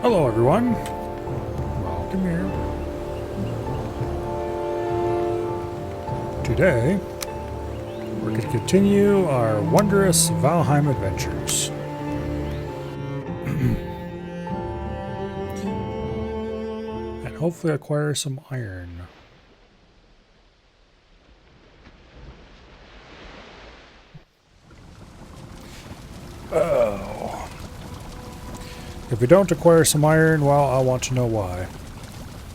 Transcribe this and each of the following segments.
Hello everyone, welcome here. Today, we're going to continue our wondrous Valheim adventures. And hopefully acquire some iron. Oh. If we don't acquire some iron, well, I want to know why.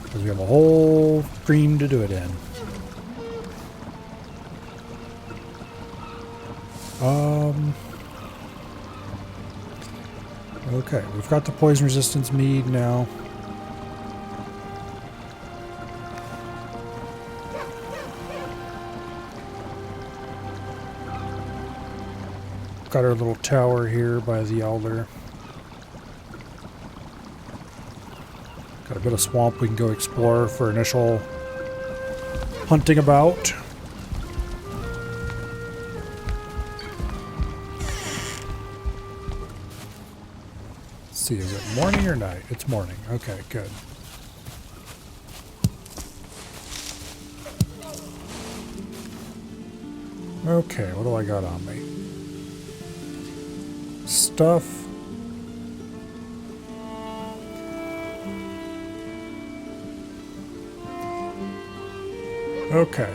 Because we have a whole stream to do it in. Okay, we've got the poison resistance mead now. Got our little tower here by the alder. Got a bit of swamp we can go explore for initial hunting about. Let's see, is it morning or night? It's morning. Okay, good. Okay, what do I got on me? Stuff. Okay.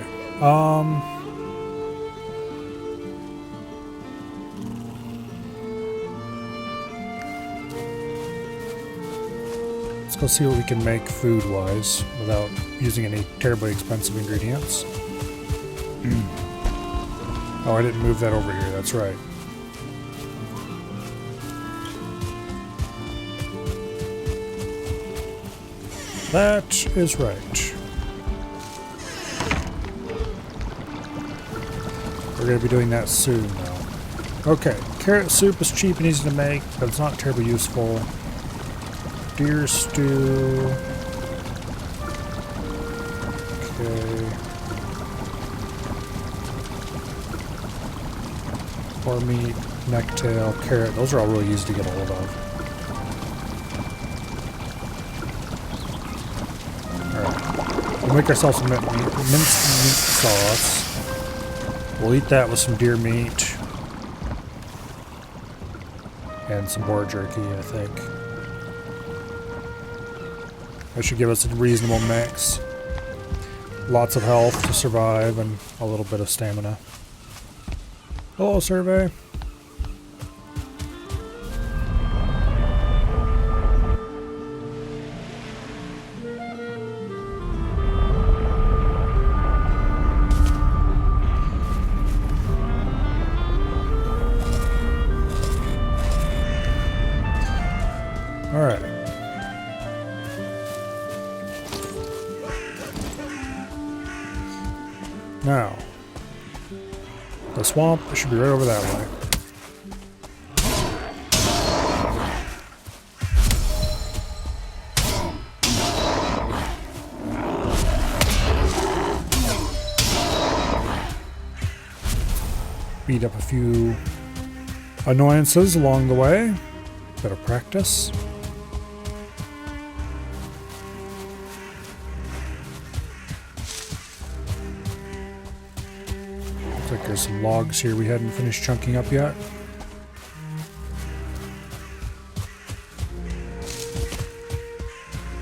Let's go see what we can make food-wise without using any terribly expensive ingredients. Oh, I didn't move that over here. That's right. That is right. We're going to be doing that soon, though. Okay, carrot soup is cheap and easy to make, but it's not terribly useful. Deer stew. Okay. Boar meat, necktail, carrot. Those are all really easy to get a hold of. Alright. We'll make ourselves some minced meat sauce. We'll eat that with some deer meat. And some boar jerky, I think. That should give us a reasonable mix. Lots of health to survive and a little bit of stamina. Hello, survey. All right. Now, the swamp should be right over that way. Beat up a few annoyances along the way. Bit of practice. Looks like there's some logs here we hadn't finished chunking up yet.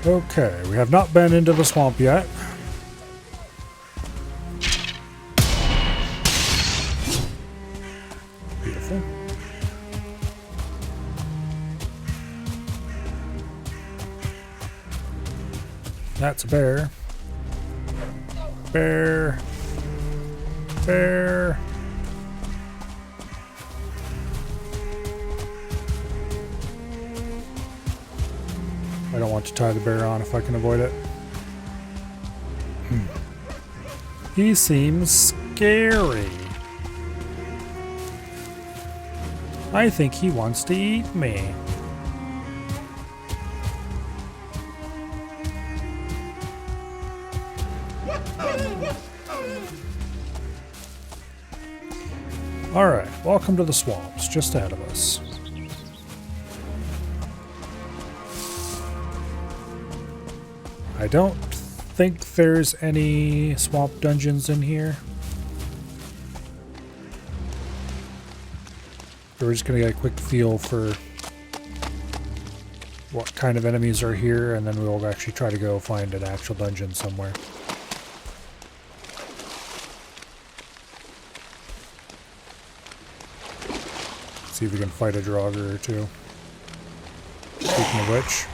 Okay, we have not been into the swamp yet. Beautiful. That's a bear. Bear. Bear. I don't want to tie the bear on if I can avoid it. He seems scary. I think he wants to eat me. Alright, welcome to the swamps, just ahead of us. I don't think there's any swamp dungeons in here. We're just gonna get a quick feel for what kind of enemies are here, and then we'll actually try to go find an actual dungeon somewhere. See if we can fight a Draugr or two. Speaking of which.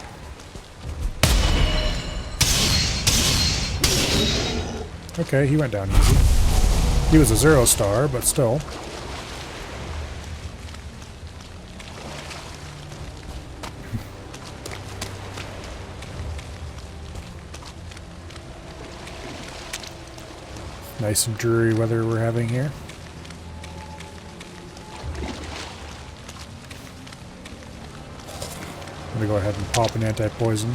Okay, he went down easy. He was a 0-star, but still. Nice and dreary weather we're having here. I'm gonna go ahead and pop an anti-poison.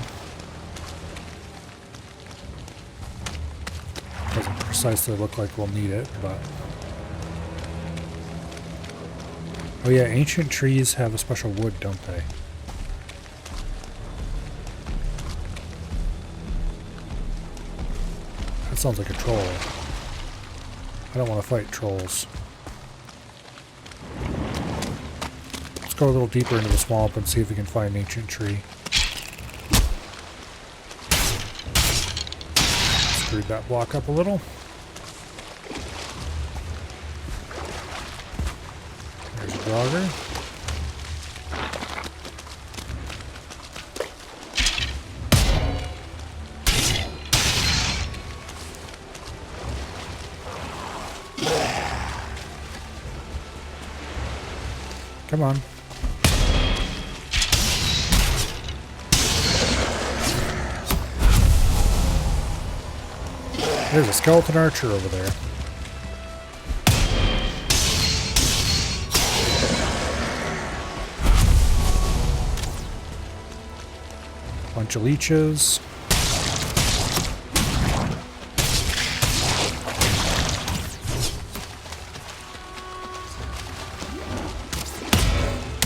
Doesn't precisely look like we'll need it, but... Oh yeah, ancient trees have a special wood, don't they? That sounds like a troll. I don't want to fight trolls. Let's go a little deeper into the swamp and see if we can find an ancient tree. Screwed that block up a little. There's a Draugr. Come on. There's a skeleton archer over there. Bunch of leeches.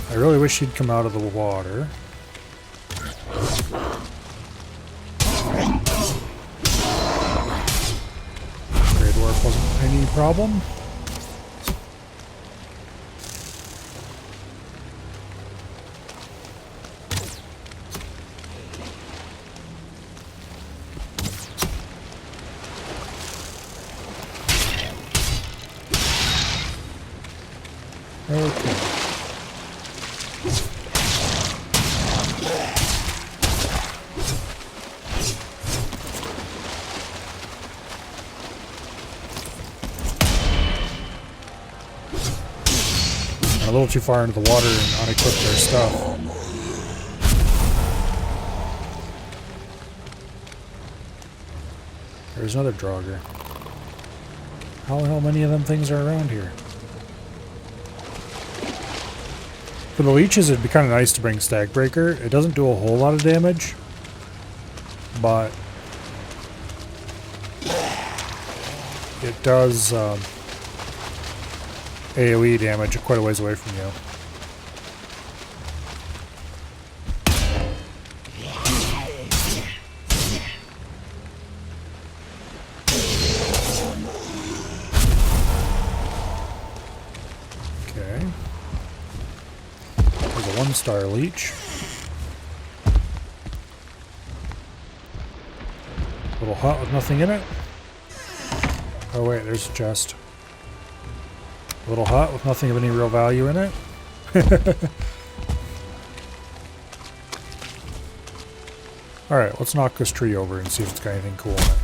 I really wish he'd come out of the water. Grey Dwarf wasn't any problem. Okay. A little too far into the water and unequipped their stuff. There's another Draugr. How the hell many of them things are around here? For the leeches, it'd be kind of nice to bring Stagbreaker. It doesn't do a whole lot of damage, but it does AoE damage quite a ways away from you. Okay. There's a 1-star leech. Little hut with nothing in it. Oh wait, there's a chest. A little hut with nothing of any real value in it. Alright, let's knock this tree over and see if it's got anything cool in it.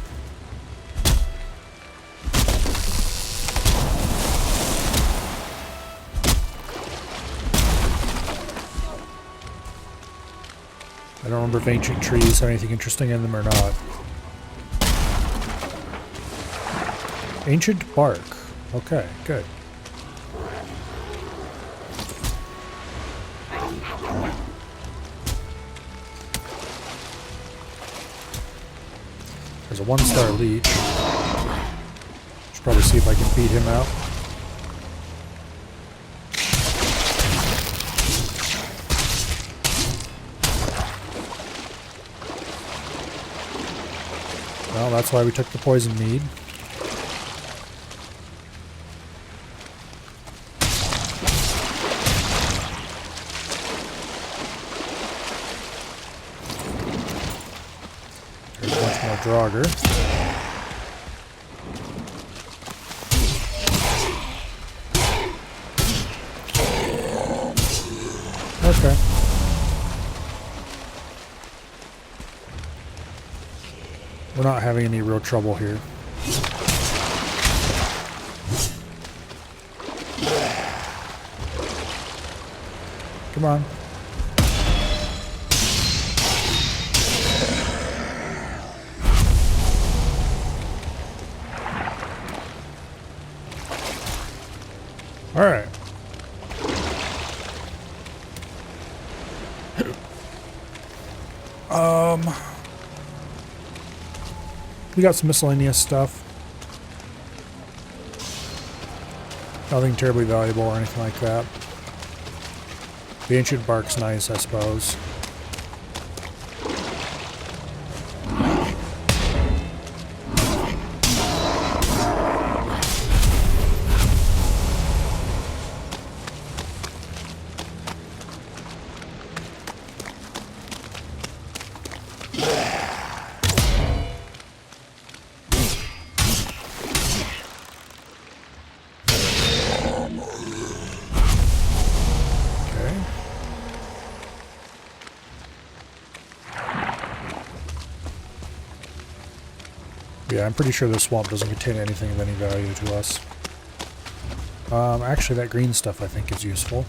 I don't remember if ancient trees have anything interesting in them or not. Ancient bark. Okay, good. There's a 1-star leech. Should probably see if I can beat him out. Well, that's why we took the poison mead. There's a bunch more Draugr. Okay. We're not having any real trouble here. Come on. All right. We got some miscellaneous stuff. Nothing terribly valuable or anything like that. The ancient bark's nice, I suppose. Yeah, I'm pretty sure this swamp doesn't contain anything of any value to us. Actually, that green stuff I think is useful.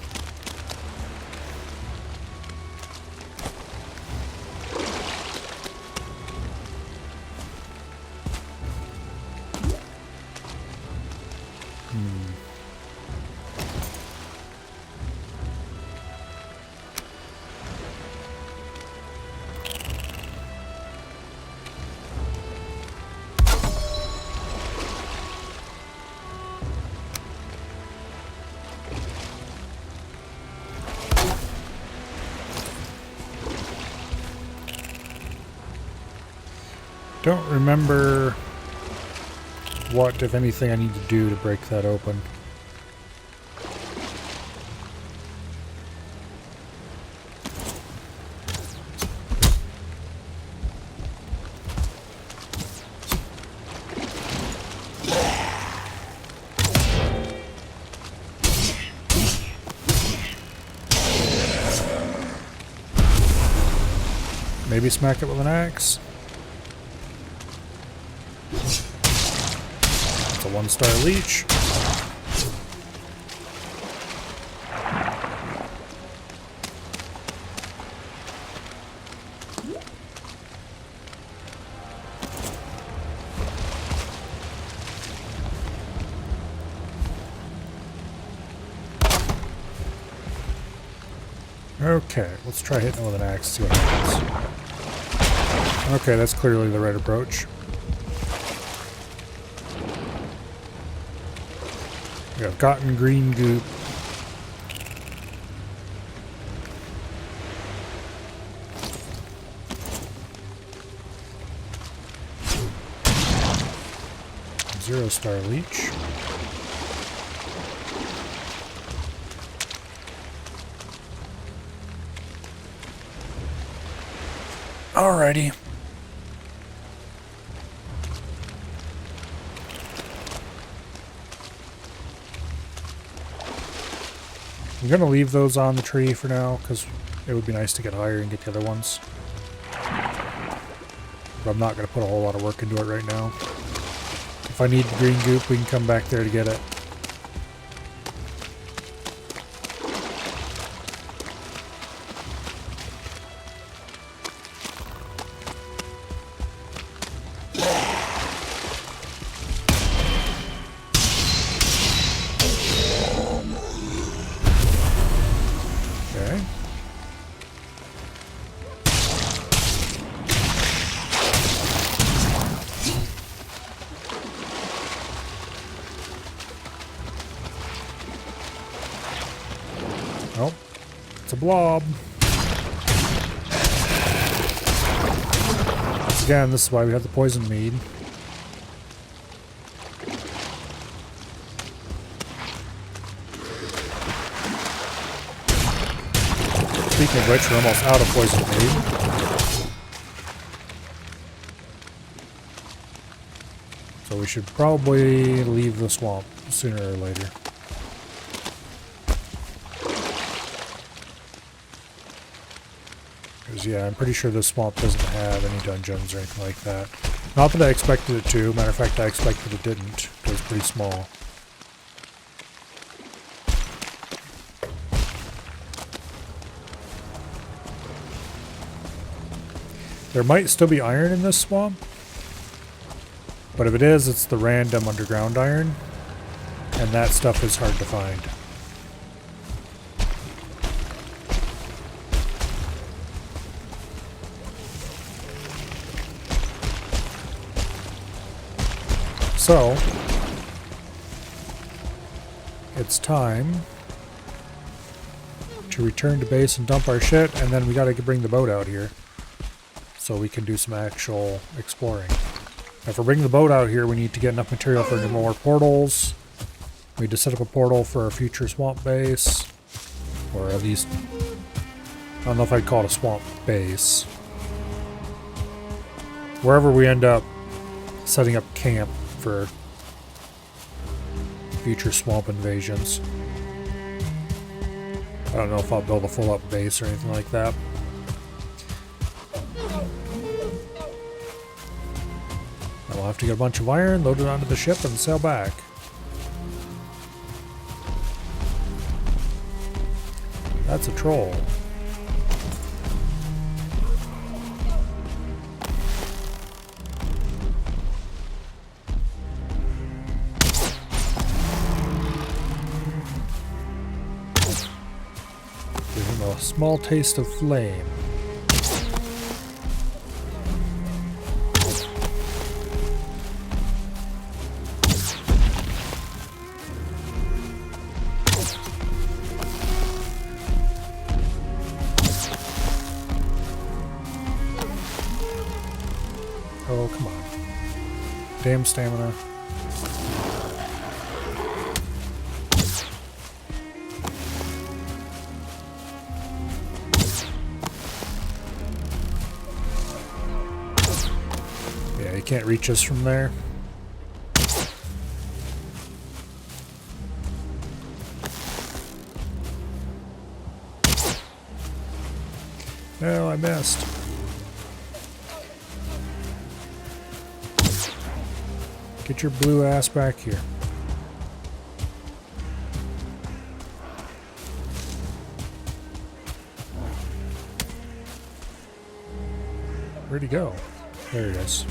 Don't remember what, if anything, I need to do to break that open. Maybe smack it with an axe. It's a 1-star leech. Okay, let's try hitting it with an axe, see what happens. Okay, that's clearly the right approach. We have gotten green goop. Zero-star leech. Alrighty. I'm going to leave those on the tree for now, because it would be nice to get higher and get the other ones. But I'm not going to put a whole lot of work into it right now. If I need the green goop, we can come back there to get it. Oh, it's a blob. Let's again, this is why we have the poison mead. Speaking of which, we're almost out of poison mead. So we should probably leave the swamp sooner or later. Because, yeah, I'm pretty sure this swamp doesn't have any dungeons or anything like that. Not that I expected it to. Matter of fact, I expected it didn't. It was pretty small. There might still be iron in this swamp. But if it is, it's the random underground iron. And that stuff is hard to find. So, it's time to return to base and dump our shit, and then we gotta bring the boat out here so we can do some actual exploring. If we're bringing the boat out here, we need to get enough material for more portals. We need to set up a portal for our future swamp base, or at least, I don't know if I'd call it a swamp base. Wherever we end up setting up camp for future swamp invasions. I don't know if I'll build a full up base or anything like that. I'll have to get a bunch of iron, load it onto the ship, and sail back. That's a troll. Give him a small taste of flame. Oh, come on. Damn stamina. Yeah, you can't reach us from there. No, I missed. Get your blue ass back here. Where'd he go? There he is.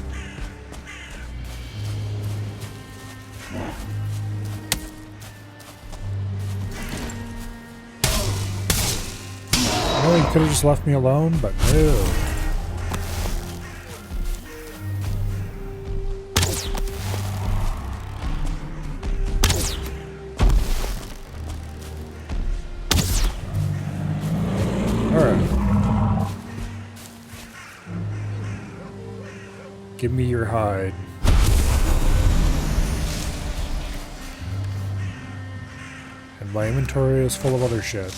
I know he could have just left me alone, but no. Give me your hide. And my inventory is full of other shit.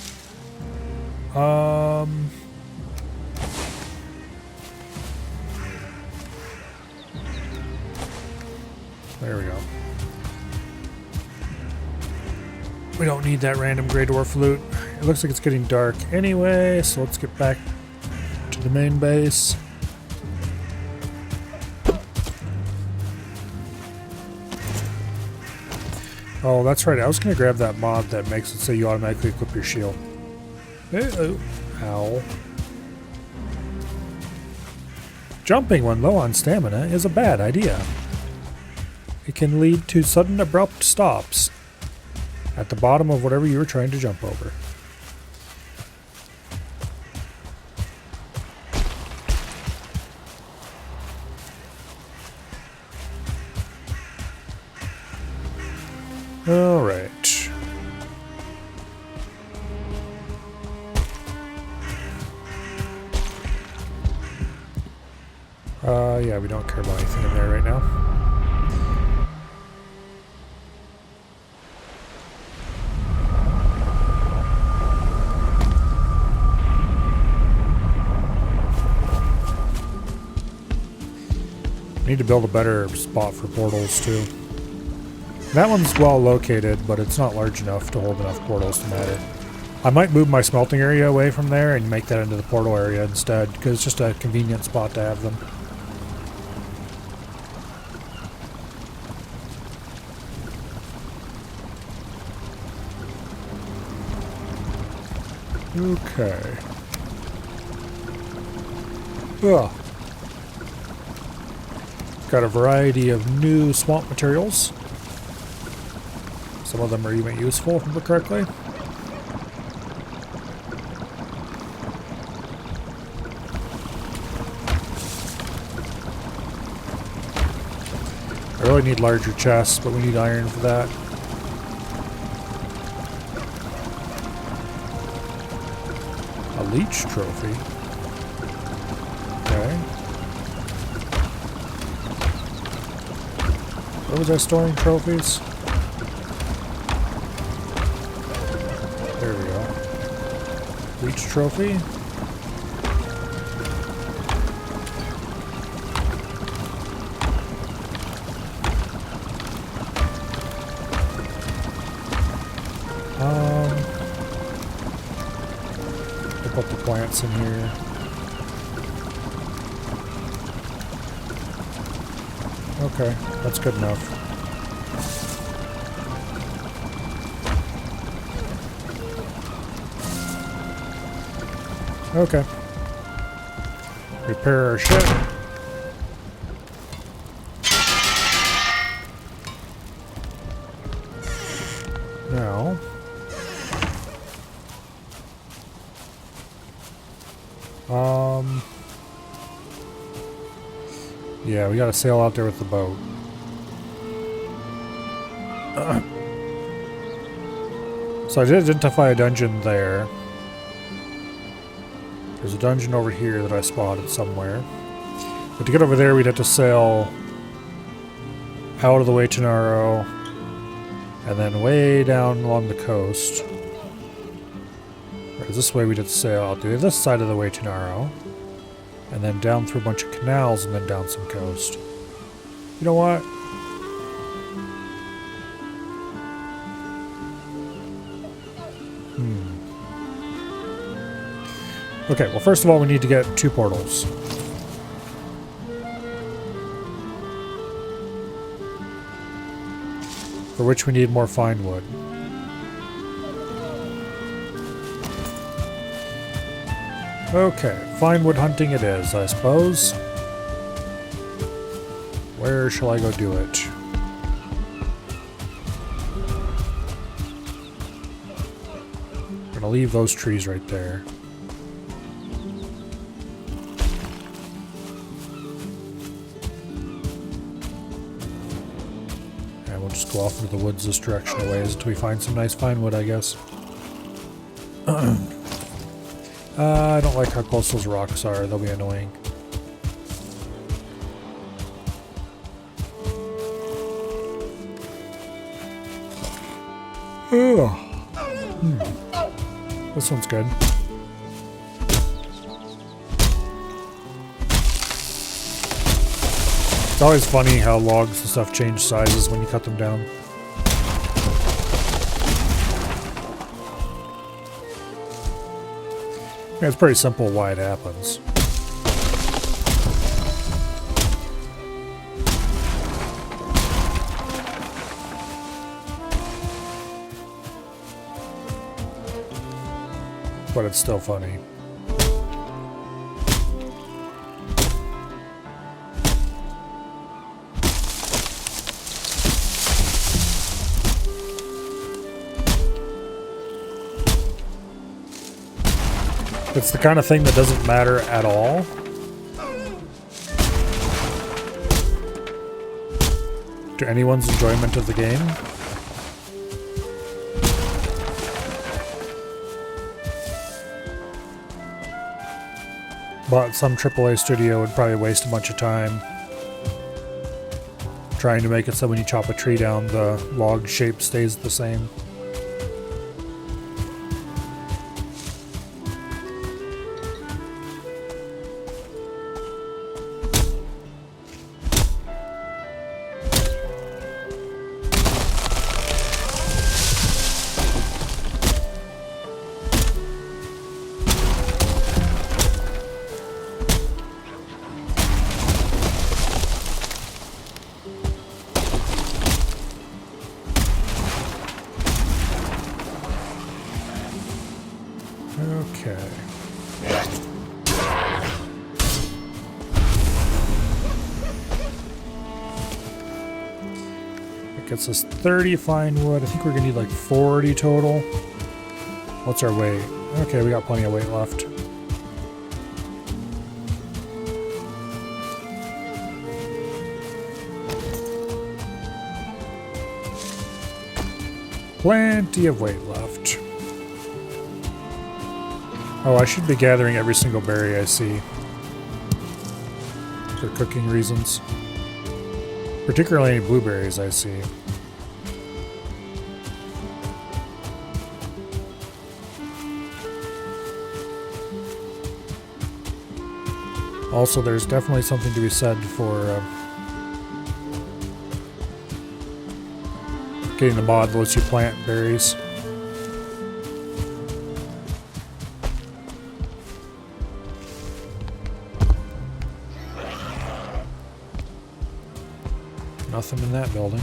There we go. We don't need that random Grey Dwarf loot. It looks like it's getting dark anyway, so let's get back to the main base. Oh, that's right. I was going to grab that mod that makes it so you automatically equip your shield. Uh-oh. Ow. Jumping when low on stamina is a bad idea. It can lead to sudden abrupt stops at the bottom of whatever you were trying to jump over. All right. Yeah, we don't care about anything in there right now. Need to build a better spot for portals too. That one's well located, but it's not large enough to hold enough portals to matter. I might move my smelting area away from there and make that into the portal area instead, because it's just a convenient spot to have them. Okay. Ugh. Got a variety of new swamp materials. Some of them are even useful, if I remember correctly. I really need larger chests, but we need iron for that. A leech trophy. Okay. Where was I storing trophies? There we go. Leech trophy. Put the plants in here. Okay, that's good enough. Okay. Repair our ship. Now. Yeah, we gotta sail out there with the boat. So I did identify a dungeon there. There's a dungeon over here that I spotted somewhere. But to get over there, we'd have to sail out of the way to Naro, and then way down along the coast. Whereas this way we'd have to sail out to this side of the way to Naro, and then down through a bunch of canals, and then down some coast. You know what? Okay, well first of all we need to get 2 portals. For which we need more fine wood. Okay, fine wood hunting it is, I suppose. Where shall I go do it? I'm gonna leave those trees right there. And we'll just go off into the woods this direction a ways until we find some nice fine wood, I guess. I don't like how close those rocks are. They'll be annoying. This one's good. It's always funny how logs and stuff change sizes when you cut them down. Yeah, it's pretty simple why it happens. But it's still funny. It's the kind of thing that doesn't matter at all. To anyone's enjoyment of the game. But some AAA studio would probably waste a bunch of time trying to make it so when you chop a tree down, the log shape stays the same. Okay. It gets us 30 fine wood. I think we're gonna need like 40 total. What's our weight? Okay, we got plenty of weight left. Plenty of weight left. Oh, I should be gathering every single berry I see for cooking reasons. Particularly any blueberries I see. Also, there's definitely something to be said for getting the mod that lets you plant berries. Nothing in that building.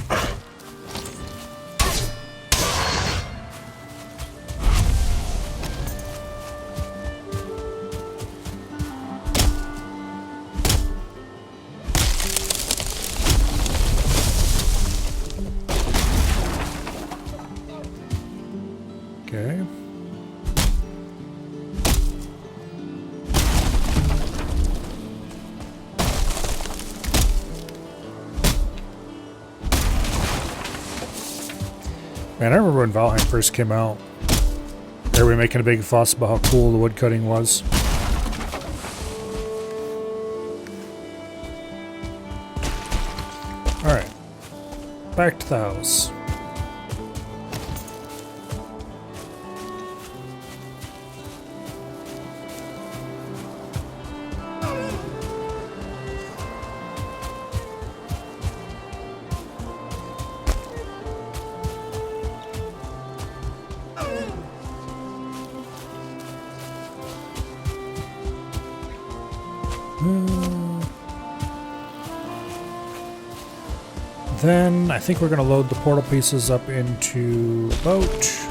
Okay. Man, I remember when Valheim first came out, they were making a big fuss about how cool the woodcutting was. Alright, back to the house. Then I think we're going to load the portal pieces up into the boat.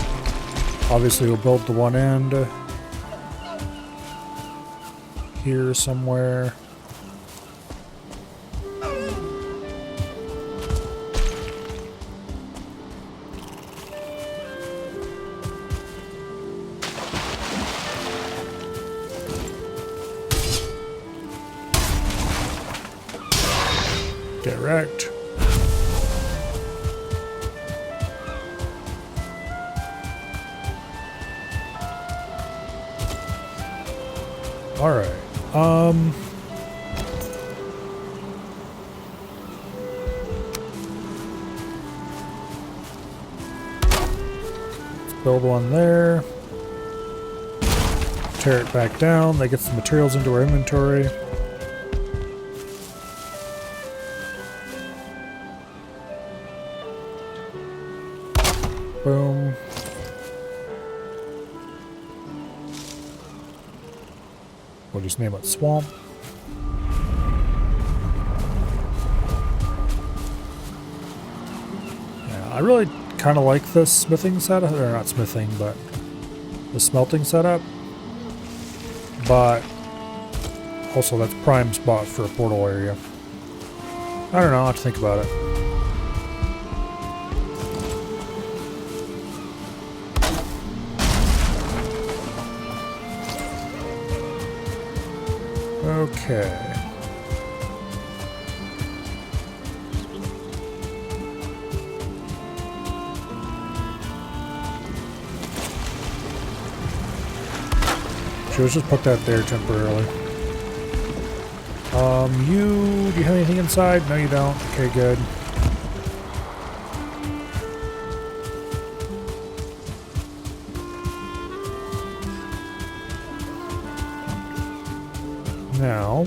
Obviously we'll build the one end here somewhere. Get wrecked. Alright, let's build one there. Tear it back down. That gets the materials into our inventory. Boom. We'll just name it Swamp. Yeah, I really kind of like this smithing setup, or not smithing, but the smelting setup. But also that's prime spot for a portal area. I don't know, I'll have to think about it. Okay. Let's just put that there temporarily. Do you have anything inside? No, you don't. Okay, good. Now,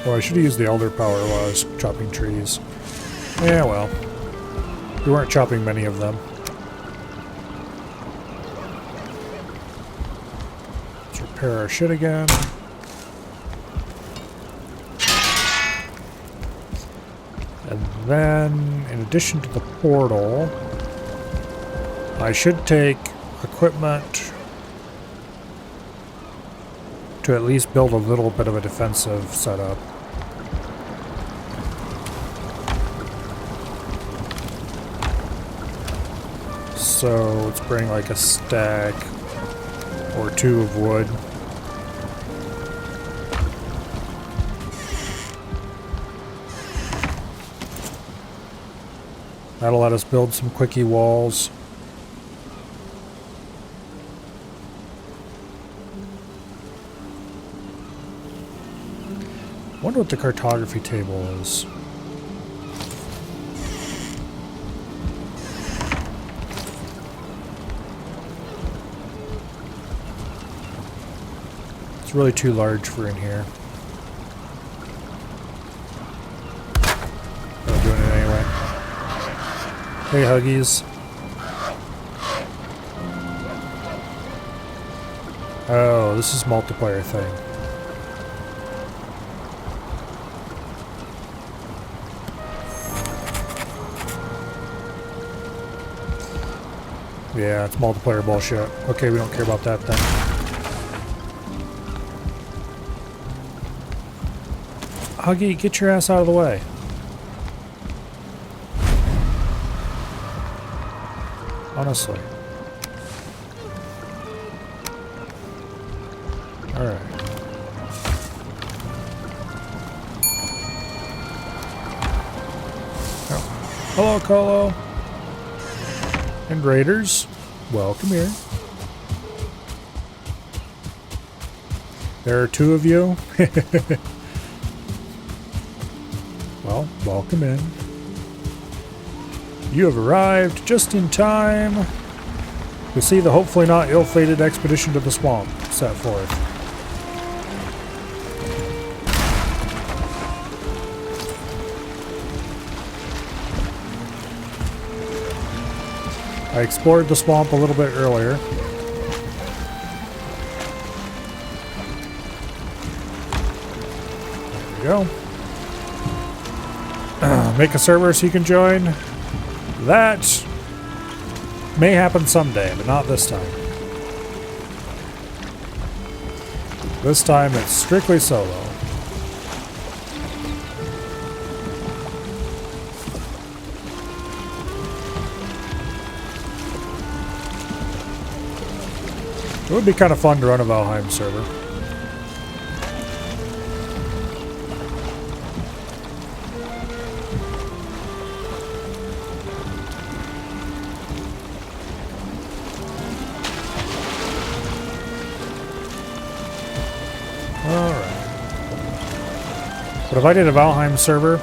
well, I should have used the elder power while I was chopping trees. Yeah, well, we weren't chopping many of them. Let's repair our shit again. And then, in addition to the portal, I should take equipment to at least build a little bit of a defensive setup. So let's bring like a stack or two of wood. That'll let us build some quickie walls. I wonder what the cartography table is. It's really too large for in here. I'm doing it anyway. Hey, Huggies. Oh, this is multiplayer thing. Yeah, it's multiplayer bullshit. Okay, we don't care about that then. Huggy, get your ass out of the way. Honestly. Alright. Oh. Hello, Colo. And Raiders, welcome here. There are two of you. Well, welcome in. You have arrived just in time to see the hopefully not ill-fated expedition to the swamp set forth. I explored the swamp a little bit earlier. There we go. Make a server so you can join. That may happen someday, but not this time. This time it's strictly solo. It would be kind of fun to run a Valheim server. Alright. But if I did a Valheim server,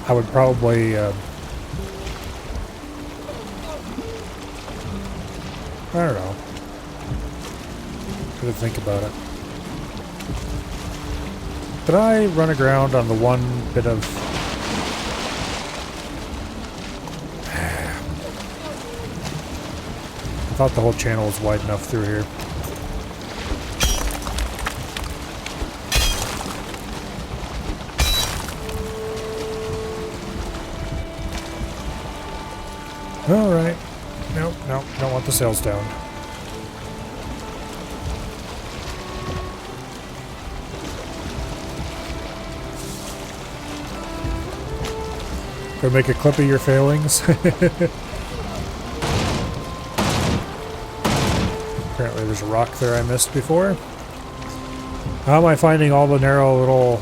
I would probably I don't know. Gotta think about it. Could I run aground on the one bit of... I thought the whole channel was wide enough through here. Alright. Nope, nope, don't want the sails down. Go make a clip of your failings. Apparently there's a rock there I missed before. How am I finding all the narrow little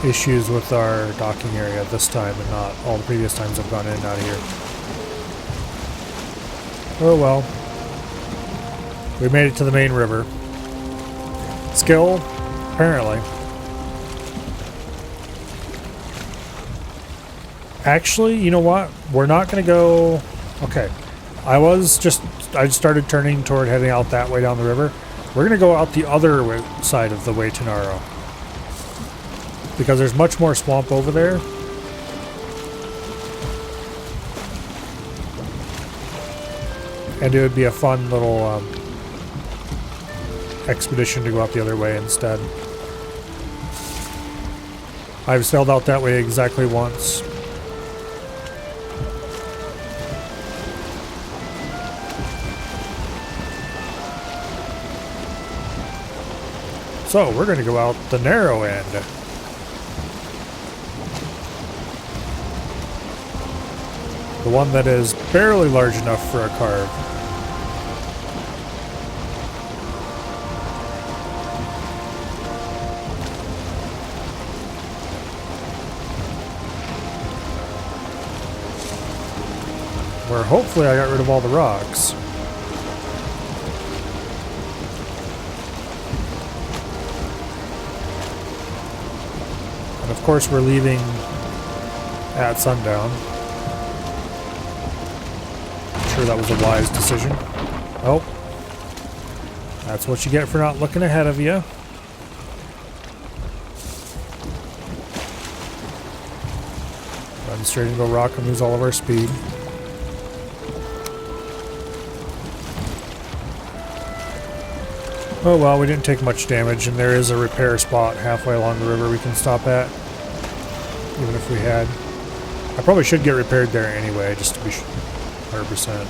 issues with our docking area this time and not all the previous times I've gone in and out of here? Oh well. We made it to the main river. Skill, apparently. Actually, you know what? We're not going to go... Okay. I started turning toward heading out that way down the river. We're going to go out the other side of the way to Naro. Because there's much more swamp over there. And it would be a fun little expedition to go out the other way instead. I've sailed out that way exactly once. So we're going to go out the narrow end. The one that is barely large enough for a carve. Where hopefully I got rid of all the rocks. And of course we're leaving at sundown. I'm sure that was a wise decision. Oh. That's what you get for not looking ahead of you. Run straight into a rock and lose all of our speed. Oh well, we didn't take much damage, and there is a repair spot halfway along the river we can stop at. Even if we had. I probably should get repaired there anyway, just to be 100%.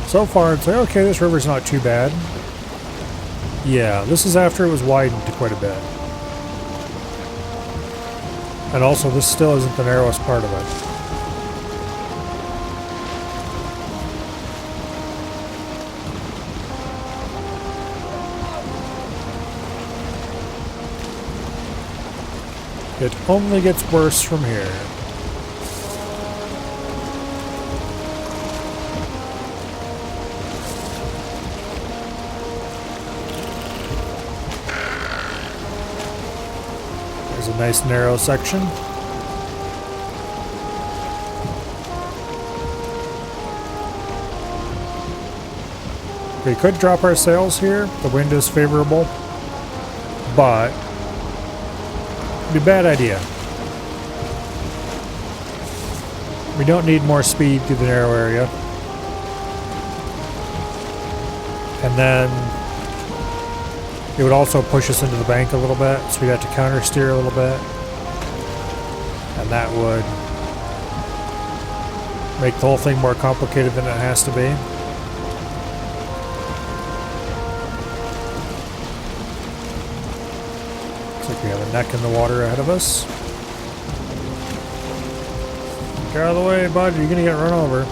So far, it's like, okay, this river's not too bad. Yeah, this is after it was widened quite a bit. And also, this still isn't the narrowest part of it. It only gets worse from here. There's a nice narrow section. We could drop our sails here. The wind is favorable, but it'd be a bad idea. We don't need more speed through the narrow area. And then it would also push us into the bank a little bit, so we'd have to counter steer a little bit. And that would make the whole thing more complicated than it has to be. Looks like we have a neck in the water ahead of us. Get out of the way, bud, you're gonna get run over.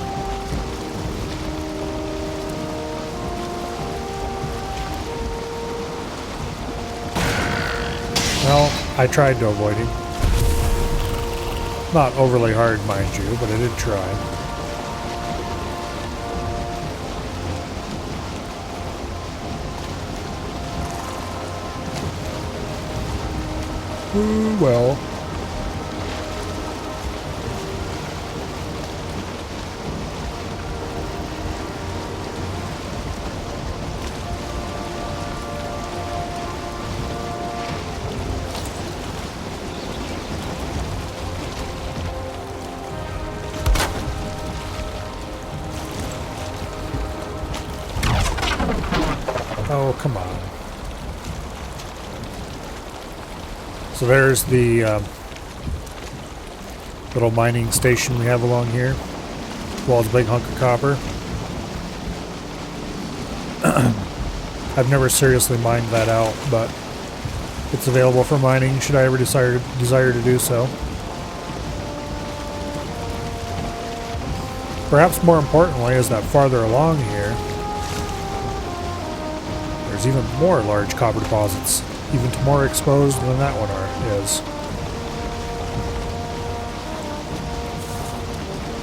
Well, I tried to avoid him. Not overly hard, mind you, but I did try. Ooh, well. Oh, come on. So there's the little mining station we have along here. Well, it's a big hunk of copper. I've never seriously mined that out, but It's available for mining should I ever desire to do so. Perhaps more importantly is that farther along here, there's even more large copper deposits, even more exposed than that one is.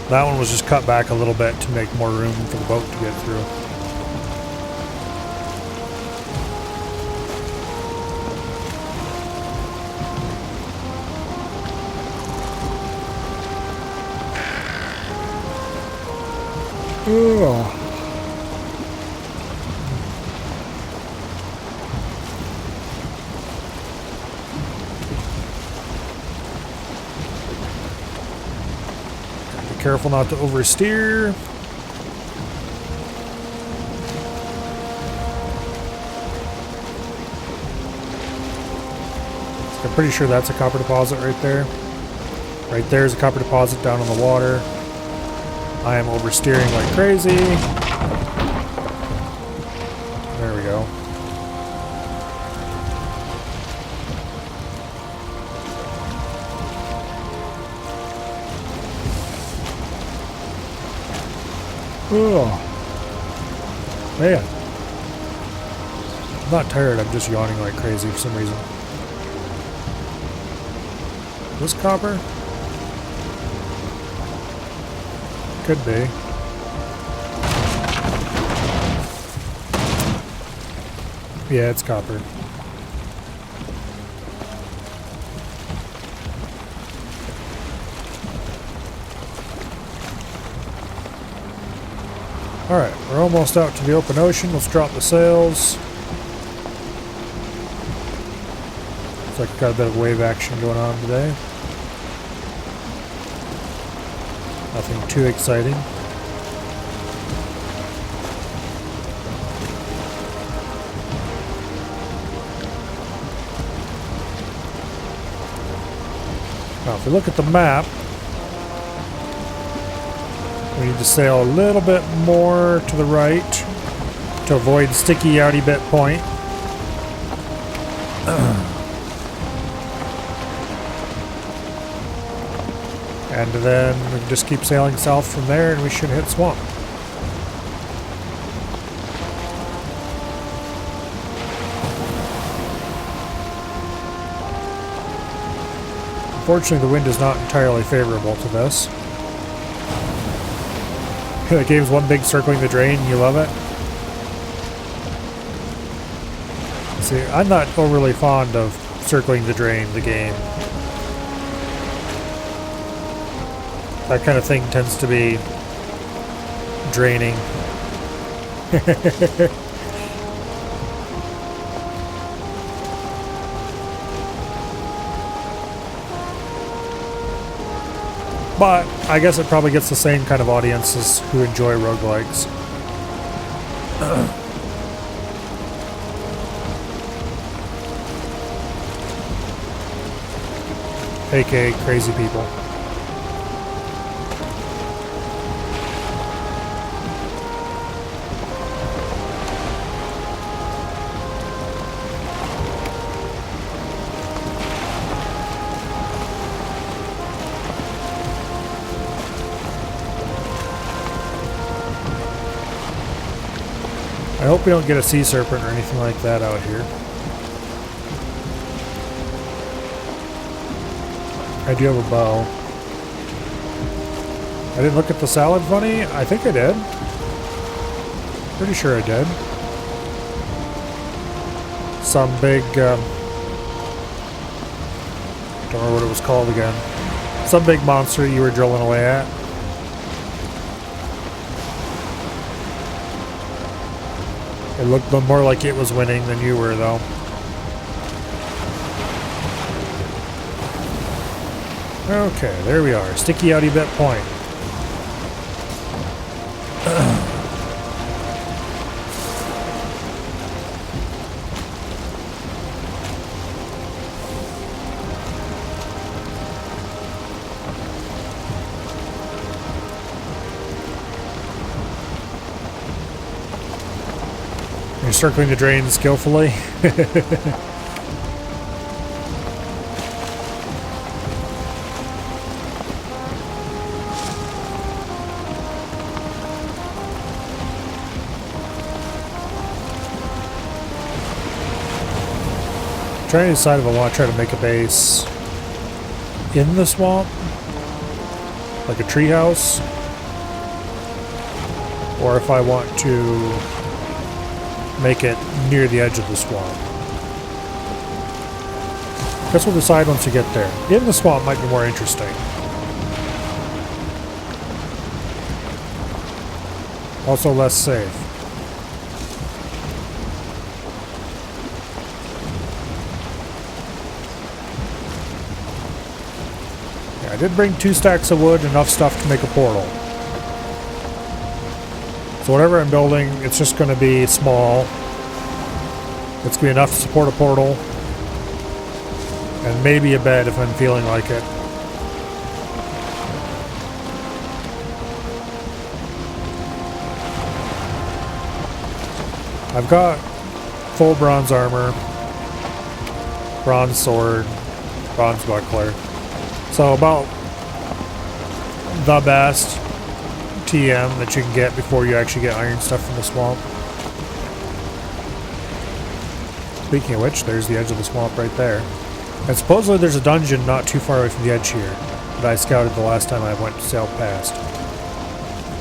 That one was just cut back a little bit to make more room for the boat to get through. Ugh. Be careful not to oversteer. I'm pretty sure that's a copper deposit right there. Right there's a copper deposit down on the water. I am oversteering like crazy. There we go. Oh, man. I'm not tired, I'm just yawning like crazy for some reason. This copper? Could be. Yeah, it's copper. Alright, we're almost out to the open ocean. Let's drop the sails. Looks like we've got a bit of wave action going on today. Nothing too exciting. Now, if we look at the map, we need to sail a little bit more to the right to avoid Sticky Outy Bit Point. And then we can just keep sailing south from there and we should hit swamp. Unfortunately, the wind is not entirely favorable to this. The game's one big circling the drain, you love it? See, I'm not overly fond of circling the drain, the game. That kind of thing tends to be draining. But I guess it probably gets the same kind of audiences who enjoy roguelikes. AKA crazy people. I hope we don't get a sea serpent or anything like that out here. I do have a bow. I didn't look at the salad bunny. I think I did. Pretty sure I did. Some big, don't remember what it was called again. Some big monster you were drilling away at. It looked more like it was winning than you were, though. Okay, there we are. Sticky Outy Bit Point. You're circling the drain skillfully. trying to decide if I want to try to make a base in the swamp, like a treehouse, or if I want to make it near the edge of the swamp. Guess we'll decide once we get there. In the swamp might be more interesting. Also less safe. Yeah, I did bring 2 stacks of wood, enough stuff to make a portal. So whatever I'm building, it's just going to be small. It's going to be enough to support a portal. And maybe a bed if I'm feeling like it. I've got full bronze armor, bronze sword, bronze buckler. So about the best TM that you can get before you actually get iron stuff from the swamp. Speaking of which, there's the edge of the swamp right there. And supposedly there's a dungeon not too far away from the edge here that I scouted the last time I went to sail past.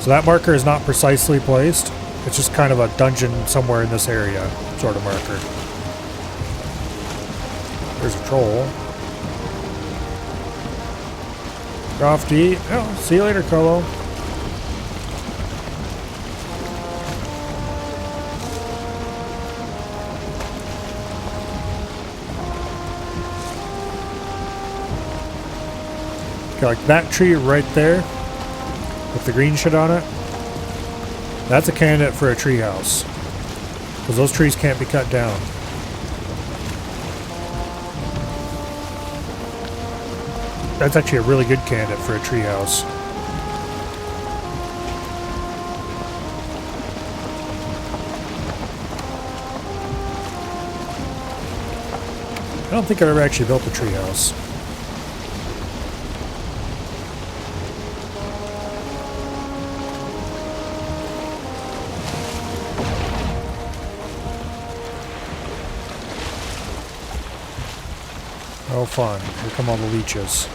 So that marker is not precisely placed. It's just kind of a dungeon somewhere in this area sort of marker. There's a troll. You're off to eat. Oh, see you later, Colo. Okay, like that tree right there with the green shit on it. That's a candidate for a tree house, because those trees can't be cut down. That's actually a really good candidate for a tree house. I don't think I've ever actually built a tree house. Oh, fun. Here come all the leeches.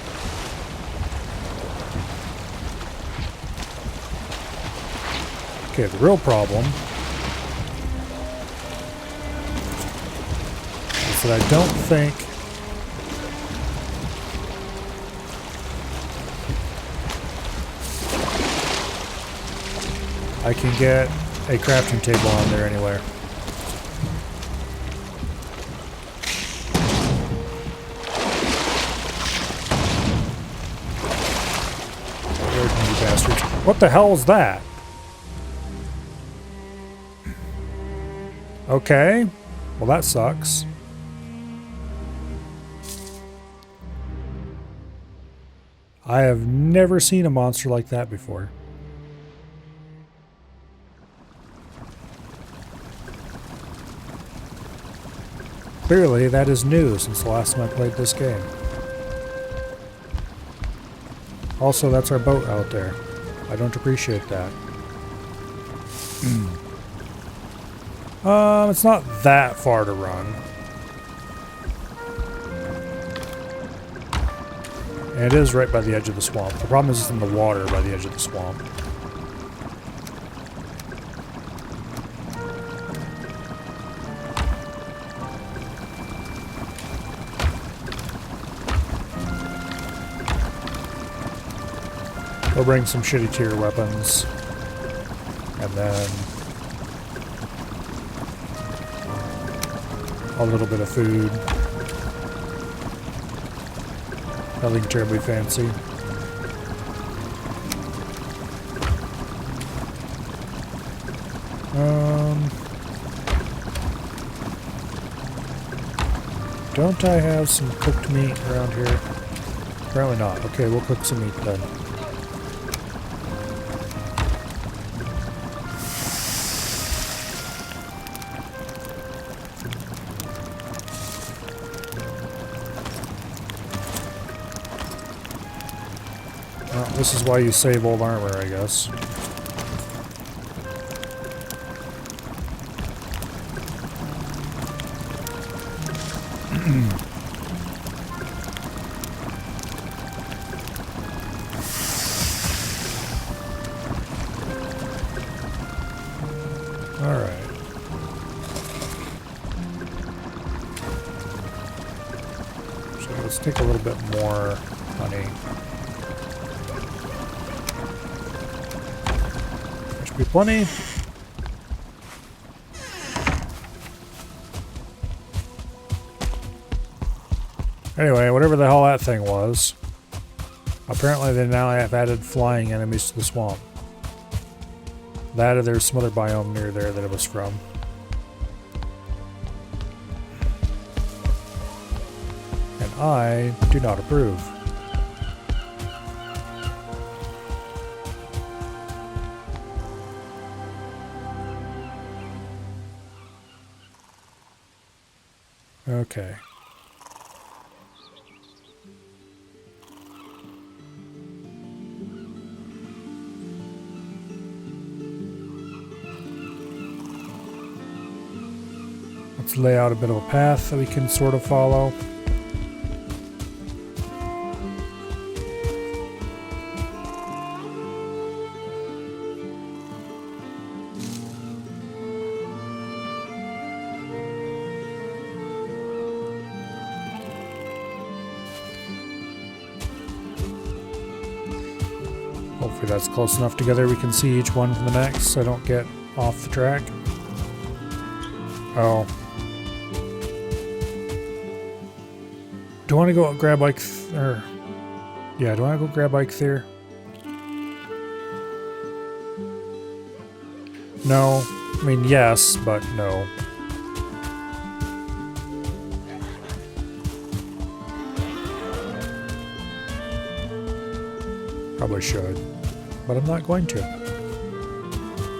Okay, the real problem is that I don't think I can get a crafting table on there anywhere. What the hell is that? Okay. Well, that sucks. I have never seen a monster like that before. Clearly, that is new since the last time I played this game. Also, that's our boat out there. I don't appreciate that. It's not that far to run. And it is right by the edge of the swamp. The problem is it's in the water by the edge of the swamp. We'll bring some shitty tier weapons. And then a little bit of food. Nothing terribly fancy. Don't I have some cooked meat around here? Apparently not. Okay, we'll cook some meat then. This is why you save old armor, I guess. Alright. So let's take a little bit more honey. There should be plenty. Anyway, whatever the hell that thing was, apparently they now have added flying enemies to the swamp. That or there's some other biome near there that it was from. And I do not approve. Okay. Let's lay out a bit of a path that we can sort of follow. Hopefully that's close enough together we can see each one from the next so I don't get off the track. Oh. Do I want to go grab like, or yeah, do I want to go grab like there? No, I mean yes, but no. Probably should, but I'm not going to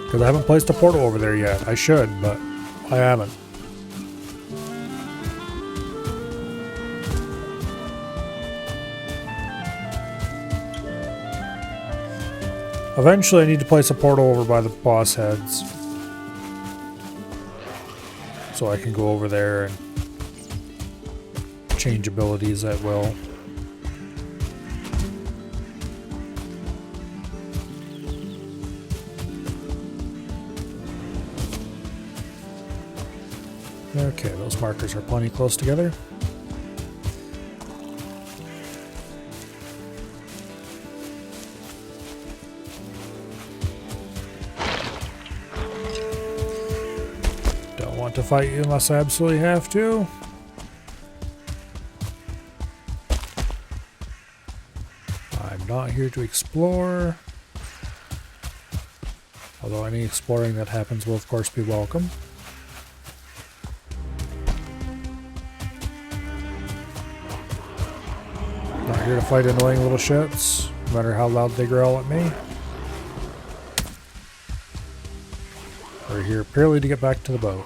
because I haven't placed a portal over there yet. I should, but I haven't. Eventually I need to place a portal over by the boss heads so I can go over there and change abilities at will. Okay, those markers are plenty close together. Don't want to fight you unless I absolutely have to. I'm not here to explore. Although any exploring that happens will of course be welcome. Not here to fight annoying little shits, no matter how loud they growl at me. We're here purely to get back to the boat.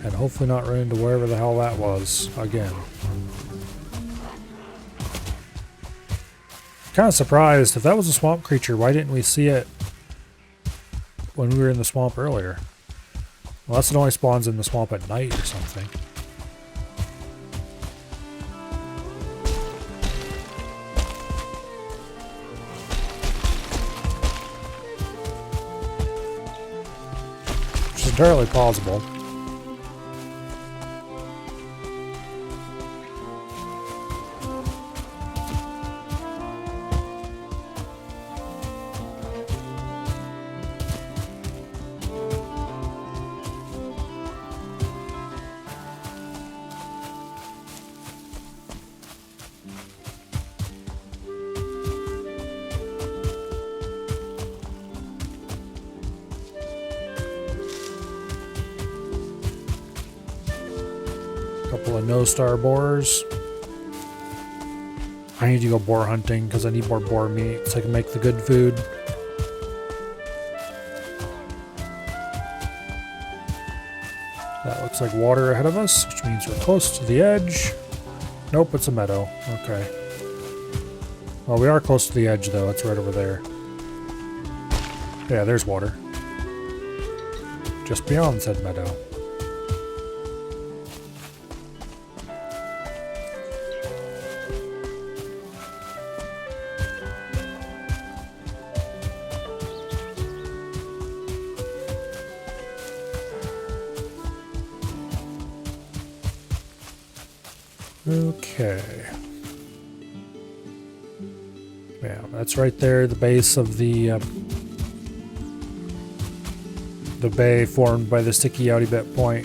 And hopefully not run into wherever the hell that was again. Kind of surprised, if that was a swamp creature, why didn't we see it when we were in the swamp earlier? Unless it only spawns in the swamp at night or something. Which is entirely plausible. Couple of no-star boars. I need to go boar hunting because I need more boar meat so I can make the good food. That looks like water ahead of us, which means we're close to the edge. Nope, it's a meadow. Okay. Well, we are close to the edge though. It's right over there. Yeah, there's water. just beyond said meadow. Okay. Yeah, that's right there, the base of the bay formed by the Sticky Outy Bit Point.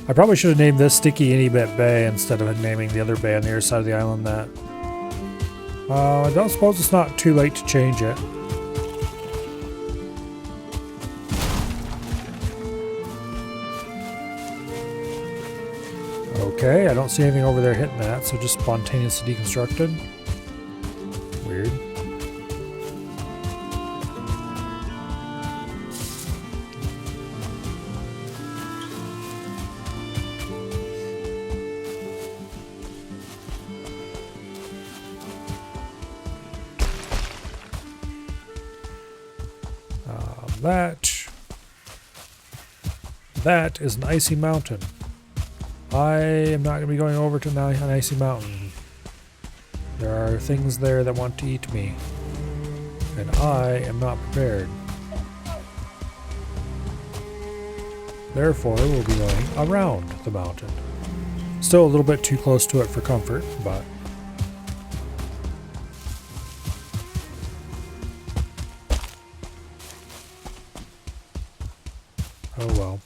I probably should have named this Sticky Itty Bit Bay instead of naming the other bay on the other side of the island that. I don't suppose it's not too late to change it. Okay, I don't see anything over there hitting that, so just spontaneously deconstructed. Weird. That is an icy mountain. I am not going to be going over to an icy mountain. There are things there that want to eat me. And I am not prepared. Therefore, we'll be going around the mountain. Still a little bit too close to it for comfort, but... oh well.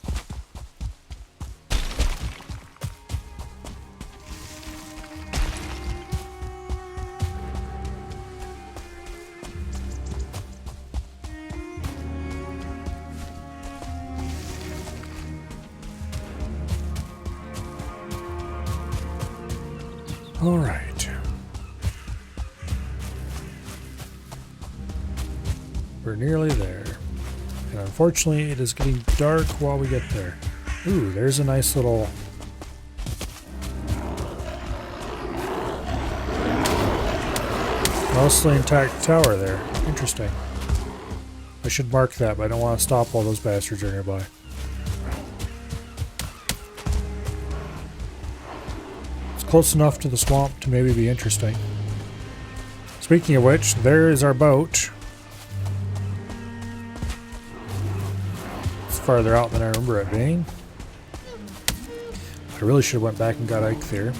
All right. We're nearly there. And unfortunately, it is getting dark while we get there. Ooh, there's a nice little... mostly intact tower there. Interesting. I should mark that, but I don't want to stop while those bastards are nearby. Close enough to the swamp to maybe be interesting. Speaking of which, there is our boat. It's farther out than I remember it being. I really should have went back and got Ike there.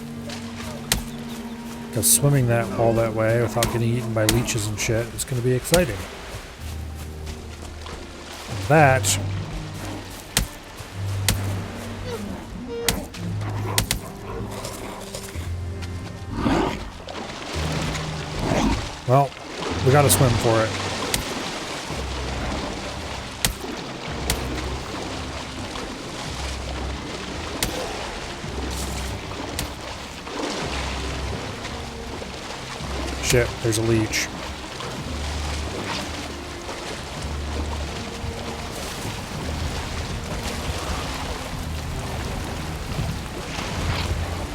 Because swimming that all that way without getting eaten by leeches and shit is going to be exciting. And that... well, we gotta swim for it. Shit, there's a leech.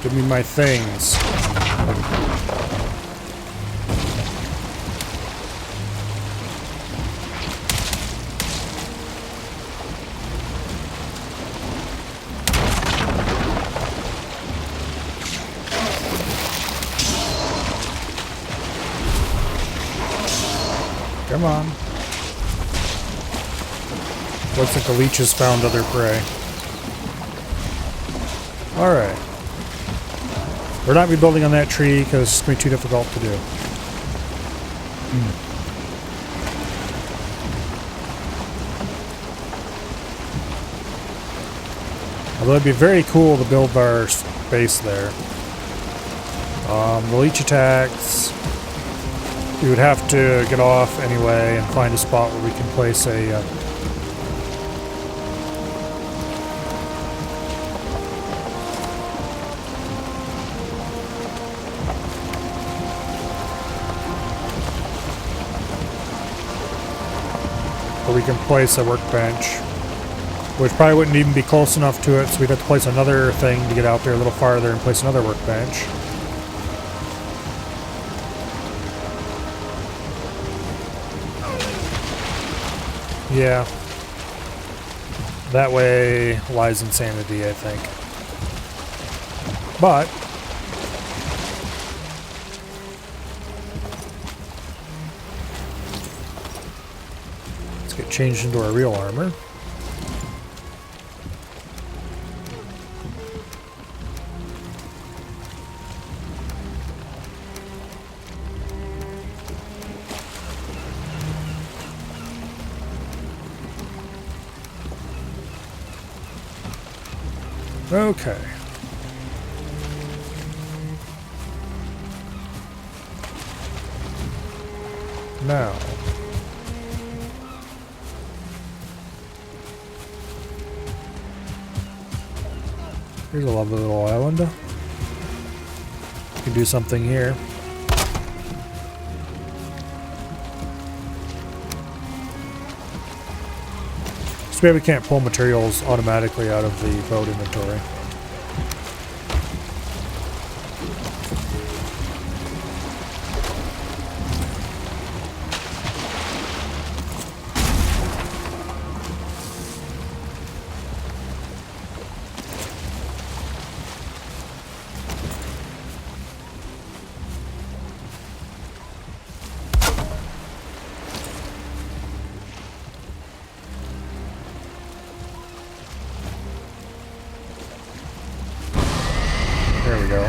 Give me my things. Come on. Looks like the leeches found other prey. Alright. We're not rebuilding on that tree because it's going to be too difficult to do. Although it'd be very cool to build our base there. The leech attacks... we would have to get off anyway and find a spot where we can place a... where we can place a workbench. Which probably wouldn't even be close enough to it, so we'd have to place another thing to get out there a little farther and place another workbench. Yeah. That way lies insanity, I think. But let's get changed into our real armor. Okay. Now, here's a lovely little island. We can do something here. So we can't pull materials automatically out of the VOD inventory. There we go.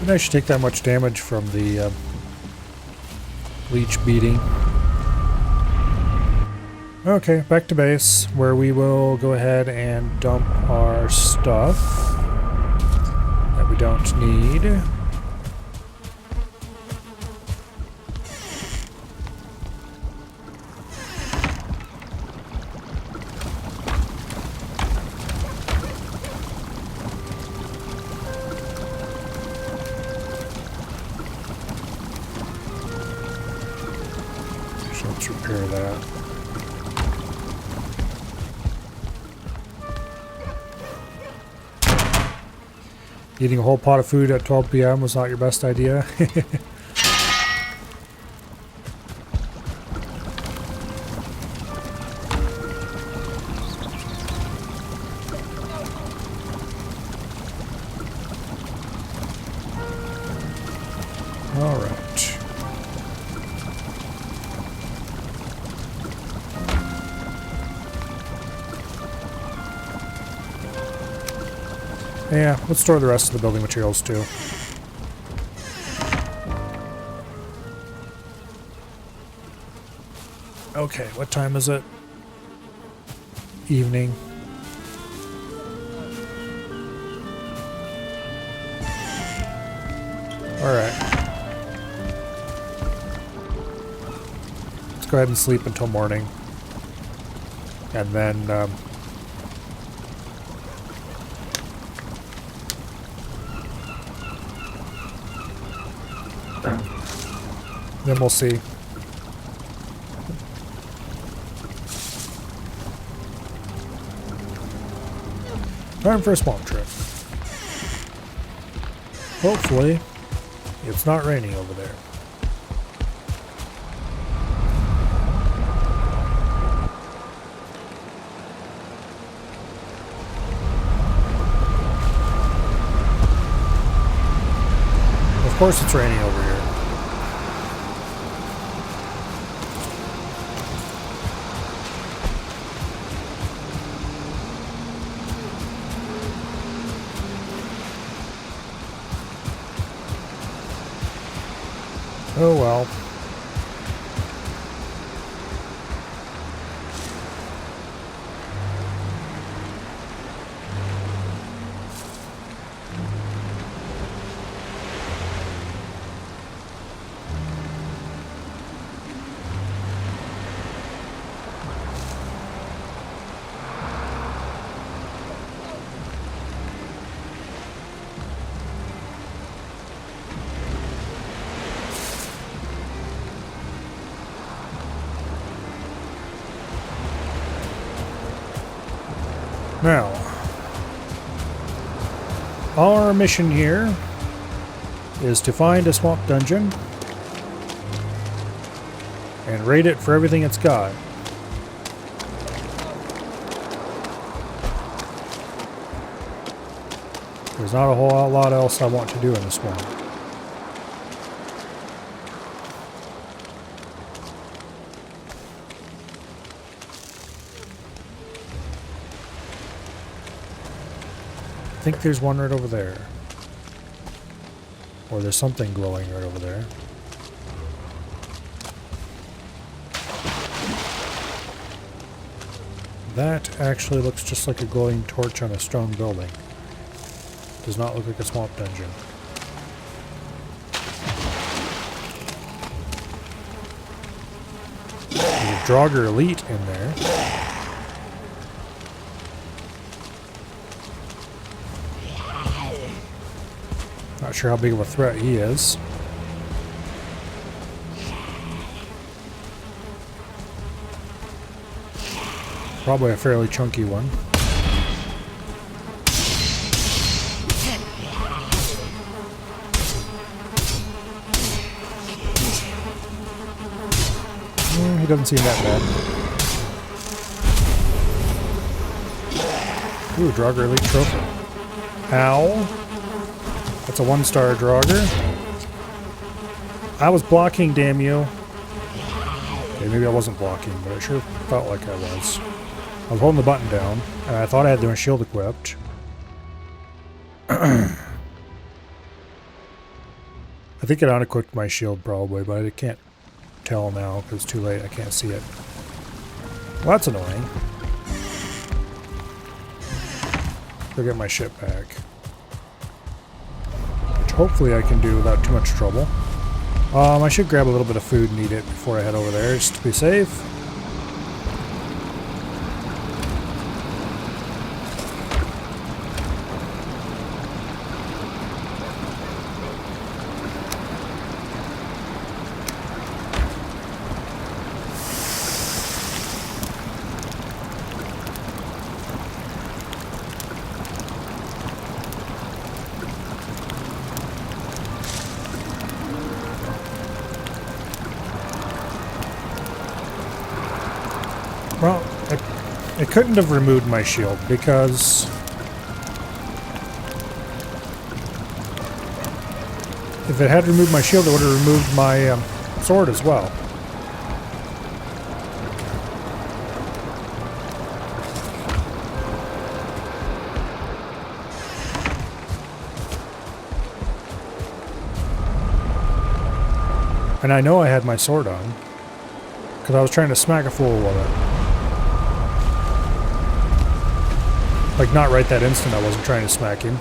Didn't actually take that much damage from the leech beating. Okay, back to base, where we will go ahead and dump our stuff that we don't need. So let's repair that. Eating a whole pot of food at 12 p.m. was not your best idea. All right. Yeah, let's store the rest of the building materials too. Okay, what time is it? Evening. Alright. Let's go ahead and sleep until morning. And then, then we'll see. Time for a swamp trip. Hopefully, it's not raining over there. Of course it's raining over here. Oh well. Now, our mission here is to find a swamp dungeon and rate it for everything it's got. There's not a whole lot else I want to do in this one. I think there's one right over there. Or there's something glowing right over there. That actually looks just like a glowing torch on a stone building. Does not look like a swamp dungeon. There's a Draugr Elite in there. Not sure how big of a threat he is. Probably a fairly chunky one. He doesn't seem that bad. Ooh, Draugr Elite Trophy. Ow. That's a 1-star Draugr. I was blocking, damn you. Okay, maybe I wasn't blocking, but it sure felt like I was. I was holding the button down, and I thought I had my shield equipped. I think it unequipped my shield probably, but I can't tell now because it's too late. I can't see it. Well, that's annoying. Go get my shit back. Which hopefully I can do without too much trouble. I should grab a little bit of food and eat it before I head over there, just to be safe. Well, it couldn't have removed my shield because if it had removed my shield, it would have removed my sword as well. And I know I had my sword on because I was trying to smack a fool with it. Like, not right that instant I wasn't trying to smack him.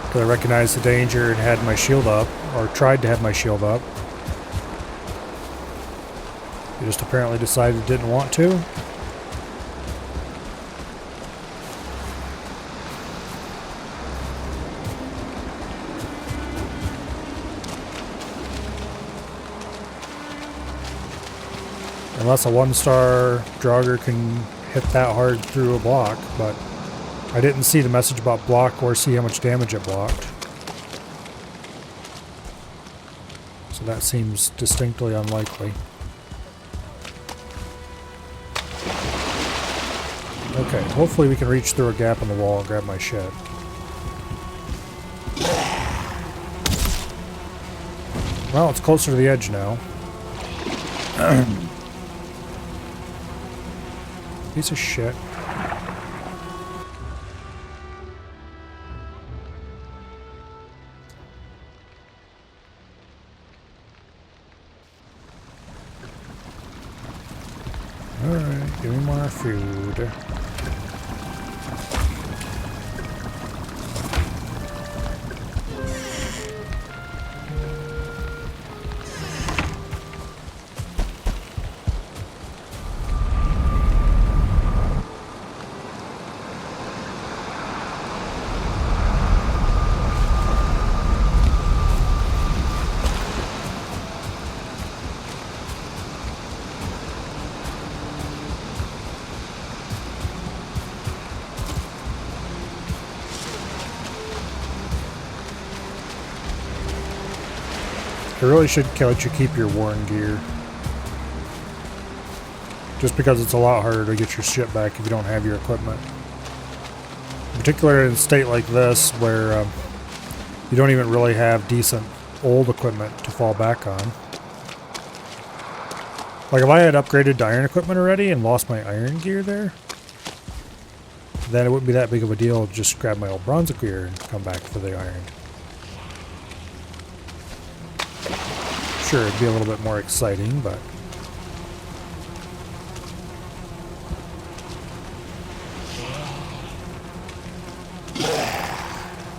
Because I recognized the danger and had my shield up, or tried to have my shield up. He just apparently decided it didn't want to. Unless a 1-star Draugr can hit that hard through a block, but I didn't see the message about block or see how much damage it blocked. So that seems distinctly unlikely. Okay, hopefully we can reach through a gap in the wall and grab my shit. Well, it's closer to the edge now. Piece of shit. Alright, give me more food. I really should let you keep your worn gear. Just because it's a lot harder to get your shit back if you don't have your equipment. Particularly in a state like this where you don't even really have decent old equipment to fall back on. Like if I had upgraded to iron equipment already and lost my iron gear there, then it wouldn't be that big of a deal to just grab my old bronze gear and come back for the iron. Sure, it'd be a little bit more exciting, but...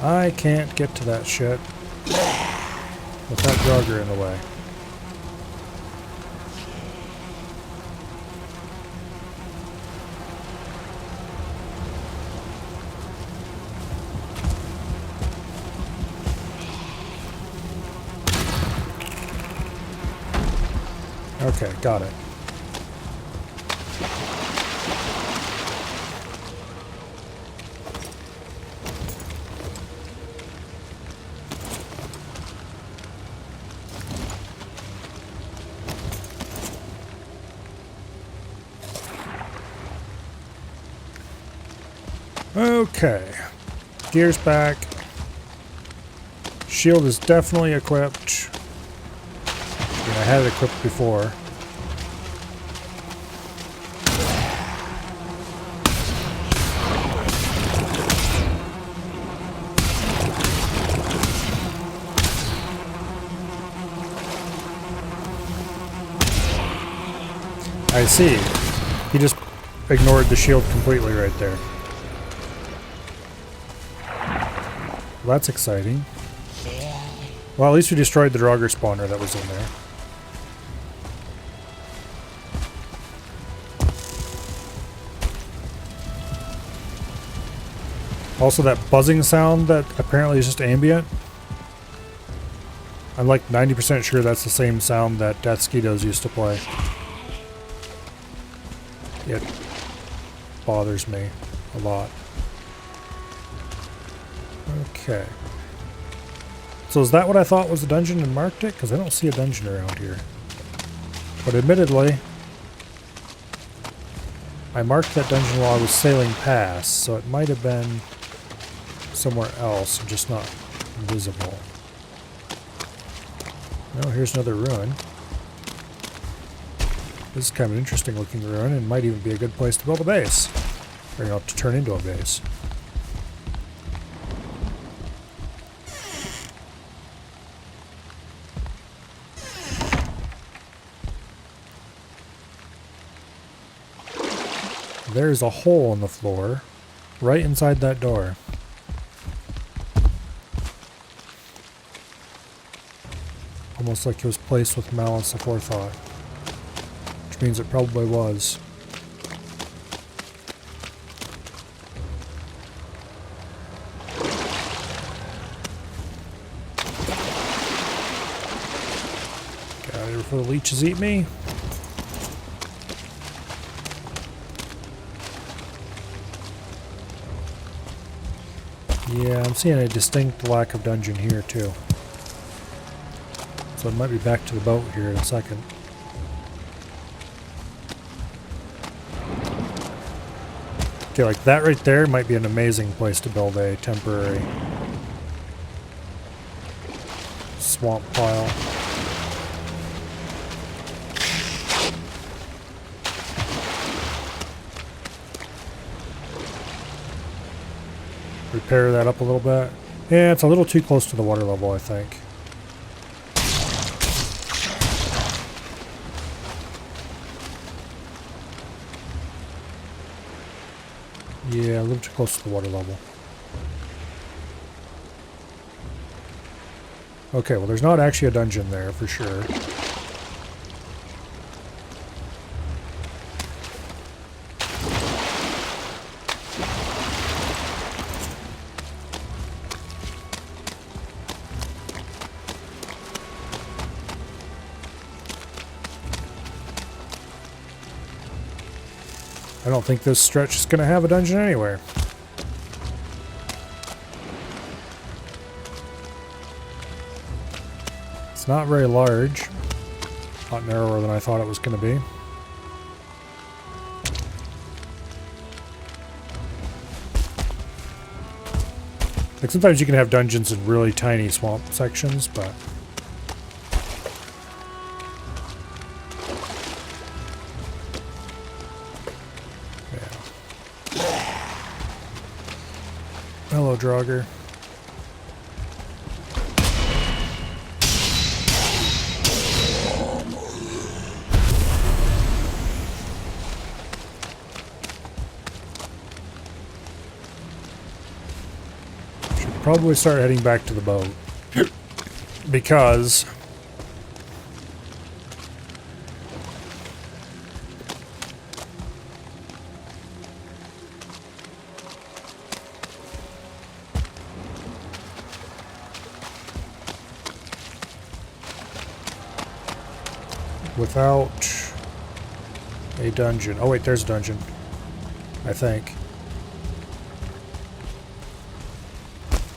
I can't get to that shit with that jogger in the way. Okay, got it. Okay, gear's back. Shield is definitely equipped. I had it equipped before. I see. He just ignored the shield completely right there. Well, that's exciting. Well, at least we destroyed the Draugr spawner that was in there. Also, that buzzing sound that apparently is just ambient. I'm like 90% sure that's the same sound that Death Skeetos used to play. It bothers me a lot. Okay. So is that what I thought was the dungeon and marked it? Because I don't see a dungeon around here. But admittedly, I marked that dungeon while I was sailing past, so it might have been somewhere else, just not visible. Oh, here's another ruin. This is kind of an interesting looking ruin and might even be a good place to build a base. Or, you know, to turn into a base. There's a hole in the floor right inside that door. Almost like it was placed with malice aforethought. Which means it probably was. Get out of here before the leeches eat me. Yeah, I'm seeing a distinct lack of dungeon here too. So I might be back to the boat here in a second. Okay, like that right there might be an amazing place to build a temporary swamp pile. Repair that up a little bit. Yeah, it's a little too close to the water level, I think. Yeah, a little too close to the water level. Okay, well there's not actually a dungeon there for sure. I don't think this stretch is going to have a dungeon anywhere. It's not very large. A lot narrower than I thought it was going to be. Like sometimes you can have dungeons in really tiny swamp sections, but yeah. Hello, Draugr. Probably start heading back to the boat because without a dungeon. Oh wait, there's a dungeon, I think.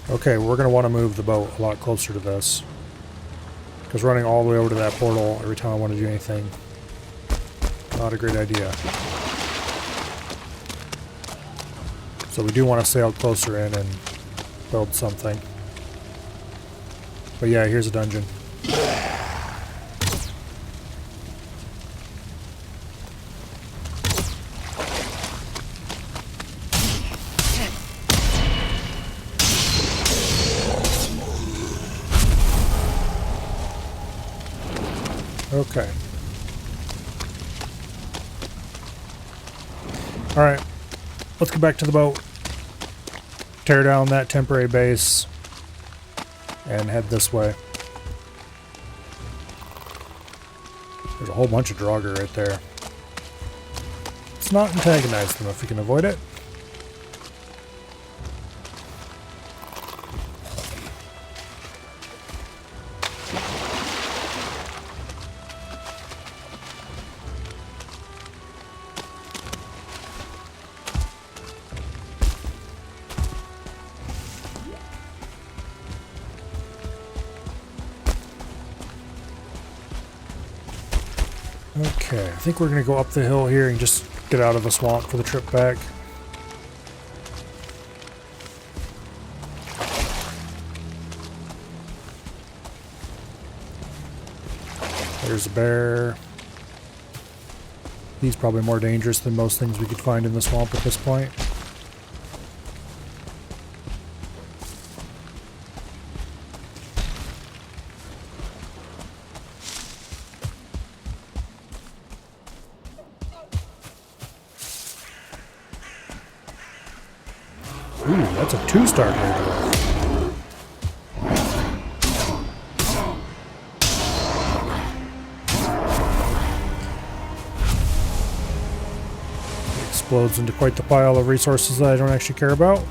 Okay, we're going to want to move the boat a lot closer to this. Because running all the way over to that portal every time I want to do anything, not a great idea. So we do want to sail closer in and build something. But yeah, here's a dungeon. Okay. Alright. Let's get back to the boat. Tear down that temporary base. And head this way. There's a whole bunch of Draugr right there. Let's not antagonize them if we can avoid it. Okay, I think we're going to go up the hill here and just get out of the swamp for the trip back. There's a bear. He's probably more dangerous than most things we could find in the swamp at this point. Ooh, that's a 2-star grade. Explodes into quite the pile of resources that I don't actually care about.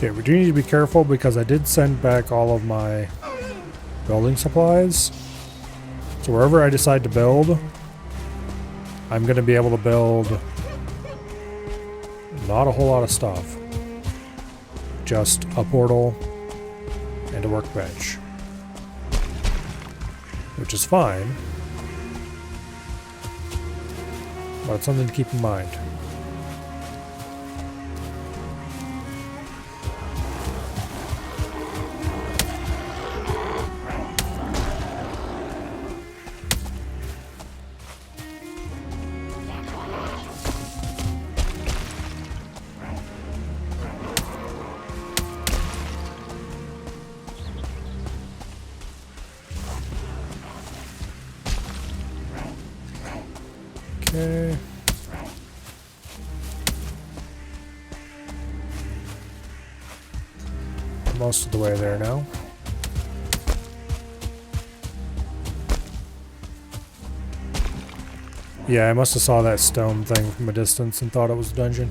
Okay, we do need to be careful because I did send back all of my building supplies. So wherever I decide to build, I'm going to be able to build not a whole lot of stuff. Just a portal and a workbench. Which is fine. But it's something to keep in mind. Okay. Most of the way there now. Yeah, I must have saw that stone thing from a distance and thought it was a dungeon.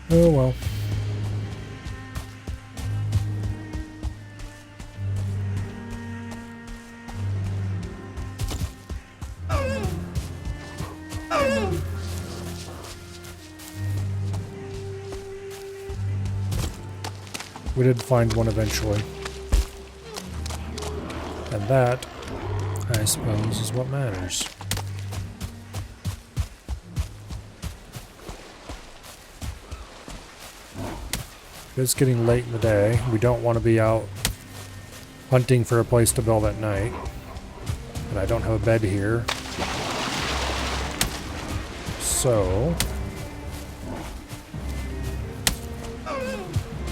Oh well. We did find one eventually. And that, I suppose, is what matters. It's getting late in the day. We don't want to be out hunting for a place to build at night. And I don't have a bed here. So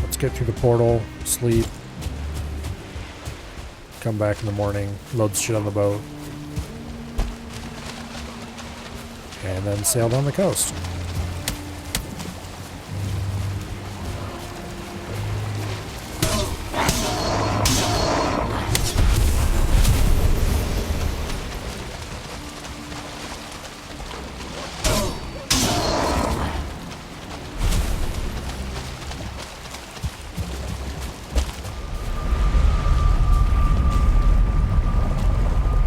let's get through the portal, sleep, come back in the morning, load shit on the boat, and then sail down the coast.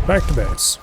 Back to base.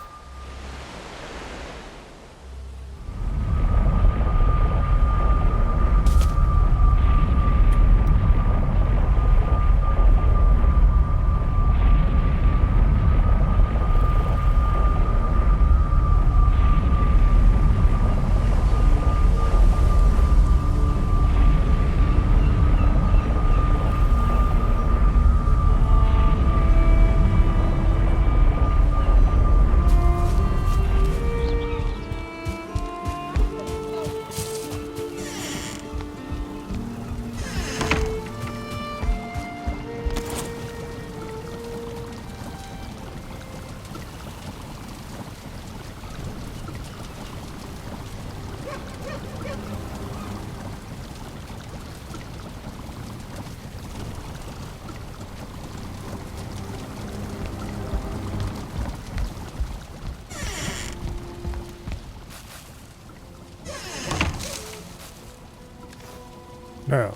Now,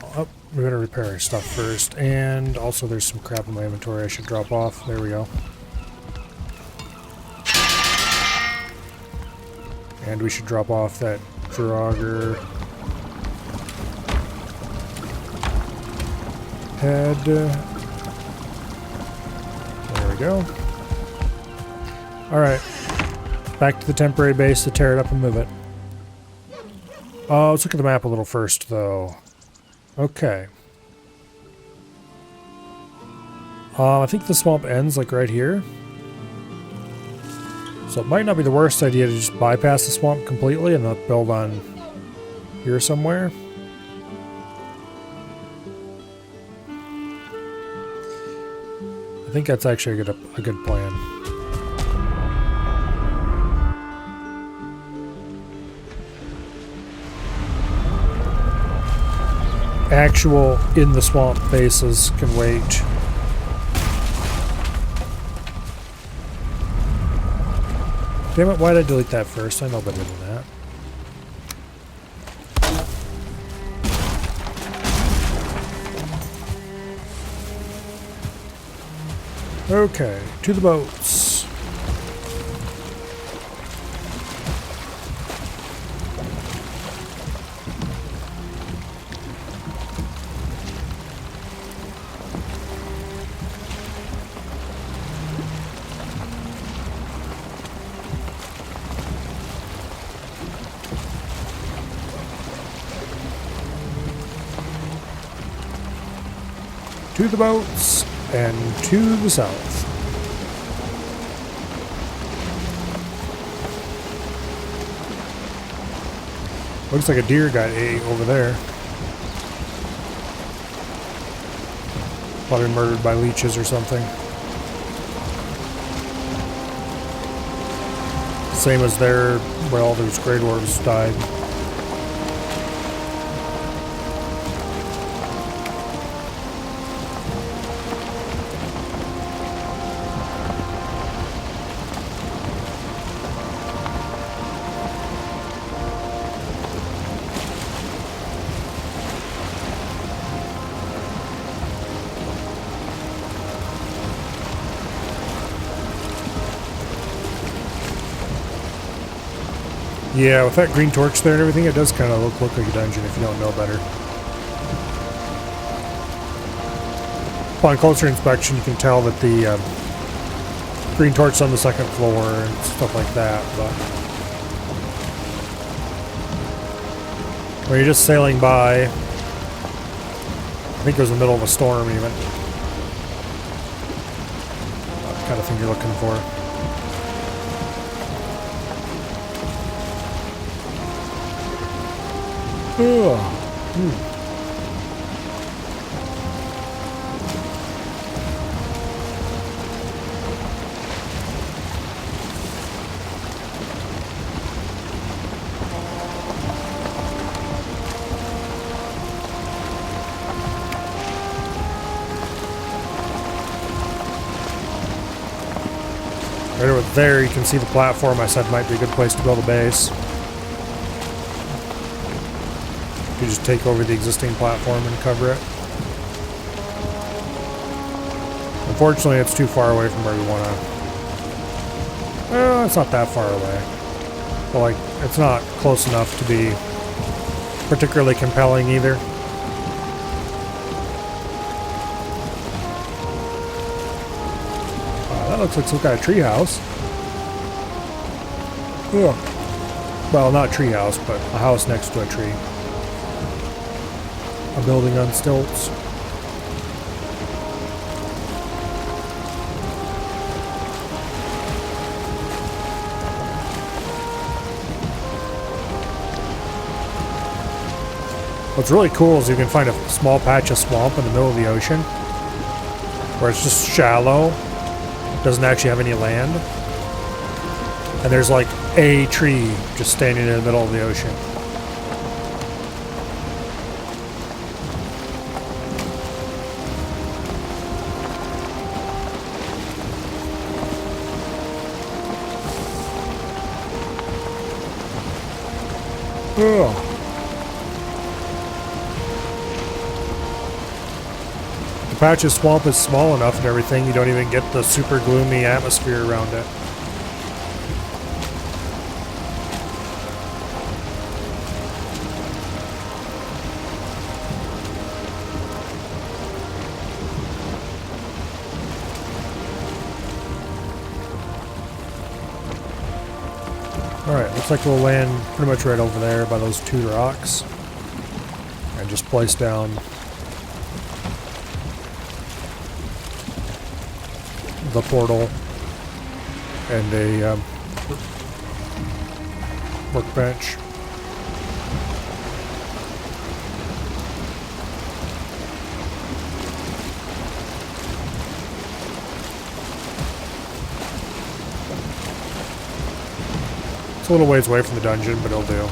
we're going to repair our stuff first, and also there's some crap in my inventory I should drop off. There we go. And we should drop off that Draugr head. There we go. Alright. Back to the temporary base to tear it up and move it. Let's look at the map a little first, though. Okay. I think the swamp ends like right here. So it might not be the worst idea to just bypass the swamp completely and not build on here somewhere. I think that's actually a good plan. Actual in the swamp bases can wait. Damn it, why did I delete that first? I know better than that. Okay, to the boats. To the boats and to the south. Looks like a deer got ate over there. Probably murdered by leeches or something. Same as there, well, those Grey Dwarves died. Yeah, with that green torch there and everything, it does kind of look like a dungeon if you don't know better. Upon closer inspection, you can tell that the green torch's on the second floor and stuff like that, but when you're just sailing by, I think it was in the middle of a storm even. That kind of thing you're looking for. Right over there, you can see the platform I said might be a good place to build a base. You just take over the existing platform and cover it. Unfortunately, it's too far away from where we want to. Well, it's not that far away. But, like, it's not close enough to be particularly compelling either. That looks like some kind of treehouse. Yeah. Well, not treehouse, but a house next to a tree. A building on stilts. What's really cool is you can find a small patch of swamp in the middle of the ocean where it's just shallow, doesn't actually have any land, and there's like a tree just standing in the middle of the ocean. Ugh. The patch of swamp is small enough and everything, you don't even get the super gloomy atmosphere around it. Alright, looks like we'll land pretty much right over there by those two rocks. And just place down the portal and a workbench. A little ways away from the dungeon, but it'll do.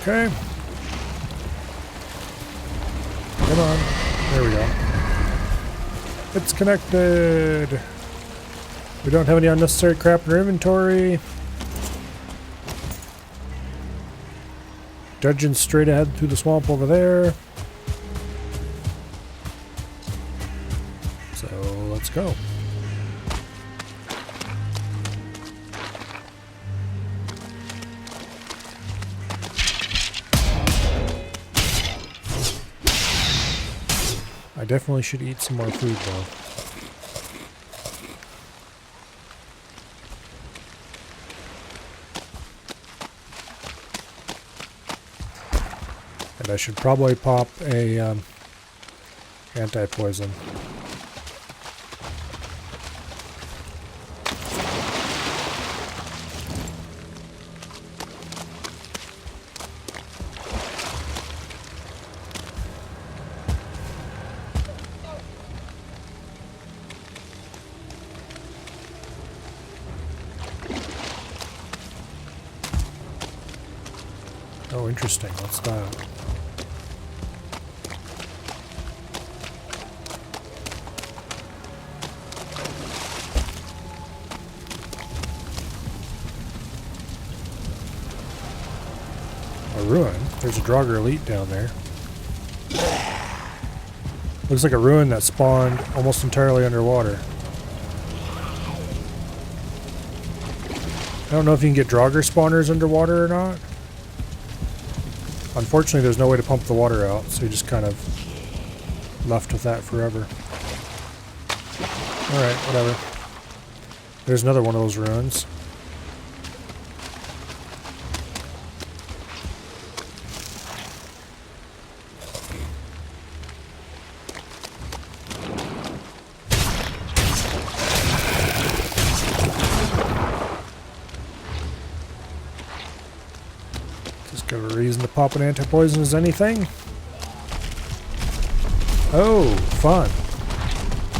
Okay. Come on. There we go. It's connected. We don't have any unnecessary crap in our inventory. Dungeon straight ahead through the swamp over there. So let's go. I definitely should eat some more food though. And I should probably pop a anti-poison. interesting. What's that? A ruin. There's a Draugr Elite down there. Looks like a ruin that spawned almost entirely underwater. I don't know if you can get Draugr spawners underwater or not. Unfortunately, there's no way to pump the water out, so you're just kind of left with that forever. Alright, whatever. There's another one of those ruins. Got a reason to pop an anti-poison as anything. Oh, fun.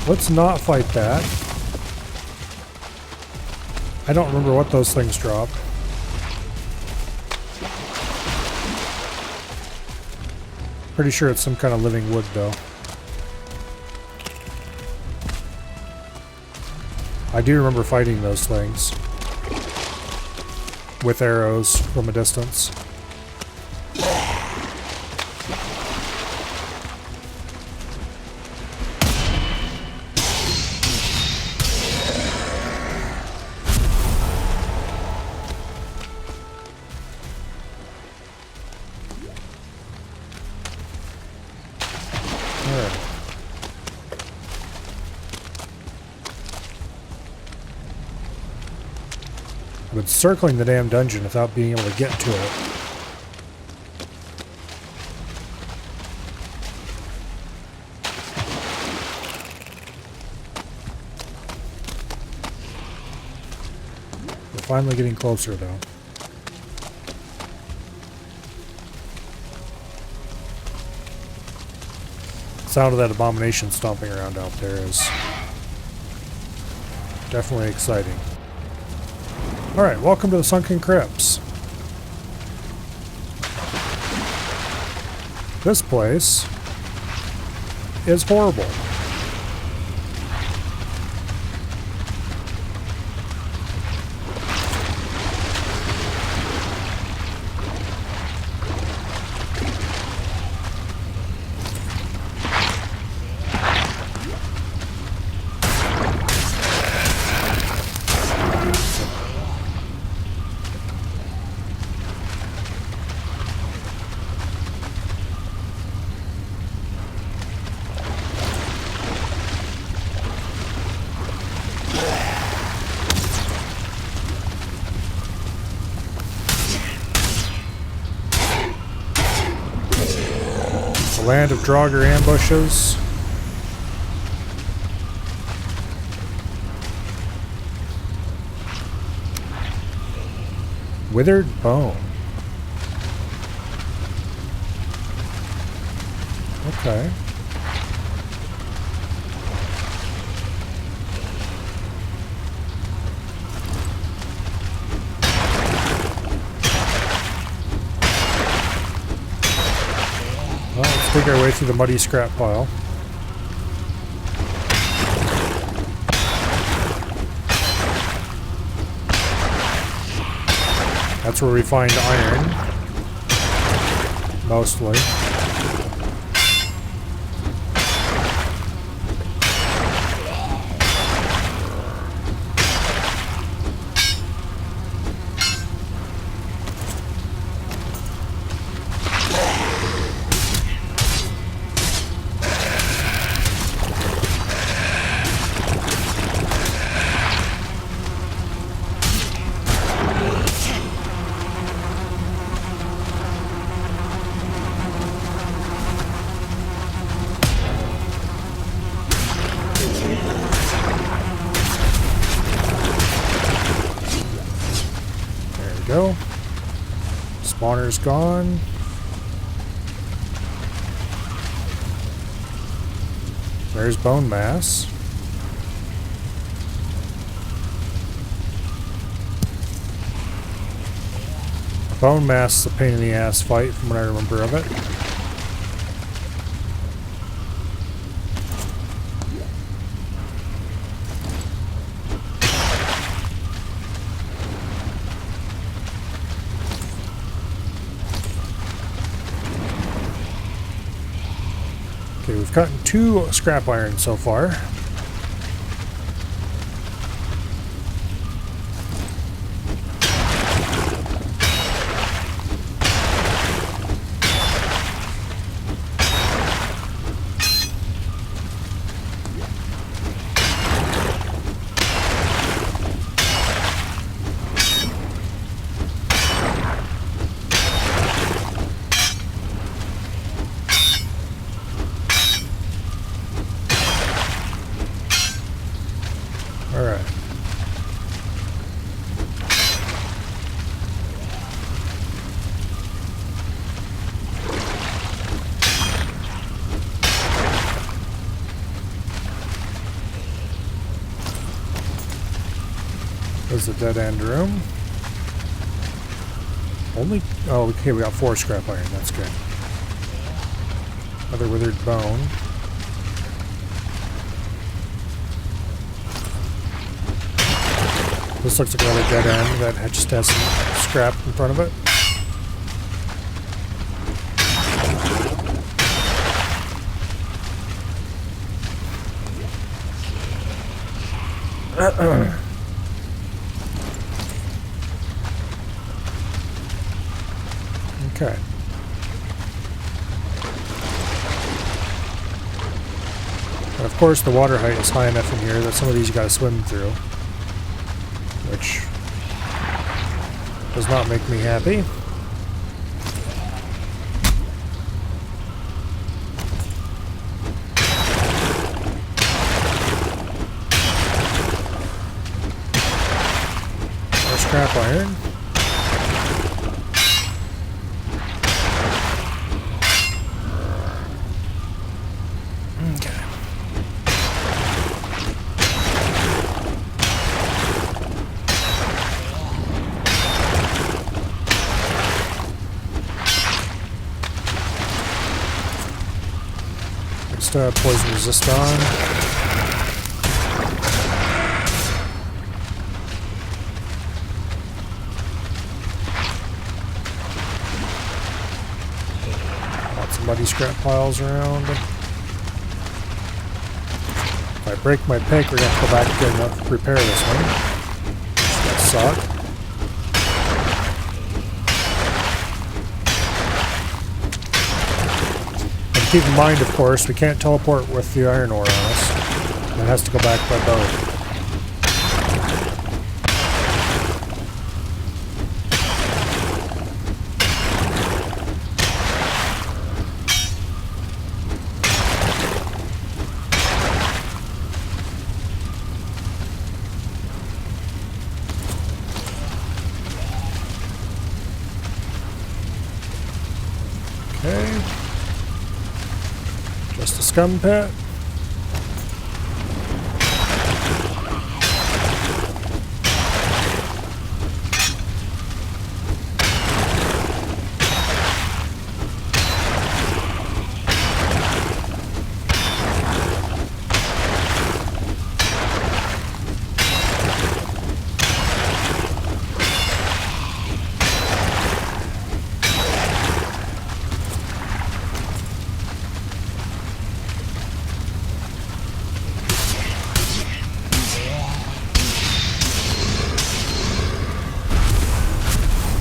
Let's not fight that. I don't remember what those things drop. Pretty sure it's some kind of living wood, though. I do remember fighting those things with arrows from a distance. I've been circling the damn dungeon without being able to get to it. We're finally getting closer, though. The sound of that abomination stomping around out there is definitely exciting. Alright, welcome to the Sunken Crypts. This place is horrible. Land of Draugr ambushes. Withered bone. Okay. Well, let's dig our way through the muddy scrap pile. That's where we find iron. Mostly. Go. Spawner's gone. There's bone mass. Bone mass is a pain in the ass fight from what I remember of it. Okay, we've gotten 2 scrap iron so far. Alright. There's the dead end room. Only... oh, okay, we got 4 scrap iron. That's good. Another withered bone. This looks like another dead end that just has some scrap in front of it. Okay. And of course the water height is high enough in here that some of these you gotta swim through. Which does not make me happy. More scrap iron. Okay. Poison resist on. Lots of muddy scrap piles around. If I break my pick, we're going to have to go back and repair this one. That suck. Keep in mind, of course, we can't teleport with the iron ore on us. It has to go back by boat. Okay. Just a scum pit.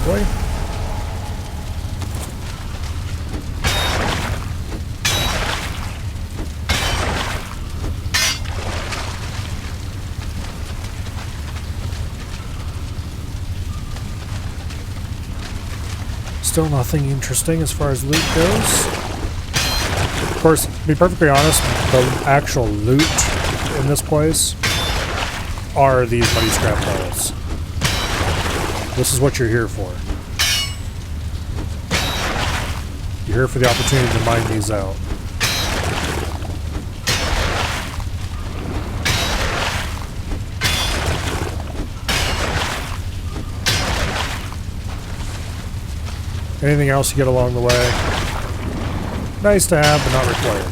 Boy. Still nothing interesting as far as loot goes. Of course, to be perfectly honest, the actual loot in this place are these muddy scrap piles. This is what you're here for. You're here for the opportunity to mine these out. Anything else you get along the way, nice to have, but not required.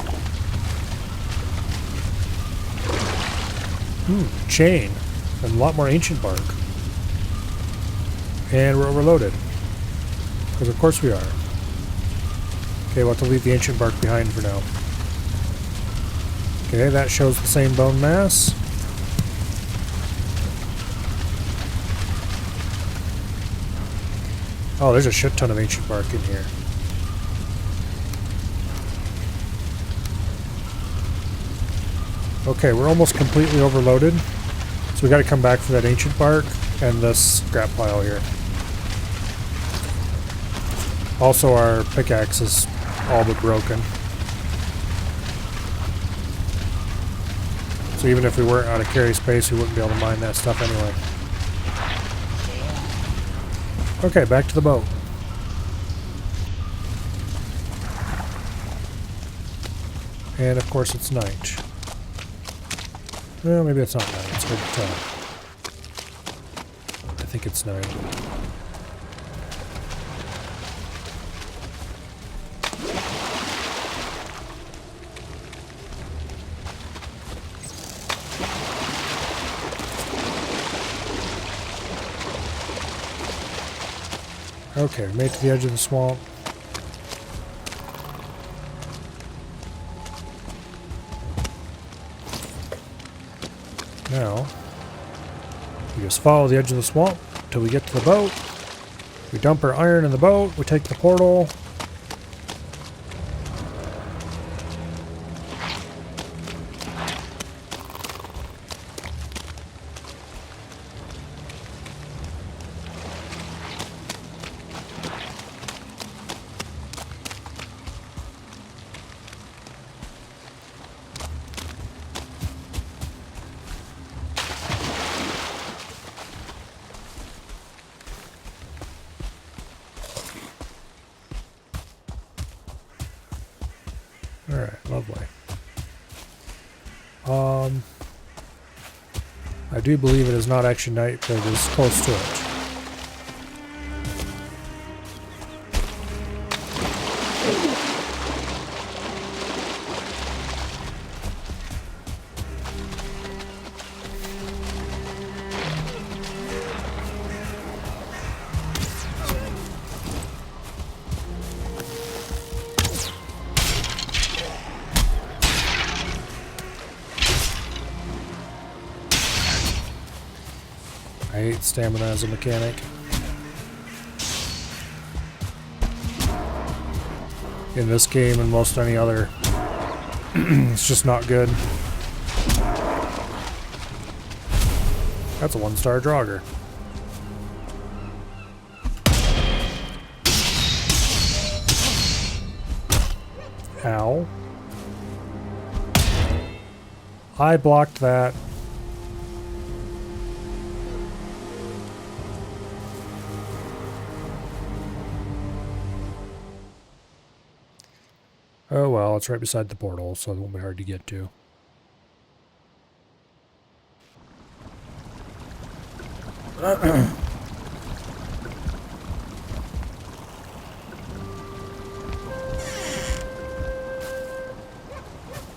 Chain. And a lot more ancient bark. And we're overloaded. Because of course we are. Okay, we'll have to leave the ancient bark behind for now. Okay, that shows the same bone mass. Oh, there's a shit ton of ancient bark in here. Okay, we're almost completely overloaded. So we gotta come back for that ancient bark and this scrap pile here. Also, our pickaxe is all but broken. So even if we weren't out of carry space, we wouldn't be able to mine that stuff anyway. Okay, back to the boat. And of course it's night. Well, maybe it's not night, it's hard to tell. I think it's night. Okay, we made it to the edge of the swamp. Now, we just follow the edge of the swamp till we get to the boat. We dump our iron in the boat, we take the portal. Alright, lovely. I do believe it is not actually night, but it is close to it. I hate stamina as a mechanic. In this game and most any other, it's just not good. That's a 1-star Draugr. Ow. I blocked that. Oh well, it's right beside the portal, so it won't be hard to get to.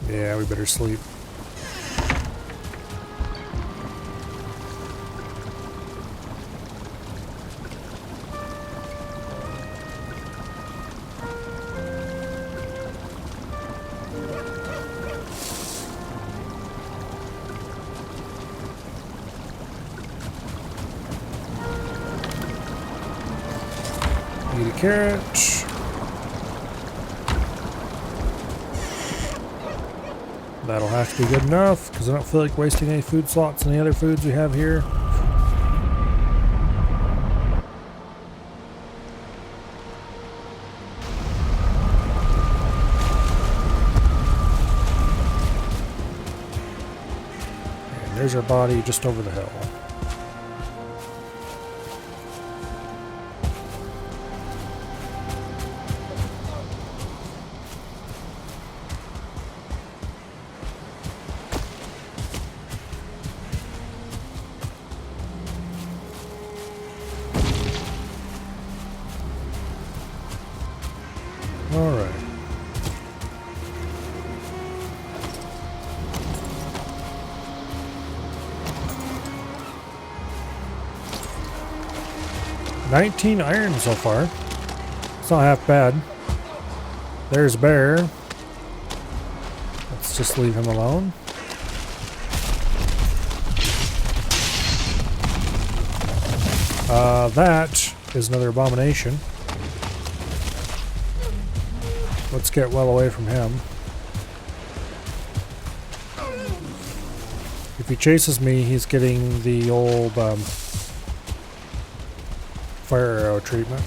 Yeah, we better sleep. Eat a carrot. That'll have to be good enough, because I don't feel like wasting any food slots in the other foods we have here. And there's our body just over the hill. 19 iron so far. It's not half bad. There's Bear. Let's just leave him alone. That is another abomination. Let's get well away from him. If he chases me, he's getting the old fire arrow treatment.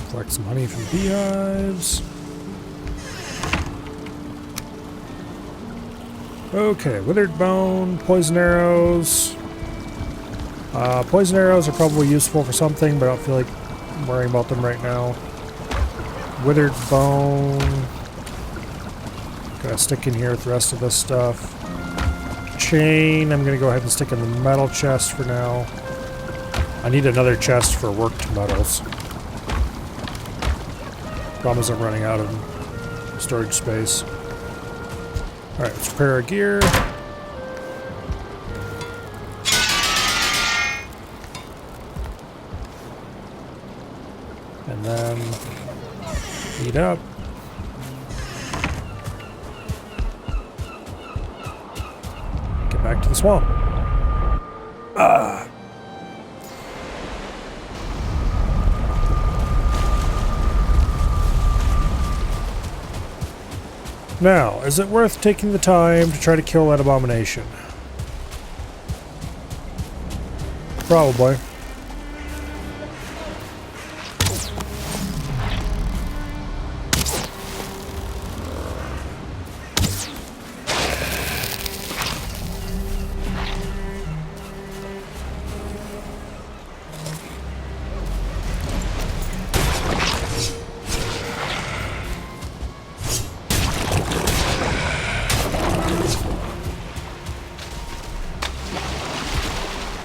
Collect some honey from beehives. Okay, withered bone, poison arrows. Poison arrows are probably useful for something, but I don't feel like worrying about them right now. Withered bone. Gonna stick in here with the rest of this stuff. Chain, I'm gonna go ahead and stick in the metal chest for now. I need another chest for worked metals. Problem is I'm running out of storage space. Alright, let's prepare our gear. And then eat up. Get back to the swamp. Now, is it worth taking the time to try to kill that abomination? Probably.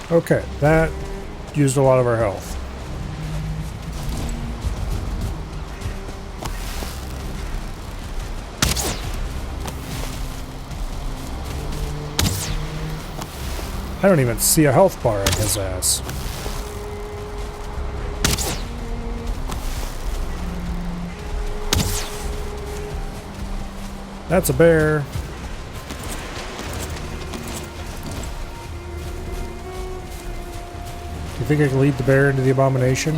Okay, that used a lot of our health. I don't even see a health bar in his ass. That's a bear. You think I can lead the bear into the abomination?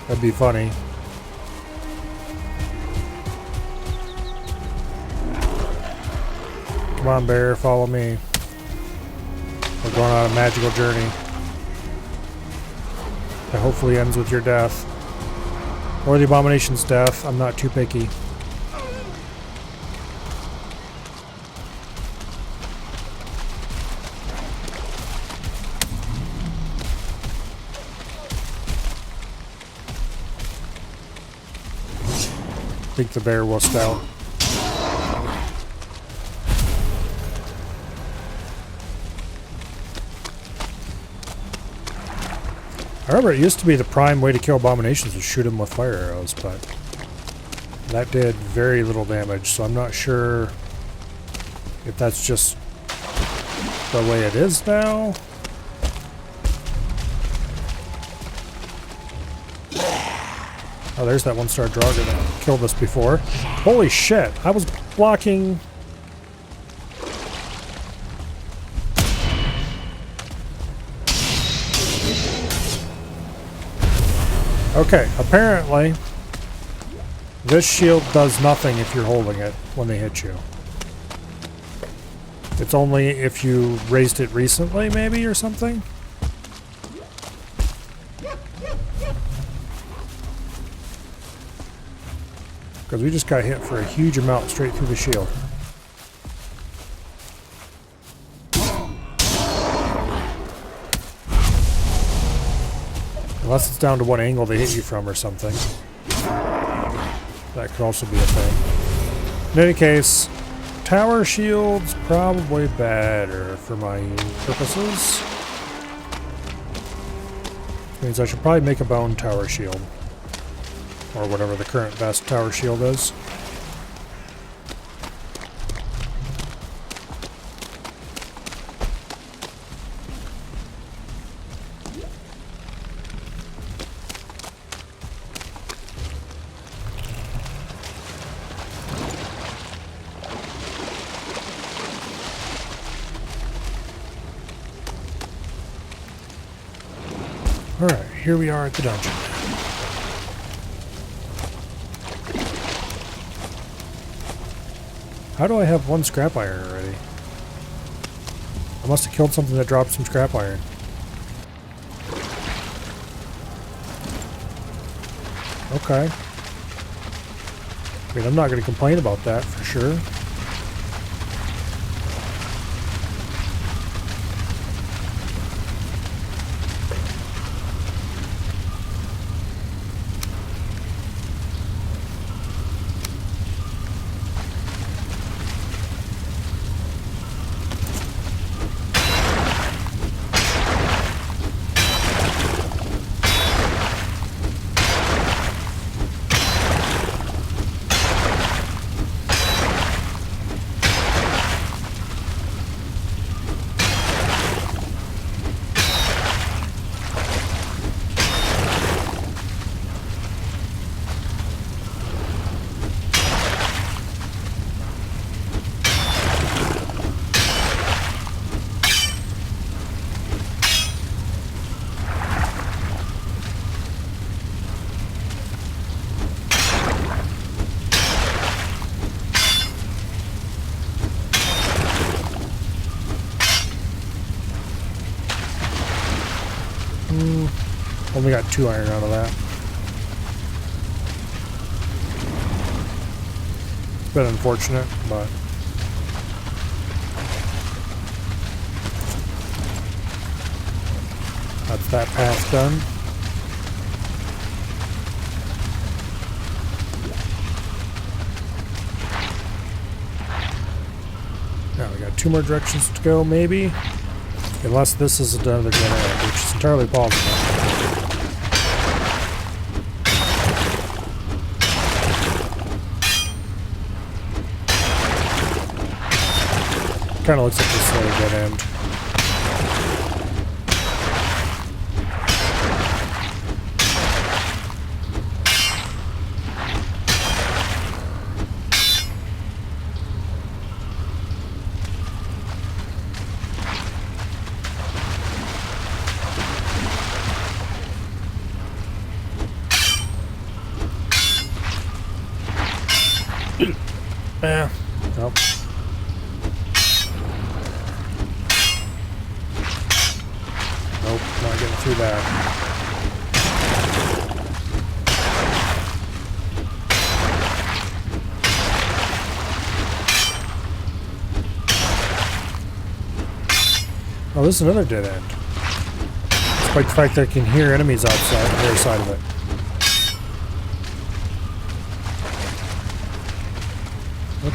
That'd be funny. Come on, bear, follow me. We're going on a magical journey that hopefully ends with your death. Or the abomination's death. I'm not too picky. I think the bear will stout. I remember it used to be the prime way to kill abominations was shoot them with fire arrows, but that did very little damage, so I'm not sure if that's just the way it is now. Oh, there's that one-star Draugr that killed us before. Holy shit, I was blocking... Okay, apparently this shield does nothing if you're holding it when they hit you. It's only if you raised it recently, maybe, or something? Because we just got hit for a huge amount straight through the shield. Unless it's down to what angle they hit you from or something. That could also be a thing. In any case, tower shields probably better for my purposes. Means I should probably make a bone tower shield. Or whatever the current best tower shield is. Alright, here we are at the dungeon. How do I have one scrap iron already? I must have killed something that dropped some scrap iron. Okay. I mean, I'm not going to complain about that for sure. Only got 2 iron out of that. Bit unfortunate, but that's that path done. Now we got 2 more directions to go, maybe. Unless this is another dead end, which is entirely possible. Kind of looks like this is a dead end. Yeah. Nope. Nope, not getting through that. Oh, this is another dead end. Despite the fact that I can hear enemies outside on the other side of it.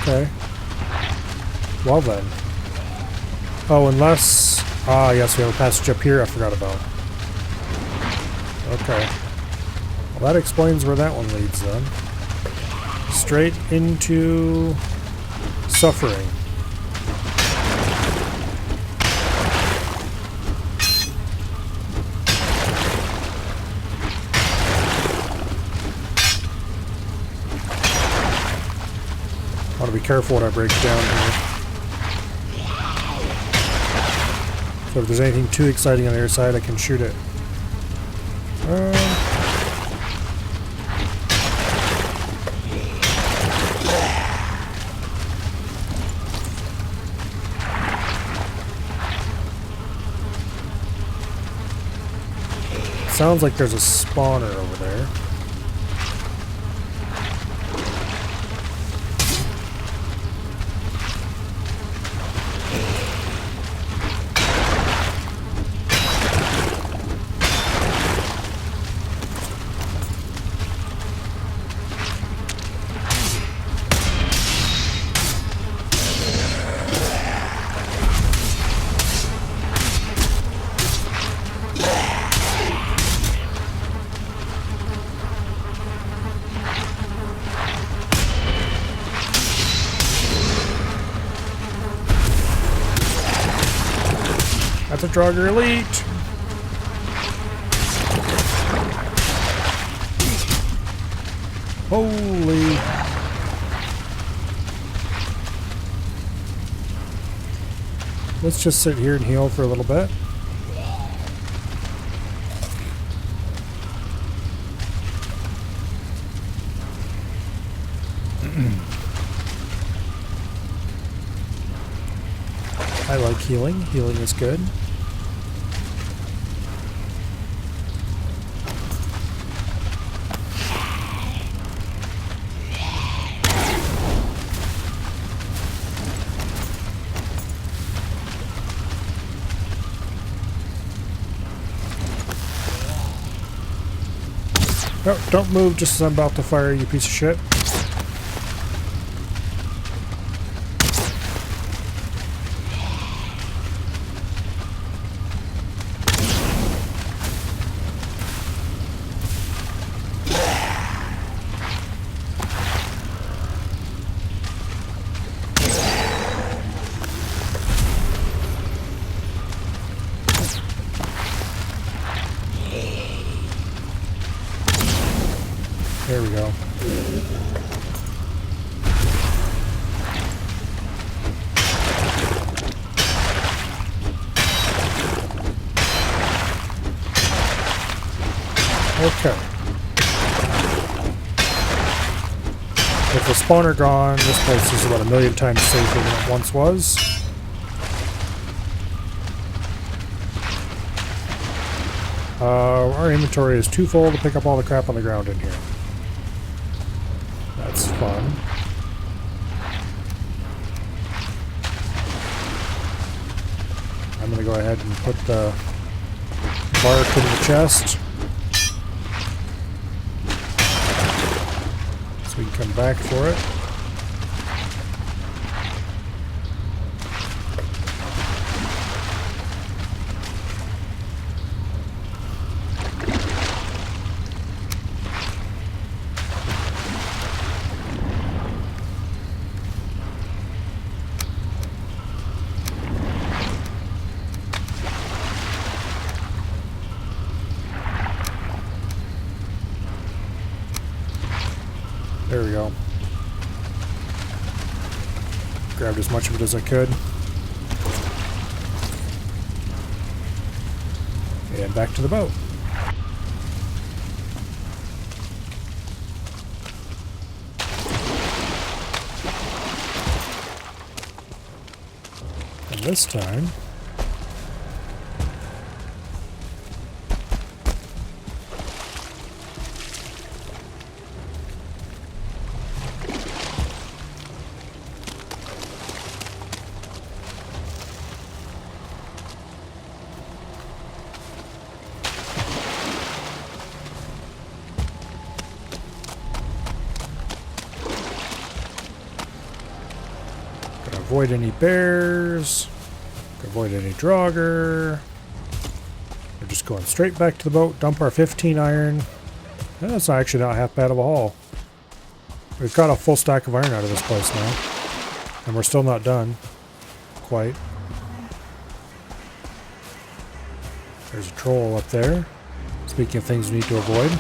Okay. Well then. Oh, unless... Ah, yes, we have a passage up here I forgot about. Okay. Well, that explains where that one leads then. Straight into... suffering. I want to be careful what I break down here. So if there's anything too exciting on the other side, I can shoot it. Sounds like there's a spawner over there. That's a Draugr Elite! Holy! Let's just sit here and heal for a little bit. I like healing. Healing is good. No, don't move just as I'm about to fire, you piece of shit. There we go. Okay. With the spawner gone, this place is about 1,000,000 times safer than it once was. Our inventory is too full to pick up all the crap on the ground in here. That's fun. I'm going to go ahead and put the bark in the chest. So we can come back for it. There we go. Grabbed as much of it as I could. And back to the boat. And this time, avoid any bears, avoid any Draugr. We're just going straight back to the boat, dump our 15 iron. That's actually not half bad of a haul. We've got a full stack of iron out of this place now. And we're still not done. Quite. There's a troll up there. Speaking of things we need to avoid.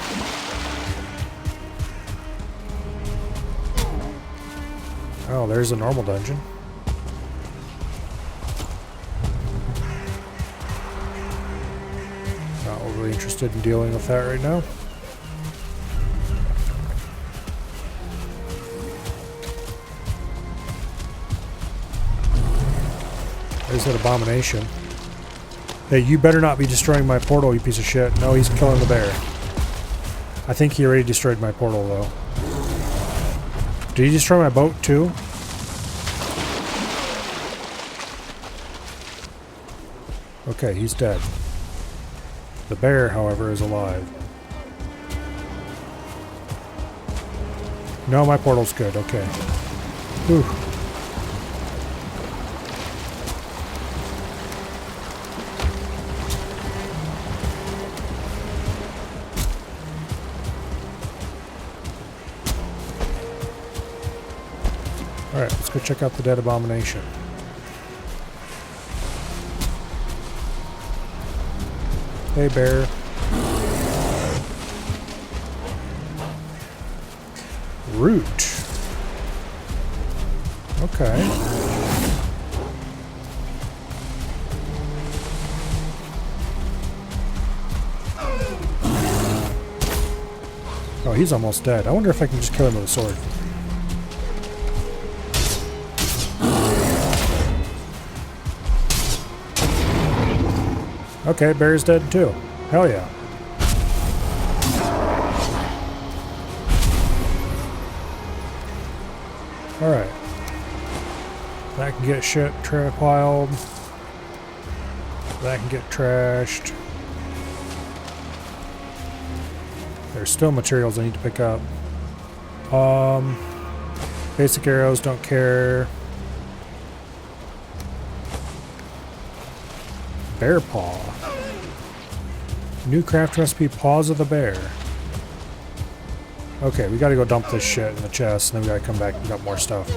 Oh, there's a normal dungeon. Not overly interested in dealing with that right now. There's that abomination. Hey, you better not be destroying my portal, you piece of shit. No, he's killing the bear. I think he already destroyed my portal, though. Did he destroy my boat, too? Okay, he's dead. The bear, however, is alive. No, my portal's good. Okay. Whew. Alright, let's go check out the dead abomination. Hey, bear. Root. Okay. Oh, he's almost dead. I wonder if I can just kill him with a sword. Okay, bear's dead too. Hell yeah. Alright. That can get shit piled. That can get trashed. There's still materials I need to pick up. Basic arrows, don't care. Bear paw. New craft recipe, paws of the bear. Okay, we gotta go dump this shit in the chest, and then we gotta come back and pick up more stuff.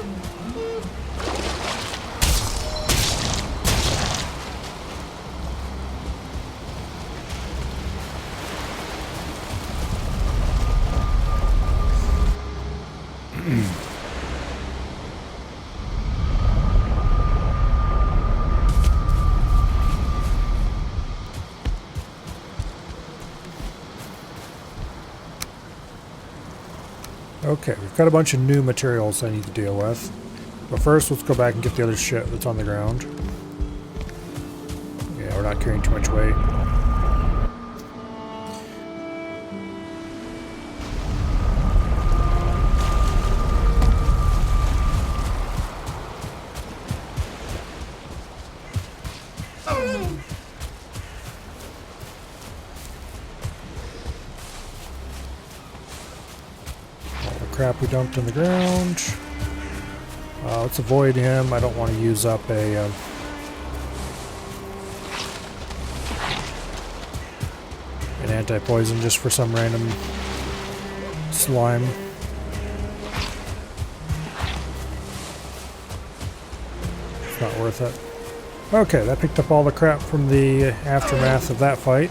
Okay, we've got a bunch of new materials I need to deal with. But first, let's go back and get the other shit that's on the ground. Yeah, we're not carrying too much weight. Crap we dumped in the ground. Let's avoid him. I don't want to use up an anti-poison just for some random slime. It's not worth it. Okay, that picked up all the crap from the aftermath of that fight.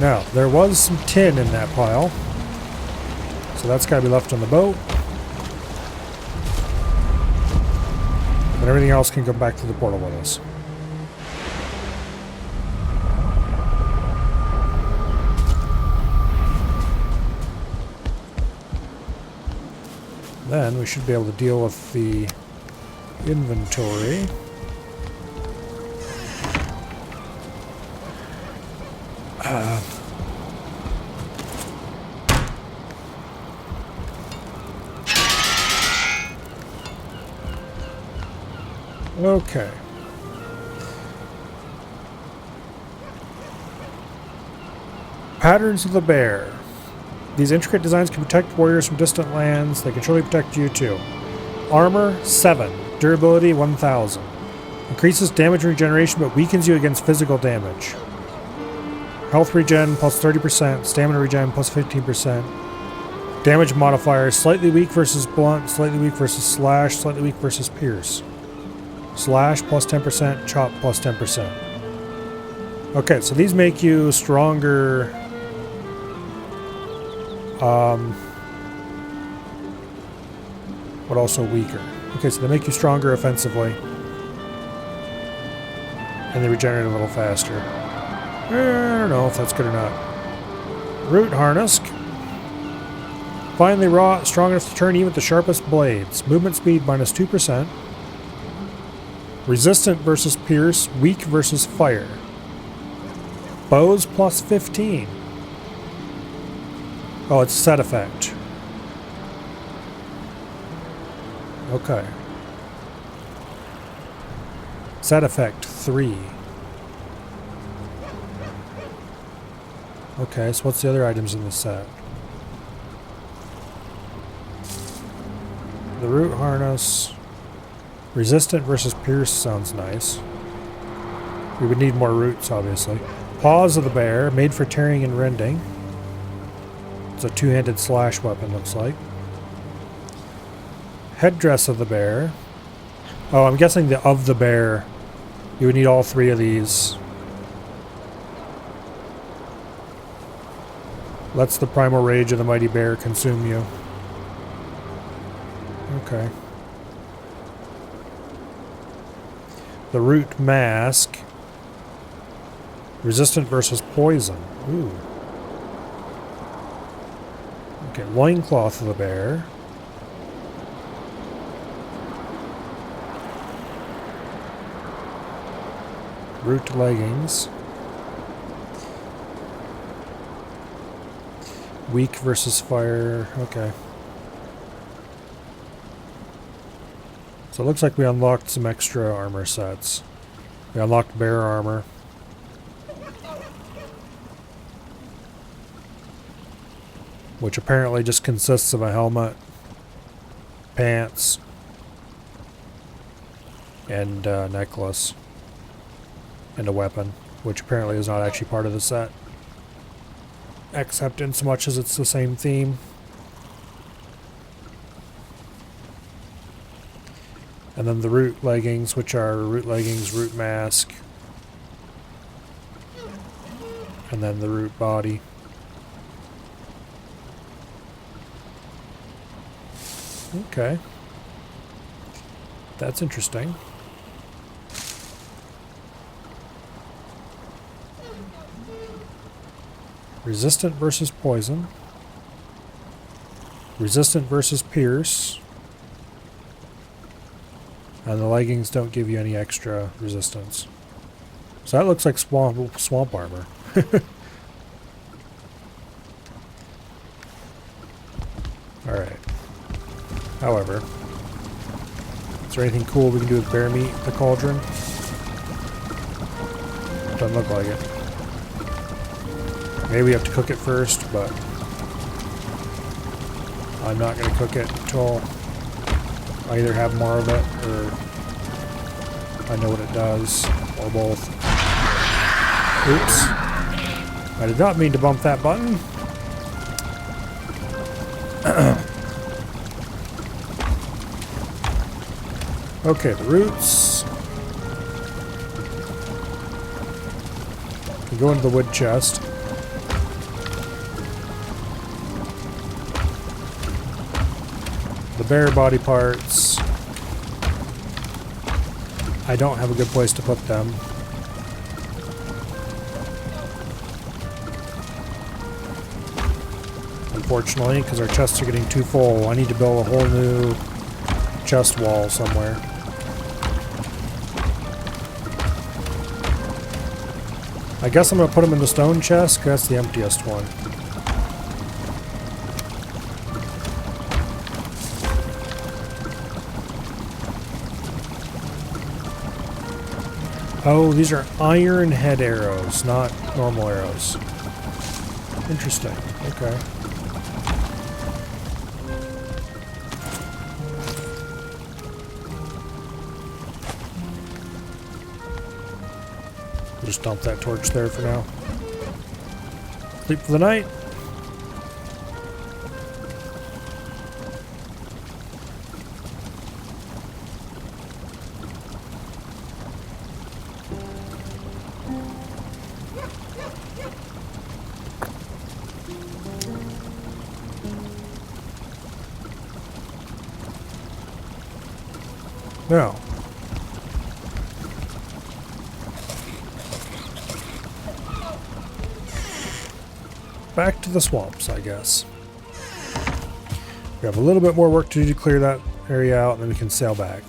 Now, there was some tin in that pile, so that's got to be left on the boat. And everything else can come back to the portal with us. Then we should be able to deal with the inventory. Okay. Patterns of the bear. These intricate designs can protect warriors from distant lands. They can surely protect you too. Armor 7. Durability 1000. Increases damage regeneration but weakens you against physical damage. Health regen plus 30%. Stamina regen plus 15%. Damage modifier. Slightly weak versus blunt. Slightly weak versus slash. Slightly weak versus pierce. Slash plus 10%, chop plus 10%. Okay, so these make you stronger. But also weaker. Okay, so they make you stronger offensively. And they regenerate a little faster. I don't know if that's good or not. Root harness. Finely wrought, strong enough to turn even with the sharpest blades. Movement speed minus 2%. Resistant versus pierce, weak versus fire. Bows plus 15. Oh, it's set effect. Okay. Set effect 3. Okay, so what's the other items in the set? The root harness. Resistant versus pierce sounds nice. We would need more roots, obviously. Paws of the bear, made for tearing and rending. It's a two-handed slash weapon, looks like. Headdress of the bear. Oh, I'm guessing of the bear, you would need all 3 of these. Lets the primal rage of the mighty bear consume you. Okay. The root mask. Resistant versus poison. Ooh. Okay, loincloth of the bear. Root leggings. Weak versus fire. Okay. So it looks like we unlocked some extra armor sets. We unlocked bear armor. Which apparently just consists of a helmet, pants, and a necklace. And a weapon, which apparently is not actually part of the set. Except in so much as it's the same theme. And then the root leggings, which are root leggings, root mask. And then the root body. Okay. That's interesting. Resistant versus poison. Resistant versus pierce. And the leggings don't give you any extra resistance. So that looks like swamp armor. Alright. However, is there anything cool we can do with bear meat, the cauldron? Doesn't look like it. Maybe we have to cook it first, but I'm not going to cook it until I either have more of it or I know what it does, or both. Oops. I did not mean to bump that button. Okay, the roots. We go into the wood chest. The bear body parts. I don't have a good place to put them. Unfortunately, because our chests are getting too full. I need to build a whole new chest wall somewhere. I guess I'm going to put them in the stone chest, because that's the emptiest one. Oh, these are iron head arrows, not normal arrows. Interesting. Okay. Just dump that torch there for now. Sleep for the night. Now, back to the swamps, I guess. We have a little bit more work to do to clear that area out, and then we can sail back.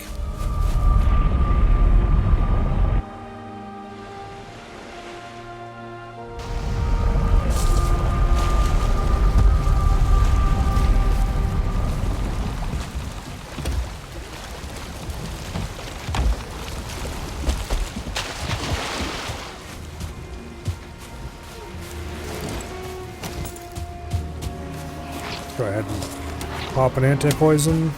Go ahead and pop an anti-poison.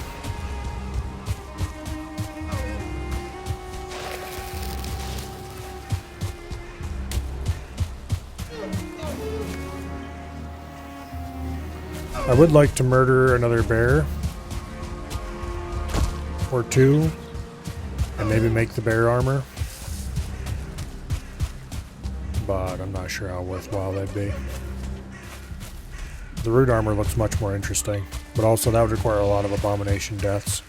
I would like to murder another bear. Or two. And maybe make the bear armor. But I'm not sure how worthwhile that'd be. The root armor looks much more interesting, but also that would require a lot of abomination deaths.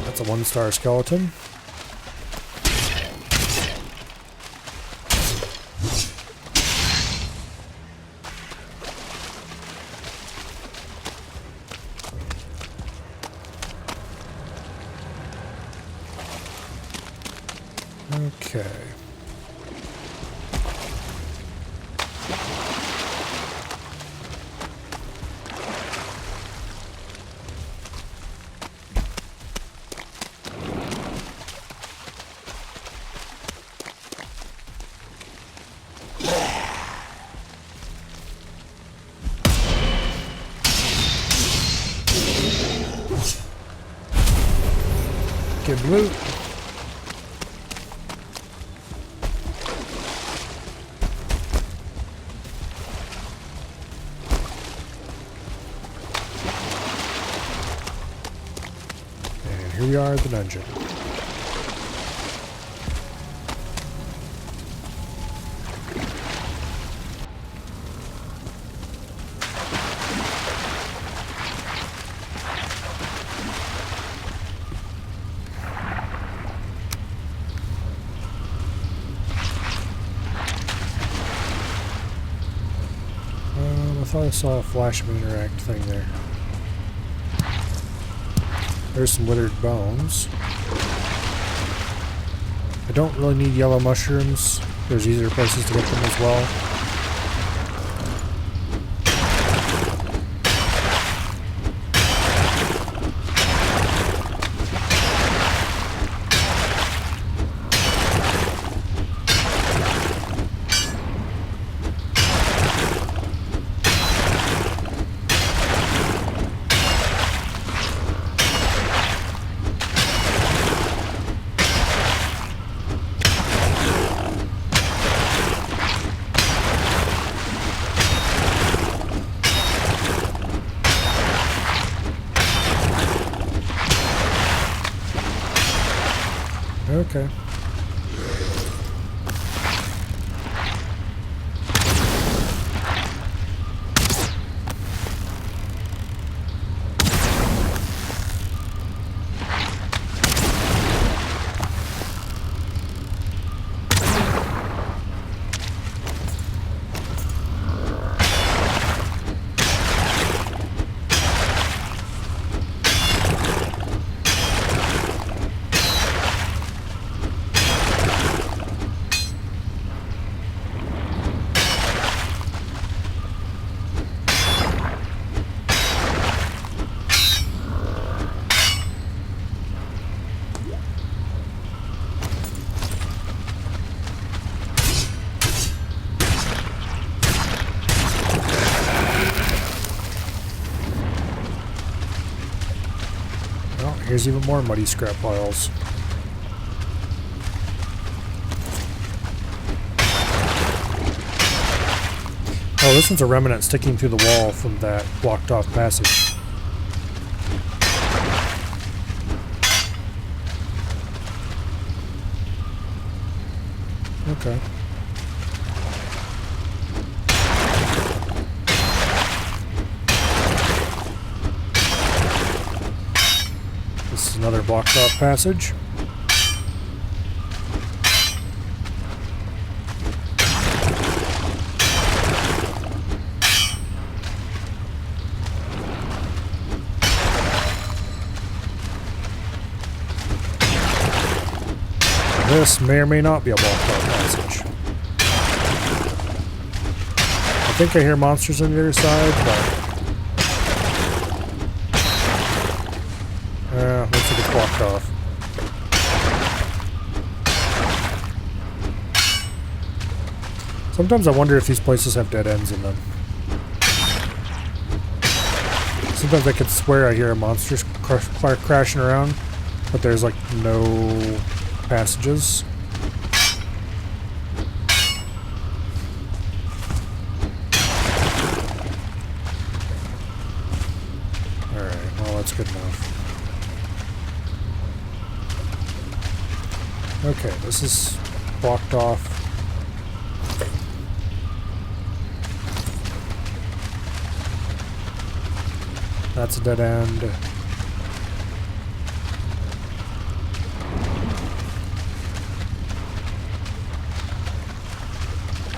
That's a 1-star skeleton. Okay. Get blue. Here we are at the dungeon. I thought I saw a flash of interact thing there. There's some withered bones. I don't really need yellow mushrooms. There's easier places to get them as well. Okay. Here's even more muddy scrap piles. Oh, this one's a remnant sticking through the wall from that blocked off passage. Okay. This is another blocked off passage. This may or may not be a blocked off passage. I think I hear monsters on the other side, but looks like it's blocked off. Sometimes I wonder if these places have dead ends in them. Sometimes I could swear I hear a monster crashing around, but there's like no passages. Alright, well that's good enough. Okay, this is blocked off. That's a dead end.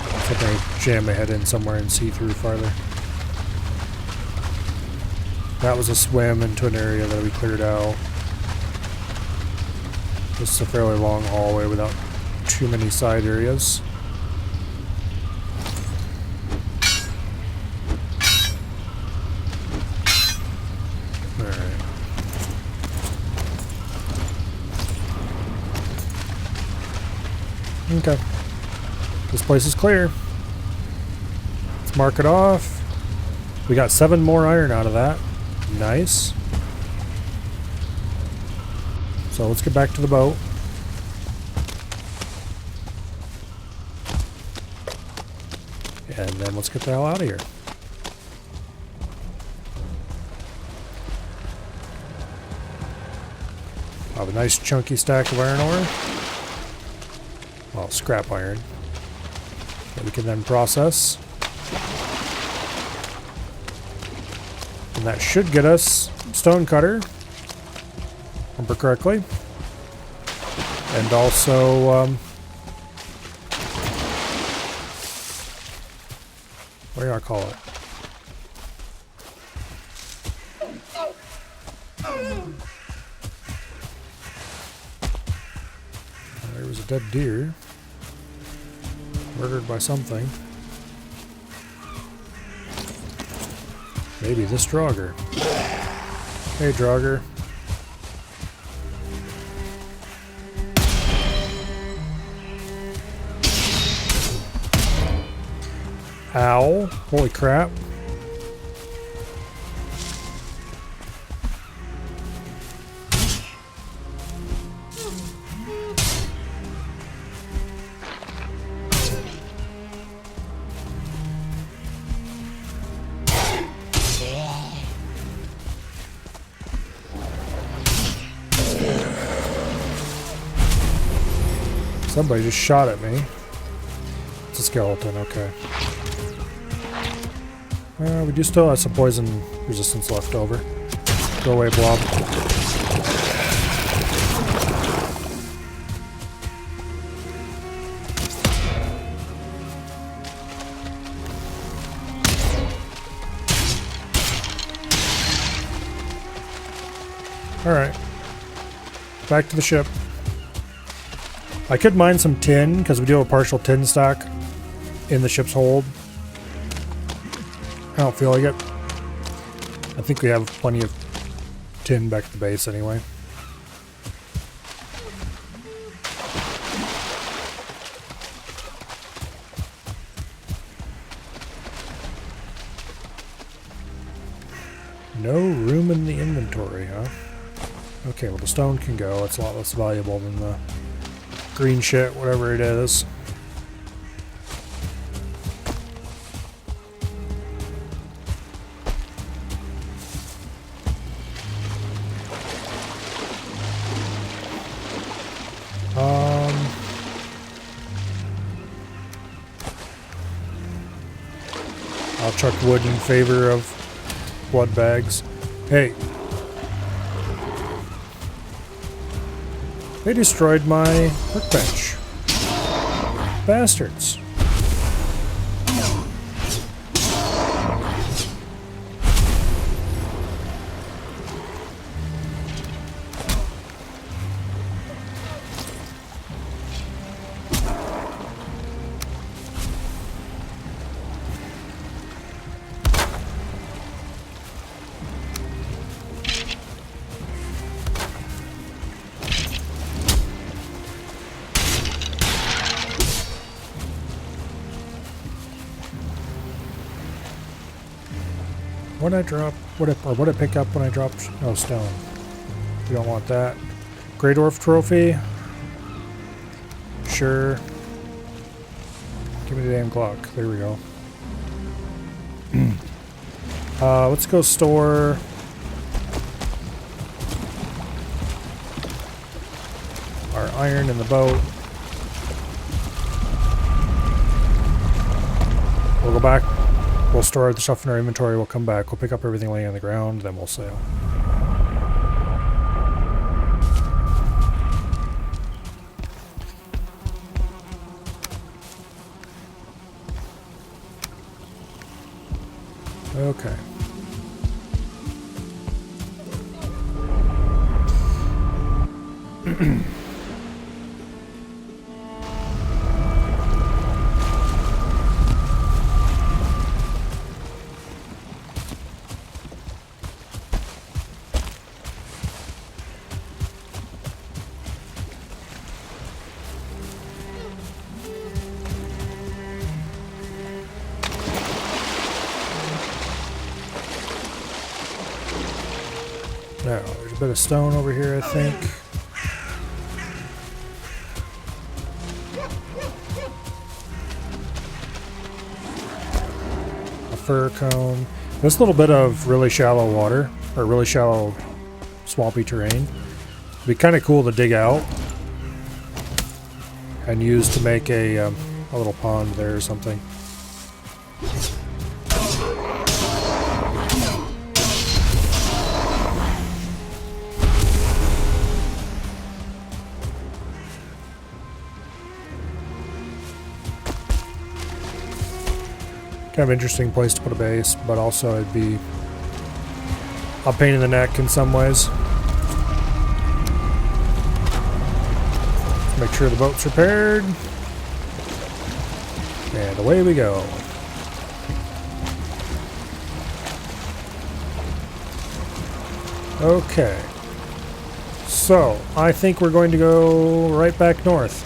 I think I jam my head in somewhere and see through farther. That was a swim into an area that we cleared out. This is a fairly long hallway without too many side areas. Okay. This place is clear. Let's mark it off. We got 7 more iron out of that. Nice. So let's get back to the boat. And then let's get the hell out of here. I have a nice chunky stack of iron ore. Well, scrap iron that we can then process. And that should get us stone cutter, if I remember correctly. And also, what do you call it? There was a dead deer. Murdered by something. Maybe this Draugr. Hey, Draugr. Ow. Holy crap. Somebody just shot at me. It's a skeleton, okay. We do still have some poison resistance left over. Go away, blob. Alright. Back to the ship. I could mine some tin, because we do have a partial tin stock in the ship's hold. I don't feel like it. I think we have plenty of tin back at the base anyway. No room in the inventory, huh? Okay, well the stone can go. It's a lot less valuable than the green shit, whatever it is. I'll chuck wood in favor of blood bags. Hey. They destroyed my workbench. Bastards. What did I drop? What did I pick up when I dropped? Oh, stone. We don't want that. Grey Dwarf Trophy. Sure. Give me the damn clock. There we go. Let's go store our iron in the boat. We'll go back. We'll store the stuff in our inventory. We'll come back. We'll pick up everything laying on the ground. Then we'll sail. Okay. Now, there's a bit of stone over here, I think. A fir cone. This little bit of really shallow water, or really shallow swampy terrain, would be kind of cool to dig out and use to make a little pond there or something. Kind of interesting place to put a base, but also it'd be a pain in the neck in some ways. Make sure the boat's repaired. And away we go. Okay. So, I think we're going to go right back north.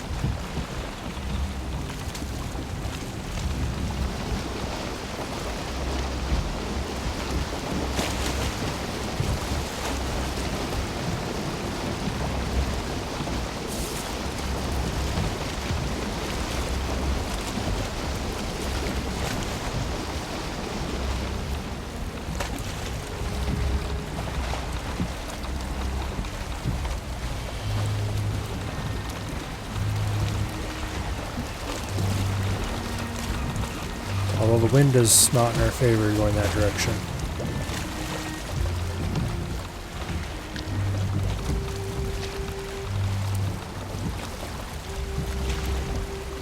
Although the wind is not in our favor going that direction.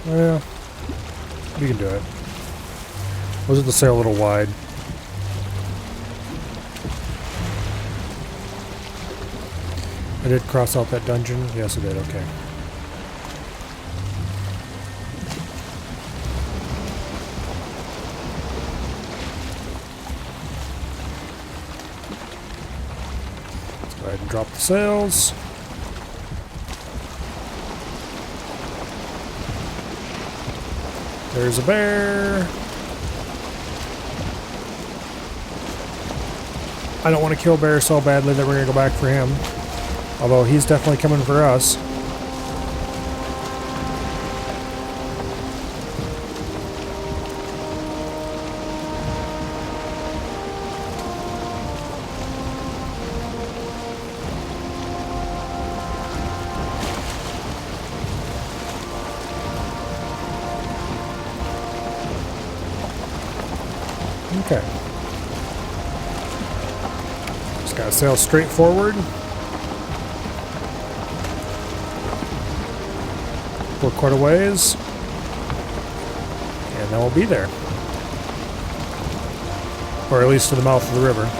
Well, we can do it. Wasn't the sail a little wide? I did cross out that dungeon? Yes, I did. Okay. Go ahead and drop the sails. There's a bear. I don't want to kill bear so badly that we're going to go back for him. Although he's definitely coming for us. Okay. Just gotta sail straight forward. We're quite a ways. And then we'll be there. Or at least to the mouth of the river.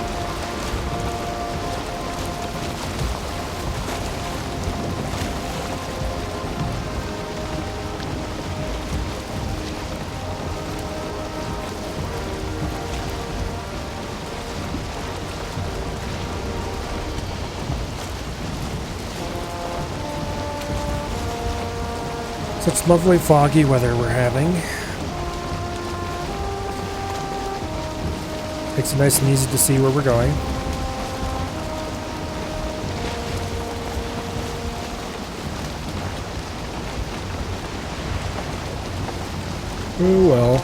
Such lovely foggy weather we're having. Makes it nice and easy to see where we're going. Oh well.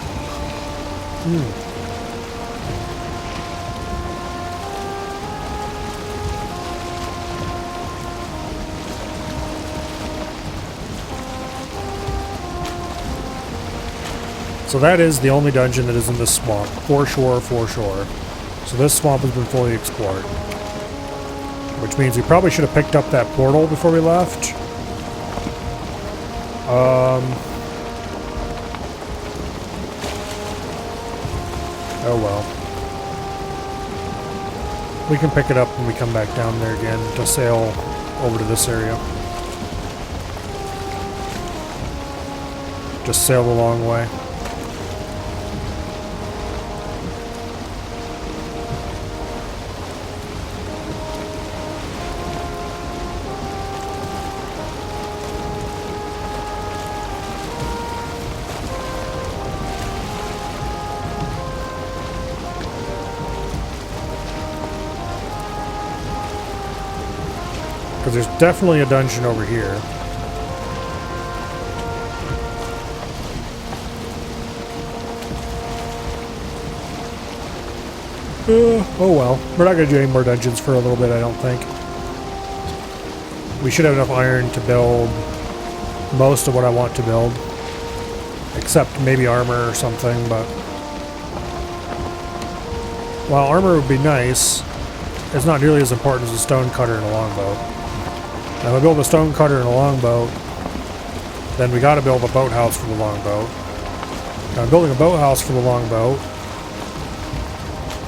So that is the only dungeon that is in this swamp. For sure, for sure. So this swamp has been fully explored. Which means we probably should have picked up that portal before we left. Oh well. We can pick it up when we come back down there again to sail over to this area. Just sail the long way. Because there's definitely a dungeon over here. Oh well. We're not going to do any more dungeons for a little bit, I don't think. We should have enough iron to build most of what I want to build. Except maybe armor or something, but... while armor would be nice, it's not nearly as important as a stone cutter and a longbow. Now, if I build a stone cutter and a longboat, then we gotta build a boathouse for the longboat. Now, I'm building a boathouse for the longboat.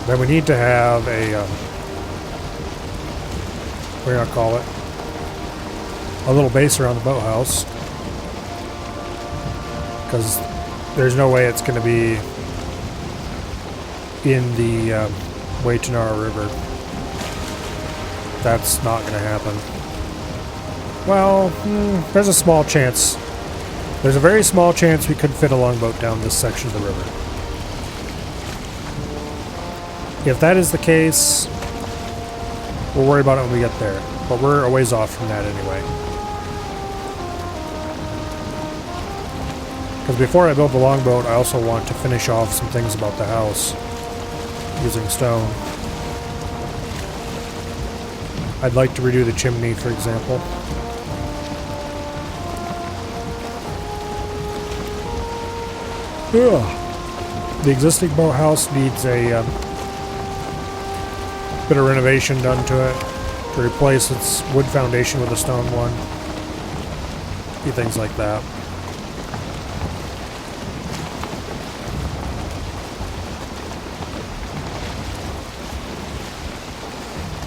Then we need to have a, what do you call it? A little base around the boathouse. Because there's no way it's going to be in the Waitanara River. That's not going to happen. Well, there's a small chance. There's a very small chance we could fit a longboat down this section of the river. If that is the case, we'll worry about it when we get there. But we're a ways off from that anyway. Because before I build the longboat, I also want to finish off some things about the house using stone. I'd like to redo the chimney, for example. Ugh. The existing boathouse needs a bit of renovation done to it to replace its wood foundation with a stone one. A few things like that.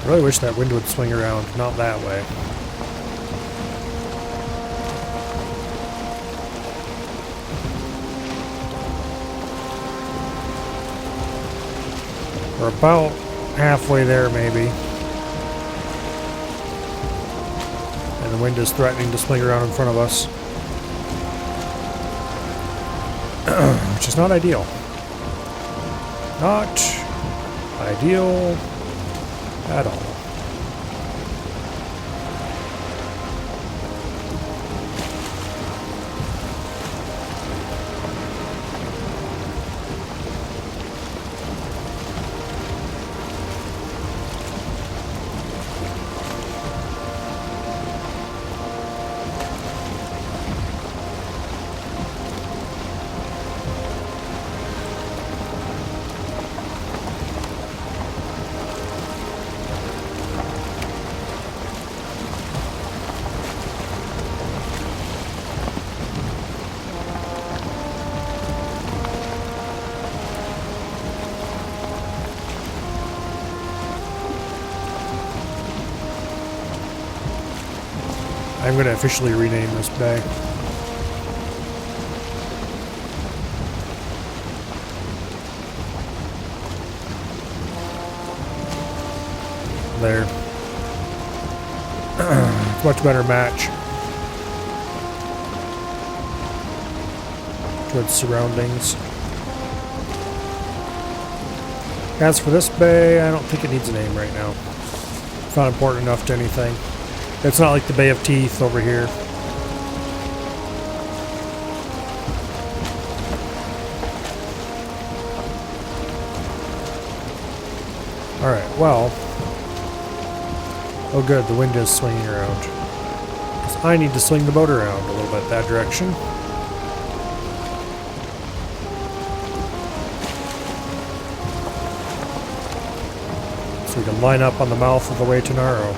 I really wish that wind would swing around, not that way. We're about halfway there, maybe. And the wind is threatening to swing around in front of us. Which is not ideal. Not ideal at all. I'm going to officially rename this bay. There. It's a much better match to its surroundings. As for this bay, I don't think it needs a name right now. It's not important enough to anything. It's not like the Bay of Teeth over here. Alright, well. Oh good, the wind is swinging around. So I need to swing the boat around a little bit that direction. So we can line up on the mouth of the way to Naro.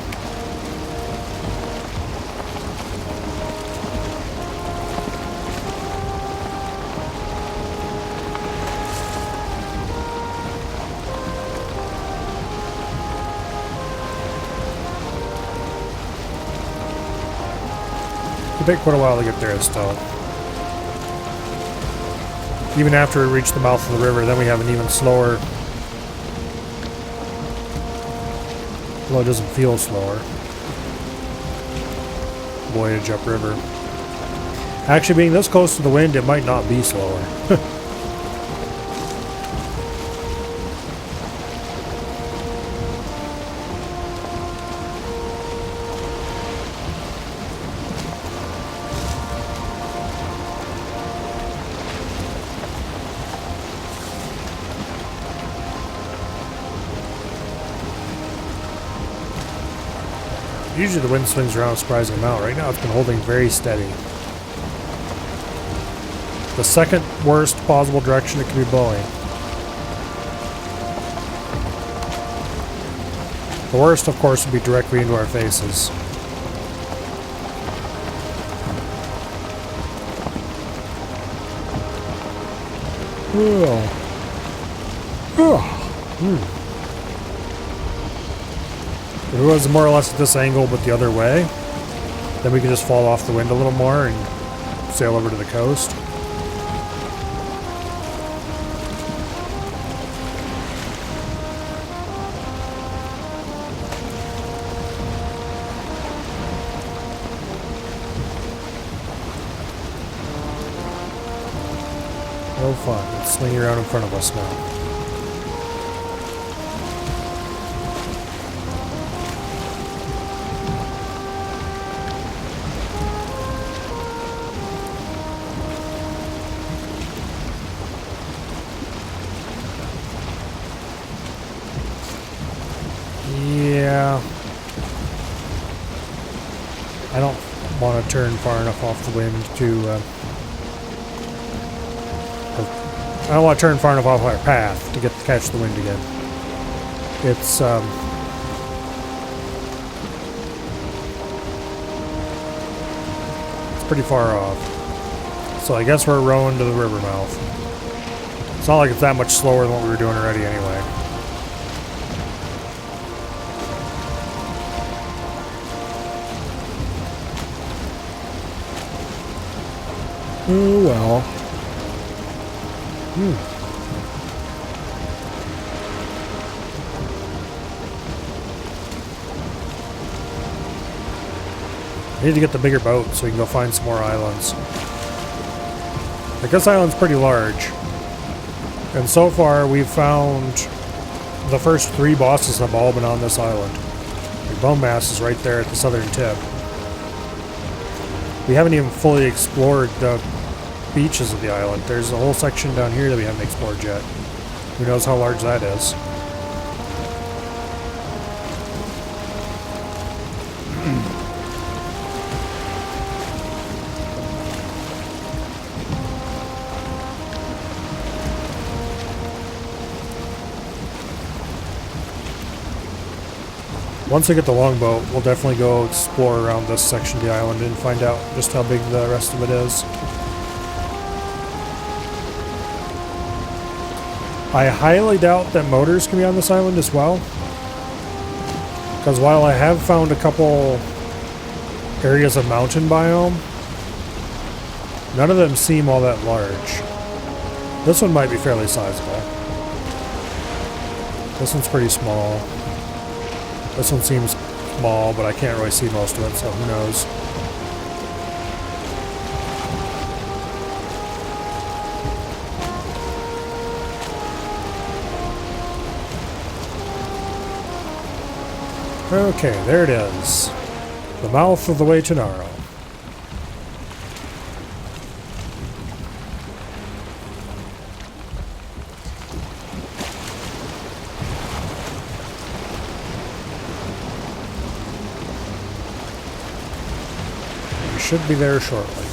It'll take quite a while to get there still. Even after we reach the mouth of the river, then we have an even slower... Well, it doesn't feel slower. Voyage upriver. Actually, being this close to the wind, it might not be slower. Usually the wind swings around a surprising amount. Right now it's been holding very steady. The second worst possible direction it could be blowing. The worst, of course, would be directly into our faces. If it was more or less at this angle but the other way, then we could just fall off the wind a little more and sail over to the coast. No fun. It's swinging around in front of us now. Yeah. I don't want to turn far enough off the wind to... I don't want to turn far enough off our path to catch the wind again. It's pretty far off. So I guess we're rowing to the river mouth. It's not like it's that much slower than what we were doing already anyway. Oh well. I need to get the bigger boat so we can go find some more islands. Like, this island's pretty large. And so far we've found the first 3 bosses have all been on this island. The Bone Mass is right there at the southern tip. We haven't even fully explored the beaches of the island. There's a whole section down here that we haven't explored yet. Who knows how large that is. Once I get the longboat, we'll definitely go explore around this section of the island and find out just how big the rest of it is. I highly doubt that motors can be on this island as well. Because while I have found a couple areas of mountain biome, none of them seem all that large. This one might be fairly sizable. This one's pretty small. This one seems small, but I can't really see most of it, so who knows. Okay, there it is. The mouth of the way to Naro. should be there shortly.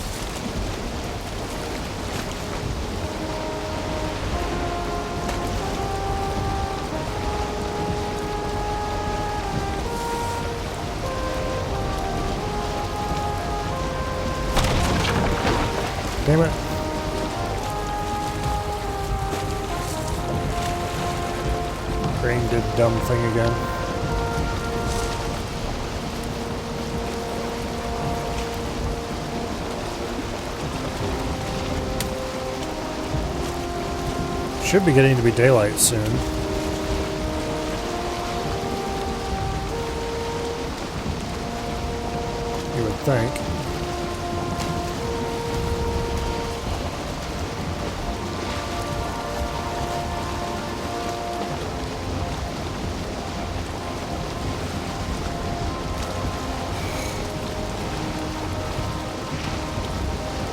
Damn it. Brain did dumb thing again. Should be getting to be daylight soon. You would think.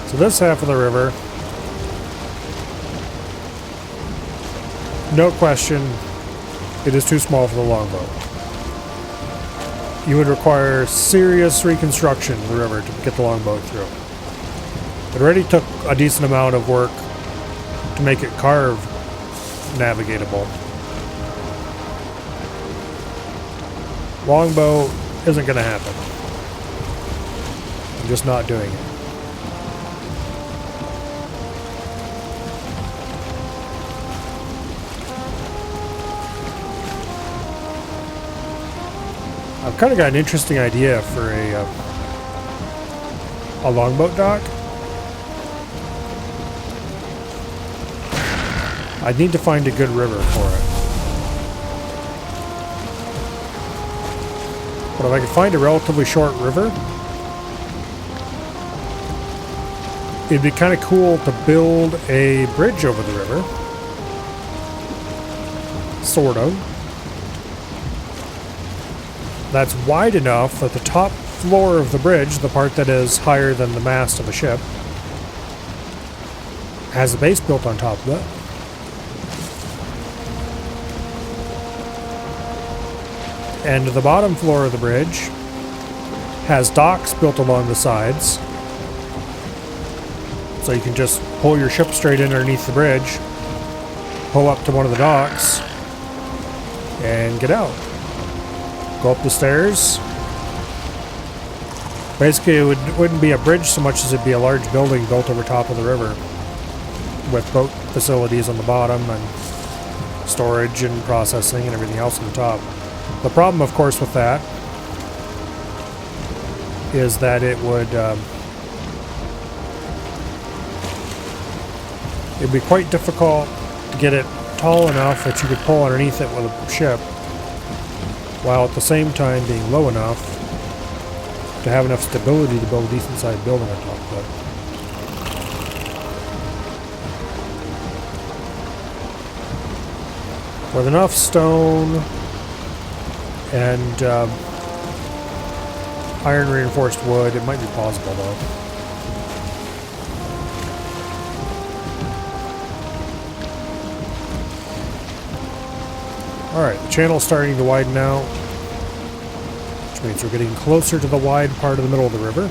So this half of the river, no question, it is too small for the longboat. You would require serious reconstruction of the river to get the longboat through. It already took a decent amount of work to make it carved navigatable. Longboat isn't going to happen. I'm just not doing it. I've kind of got an interesting idea for a longboat dock. I need to find a good river for it. But if I could find a relatively short river, it'd be kind of cool to build a bridge over the river. Sort of. That's wide enough that the top floor of the bridge, the part that is higher than the mast of a ship, has a base built on top of it. And the bottom floor of the bridge has docks built along the sides. So you can just pull your ship straight in underneath the bridge, pull up to one of the docks, and get out. Go up the stairs. Basically, it wouldn't be a bridge so much as it'd be a large building built over top of the river with boat facilities on the bottom and storage and processing and everything else on the top. The problem, of course, with that is that it would it'd be quite difficult to get it tall enough that you could pull underneath it with a ship, while at the same time being low enough to have enough stability to build a decent sized building on top of it. With enough stone and iron reinforced wood, it might be possible though. Alright, the channel's starting to widen out, which means we're getting closer to the wide part of the middle of the river.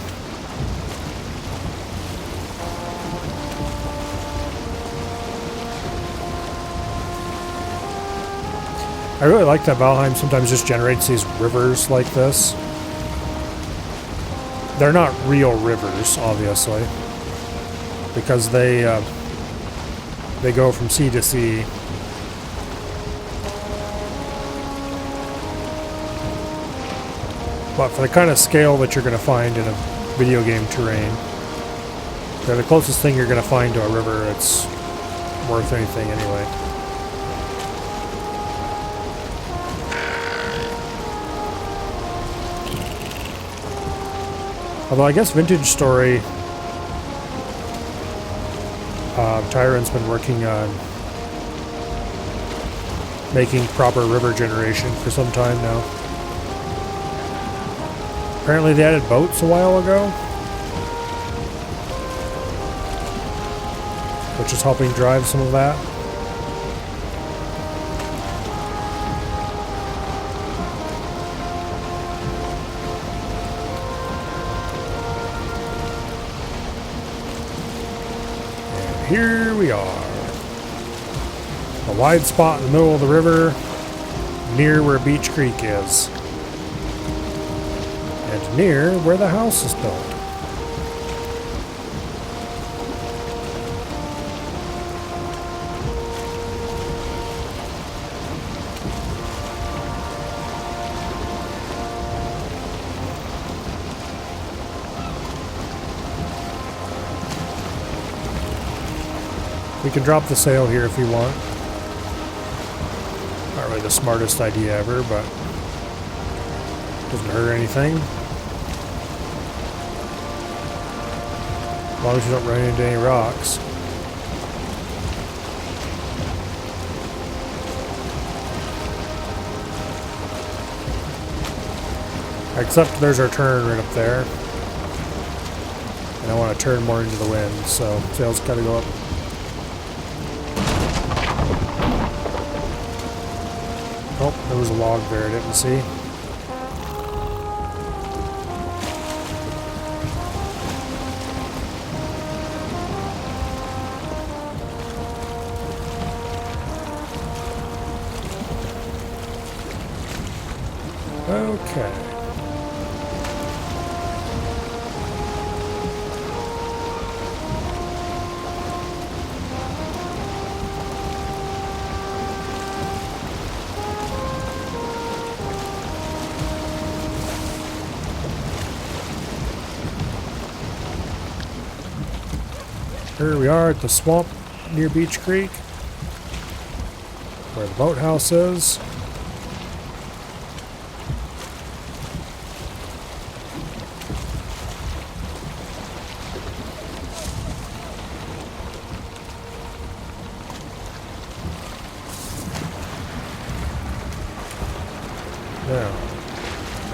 I really like that Valheim sometimes just generates these rivers like this. They're not real rivers, obviously, because they go from sea to sea. But for the kind of scale that you're going to find in a video game terrain, they're the closest thing you're going to find to a river that's worth anything anyway. Although I guess Vintage Story, Tyron's been working on making proper river generation for some time now. Apparently they added boats a while ago, which is helping drive some of that. here we are. A wide spot in the middle of the river, near where Beach Creek is. And near where the house is built. We can drop the sail here if we want. Not really the smartest idea ever, but doesn't hurt anything. As long as you don't run into any rocks. Except there's our turn right up there. And I want to turn more into the wind, so sail's got to go up. Oh, there was a log there I didn't see. Okay. Here we are at the swamp near Beach Creek, where the boathouse is. Now,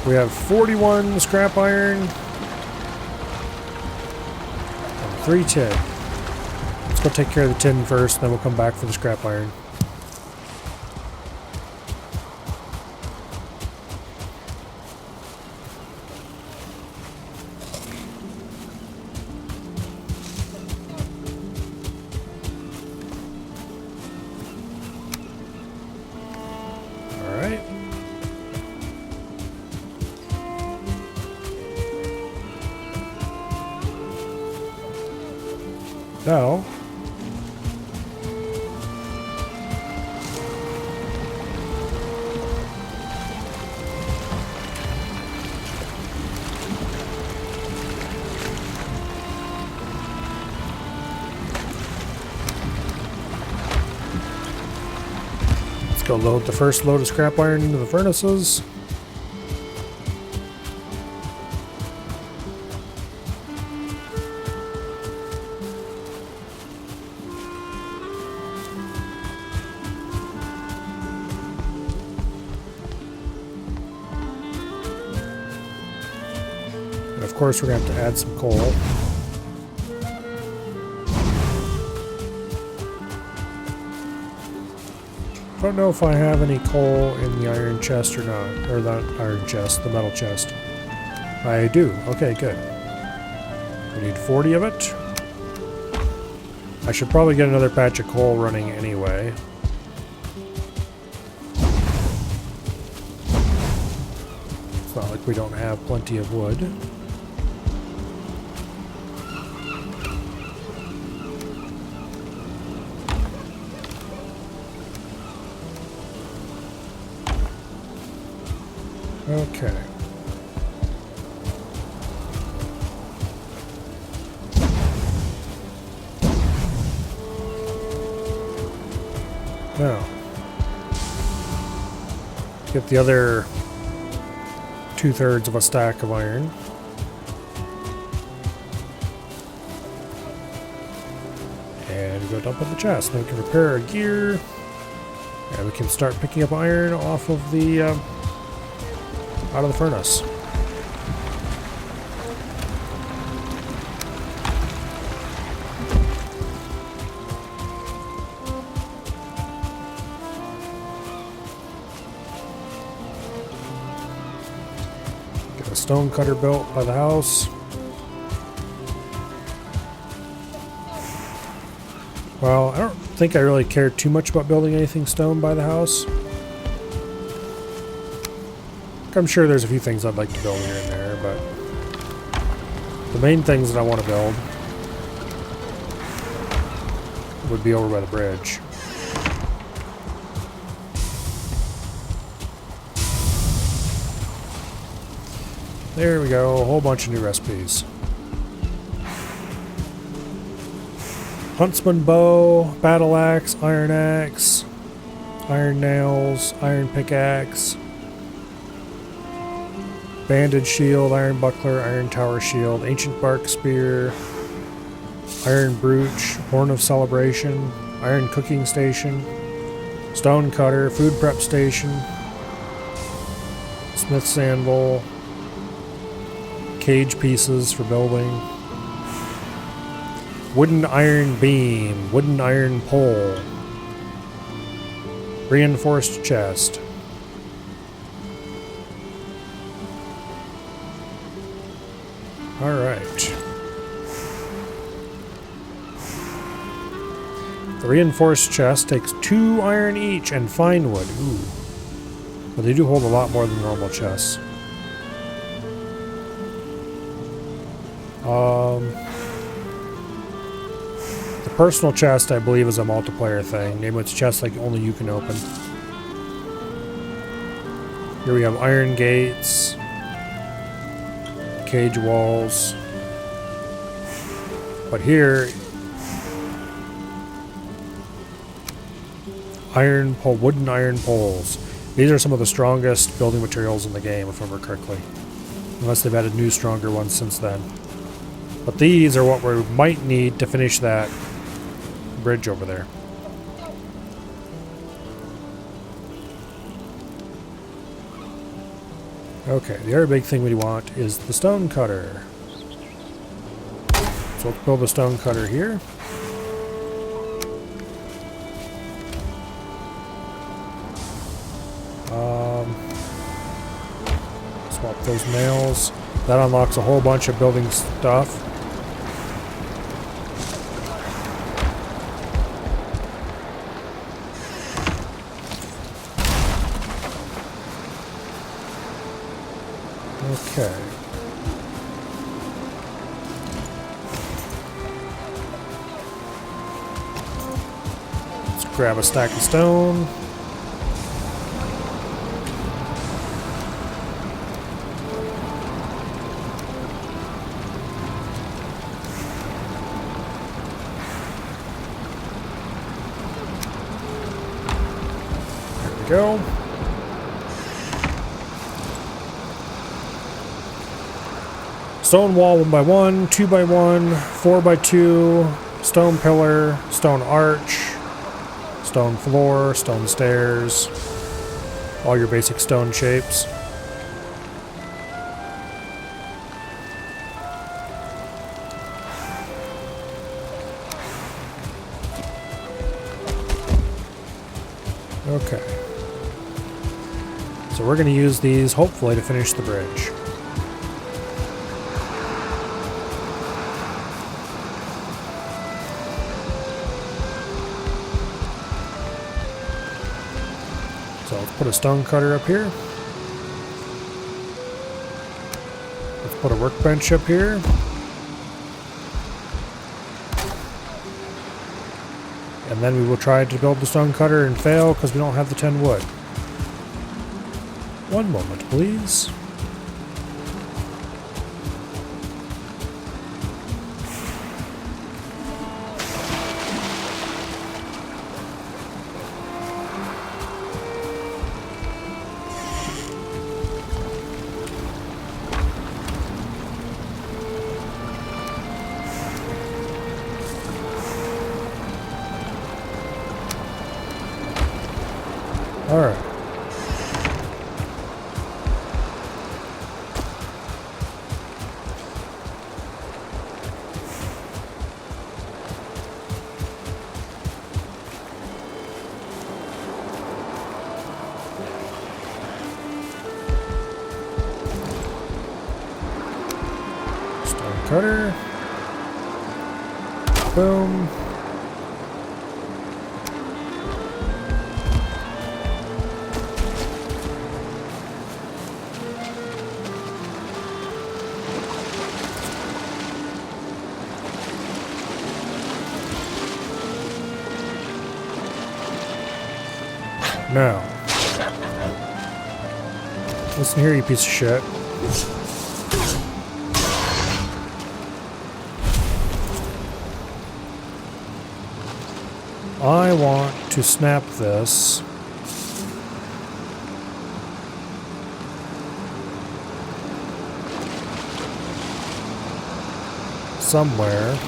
we have 41 scrap iron and 3 tin. Let's go take care of the tin first, then we'll come back for the scrap iron. Alright. Now, let's go load the first load of scrap iron into the furnaces. And of course, we're going to have to add some coal. I don't know if I have any coal in the iron chest or not. Or not iron chest, the metal chest. I do. Okay, good. We need 40 of it. I should probably get another patch of coal running anyway. It's not like we don't have plenty of wood. Okay. Now, get the other 2/3 of a stack of iron. And go dump in the chest. Then we can repair our gear. And we can start picking up iron off of the out of the furnace. Get a stone cutter built by the house. Well, I don't think I really care too much about building anything stone by the house. I'm sure there's a few things I'd like to build here and there, but the main things that I want to build would be over by the bridge. There we go, a whole bunch of new recipes. Huntsman bow, battle axe, iron nails, iron pickaxe, bandage shield, iron buckler, iron tower shield, ancient bark spear, iron brooch, horn of celebration, iron cooking station, stone cutter, food prep station, smith's anvil, cage pieces for building, wooden iron beam, wooden iron pole, reinforced chest. Alright. The reinforced chest takes 2 iron each and fine wood. Ooh. But they do hold a lot more than normal chests. The personal chest, I believe, is a multiplayer thing. Name it's chest like only you can open. Here we have iron gates, cage walls. But here, wooden iron poles. These are some of the strongest building materials in the game, if I remember correctly. Unless they've added new, stronger ones since then. But these are what we might need to finish that bridge over there. Okay, the other big thing we want is the stone cutter. So let's build a stone cutter here. Swap those nails. That unlocks a whole bunch of building stuff. Okay. Let's grab a stack of stone. There we go. Stone wall 1 by 1, 2 by 1, 4 by 2, stone pillar, stone arch, stone floor, stone stairs, all your basic stone shapes. Okay. So we're going to use these hopefully to finish the bridge. So let's put a stone cutter up here. Let's put a workbench up here. And then we will try to build the stone cutter and fail because we don't have the 10 wood. One moment, please. All right. Stone cutter. Boom. Now, listen here, you piece of shit. I want to snap this somewhere.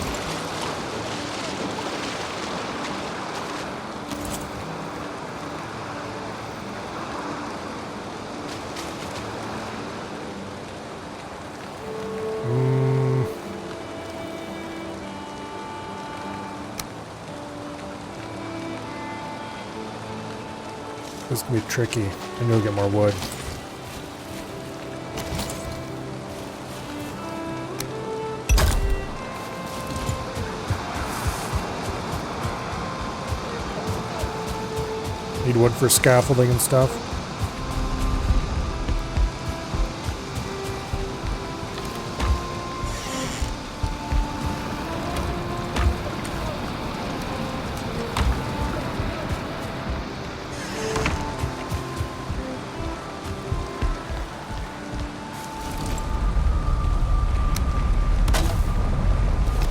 This is gonna be tricky. I need to get more wood. Need wood for scaffolding and stuff.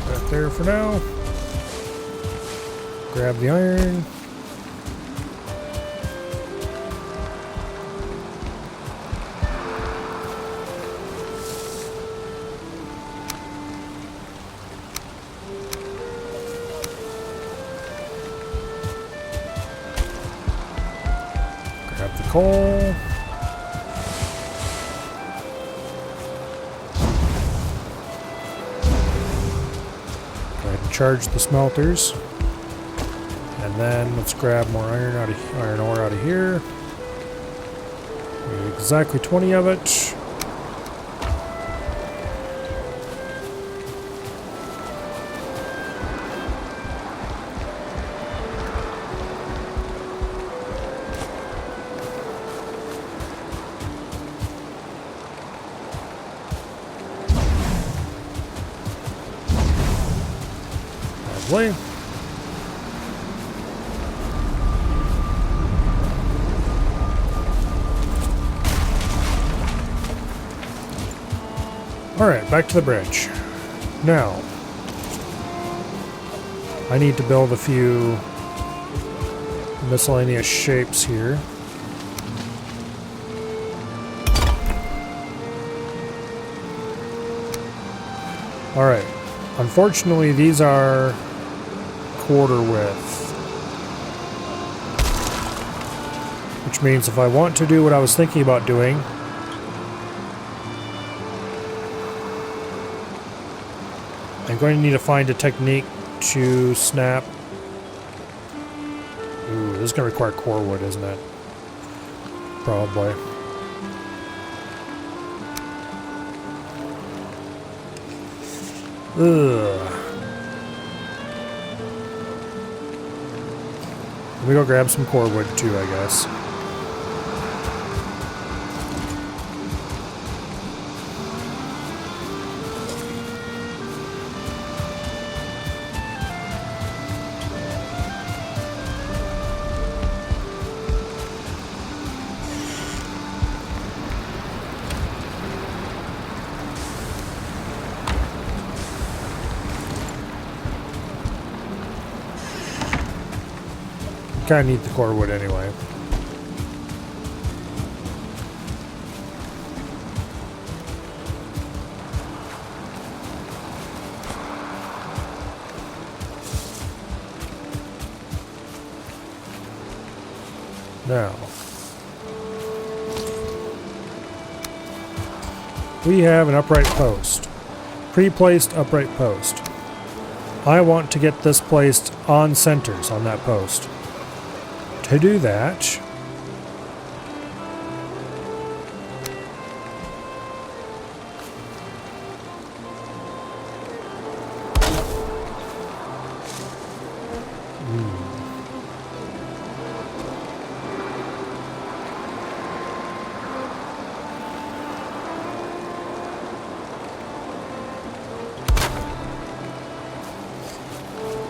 Right there for now. Grab the iron. Grab the coal. Go ahead and charge the smelters. And then let's grab more iron ore out of here. We need exactly 20 of it. Lovely. Alright, back to the bridge. Now, I need to build a few miscellaneous shapes here. Alright, unfortunately these are quarter width. Which means if I want to do what I was thinking about doing, I'm going to need to find a technique to snap. Ooh, this is going to require core wood, isn't it? Probably. Ugh. Let me go grab some core wood too, I guess. Kind of need the core wood anyway. Now, we have an upright post, pre-placed upright post. I want to get this placed on centers on that post. To do that,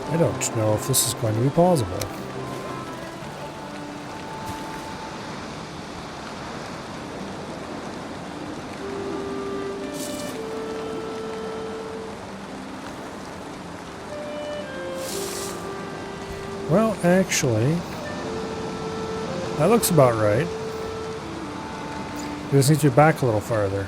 I don't know if this is going to be possible. Actually, that looks about right. We just need to be back a little farther.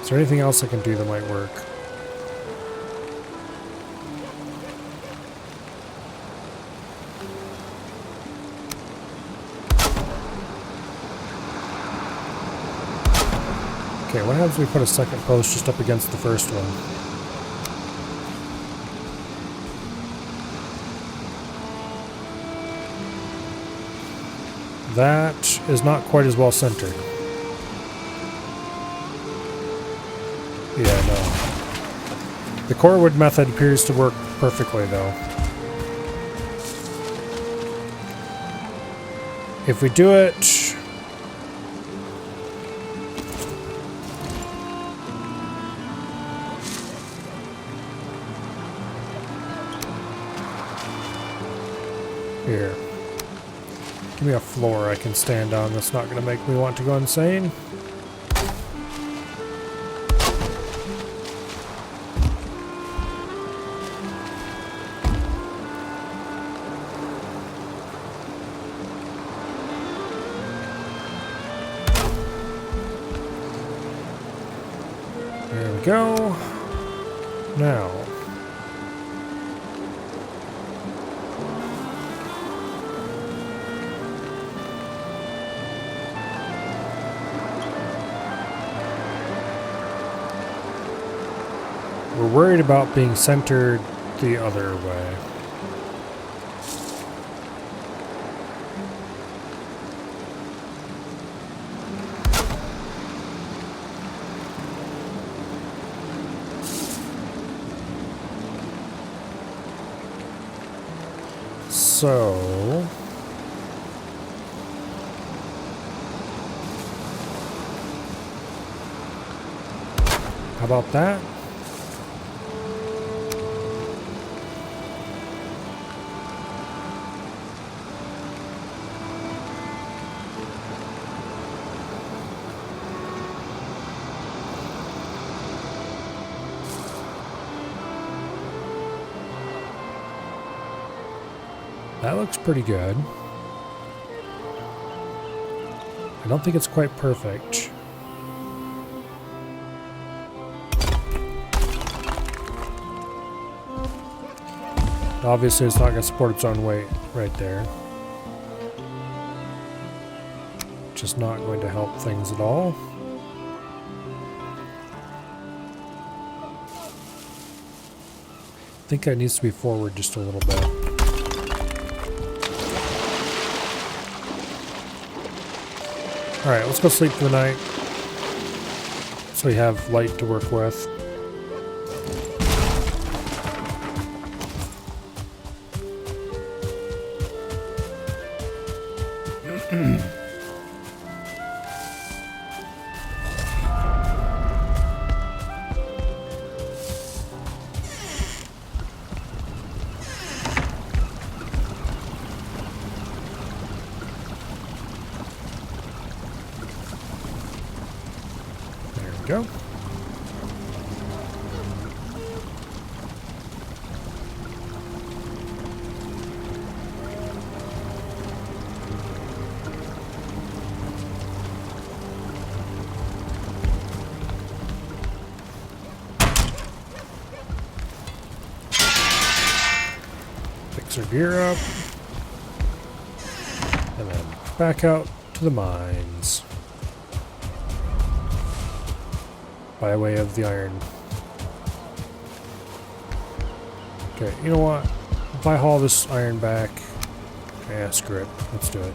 Is there anything else I can do that might work? Okay, what happens if we put a second post just up against the first one? That is not quite as well centered. Yeah, no. The core wood method appears to work perfectly, though. If we do it... Here. Give me a floor I can stand on that's not going to make me want to go insane. There we go. Now. We're worried about being centered the other way. So... how about that? That looks pretty good. I don't think it's quite perfect. Obviously, it's not going to support its own weight right there. Just not going to help things at all. I think it needs to be forward just a little bit. Alright, let's go sleep for the night. So we have light to work with. Go. Fix our gear up. And then back out to the mines. By way of the iron. Okay, you know what? If I haul this iron back... yeah, screw it. Let's do it.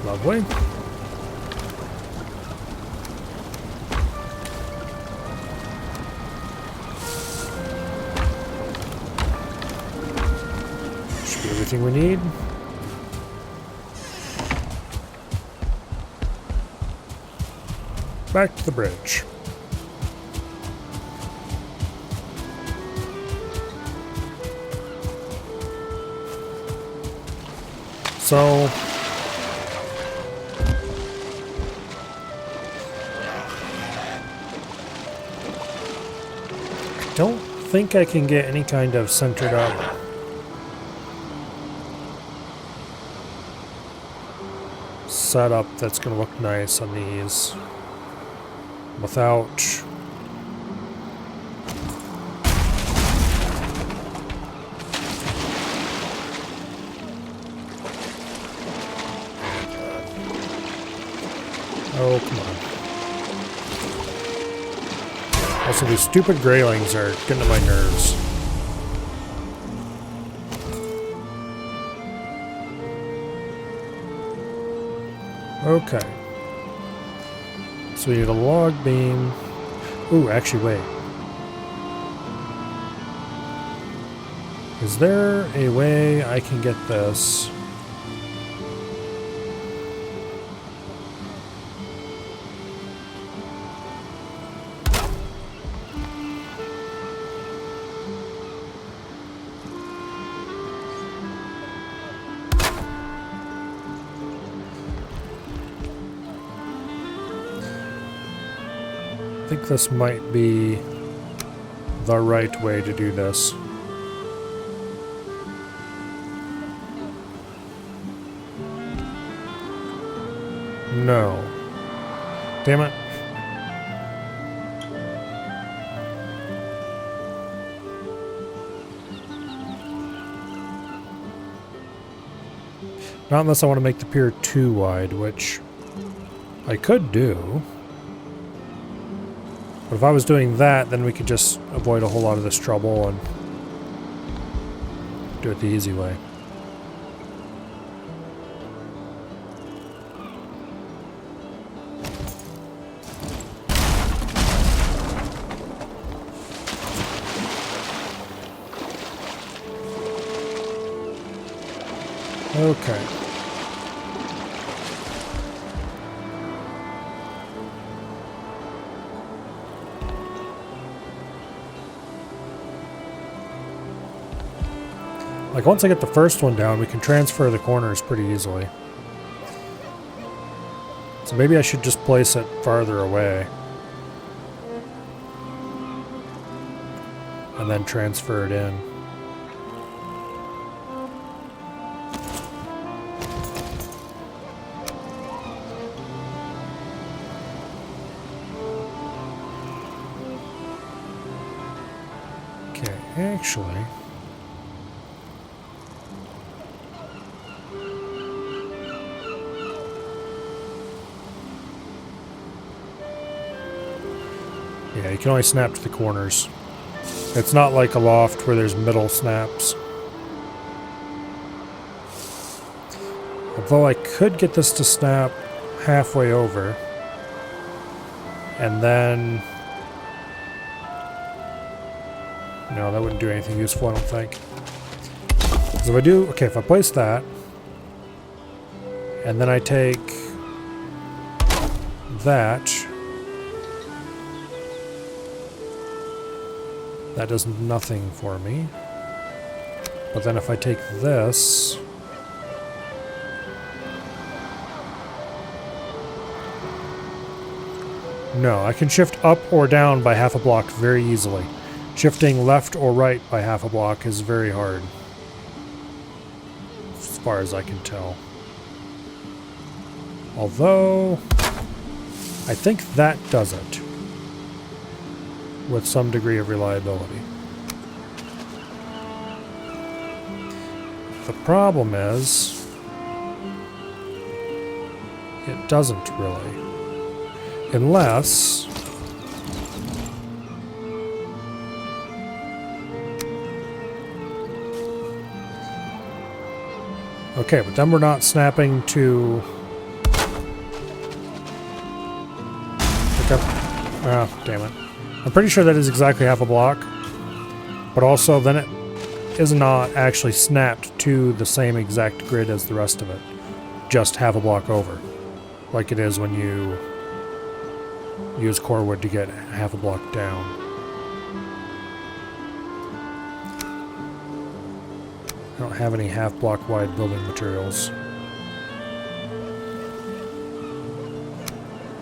Lovely. Should be everything we need. Back to the bridge. So I don't think I can get any kind of centered up setup that's going to look nice on these without oh, come on. Also, these stupid graylings are getting to my nerves. Okay. So we need a log beam. Ooh, actually, wait. Is there a way I can get this? I think this might be the right way to do this. No. Damn it. Not unless I want to make the pier too wide, which I could do. But if I was doing that, then we could just avoid a whole lot of this trouble and do it the easy way. Okay. Like, once I get the first one down, we can transfer the corners pretty easily. So maybe I should just place it farther away. And then transfer it in. Okay, actually... yeah, you can only snap to the corners. It's not like a loft where there's middle snaps. Although I could get this to snap halfway over. And then... no, that wouldn't do anything useful, I don't think. So if I do... okay, if I place that... and then I take... that... that does nothing for me. But then if I take this... no, I can shift up or down by half a block very easily. Shifting left or right by half a block is very hard. As far as I can tell. Although... I think that does it. With some degree of reliability. The problem is, it doesn't really. Unless... okay, but then we're not snapping to Ah, damn it. I'm pretty sure that is exactly half a block. But also, then it is not actually snapped to the same exact grid as the rest of it. Just half a block over. Like it is when you use core wood to get half a block down. I don't have any half block wide building materials.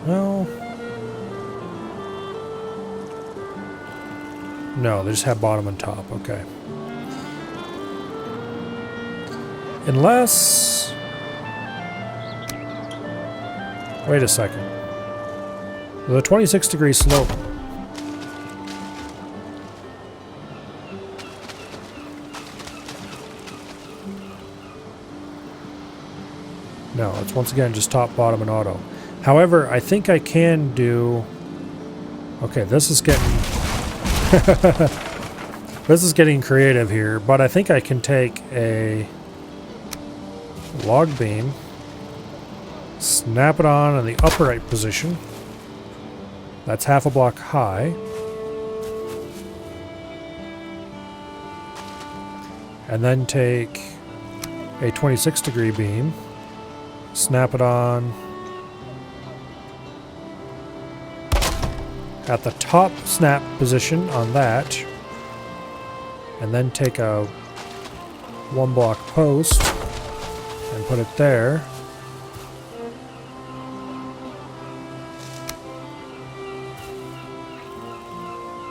Well... No, they just have bottom and top. Okay. Unless... Wait a second. The 26-degree slope. No, it's once again just top, bottom, and auto. However, I think I can do... Okay, this is getting... This is getting creative here, but I think I can take a log beam, snap it on in the upright position. That's half a block high. And then take a 26-degree beam, snap it on at the top snap position on that, and then take a 1 block post and put it there.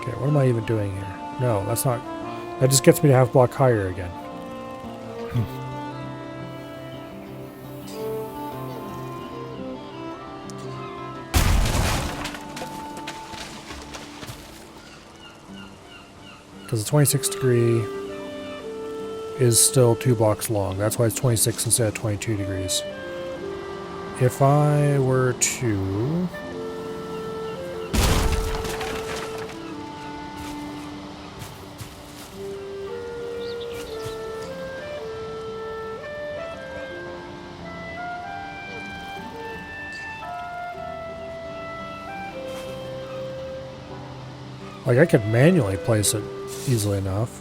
Okay, what am I even doing here? No, that's not... That just gets me to half block higher again. Because the 26-degree is still 2 blocks long. That's why it's 26 instead of 22 degrees. If I were to... Like, I could manually place it easily enough.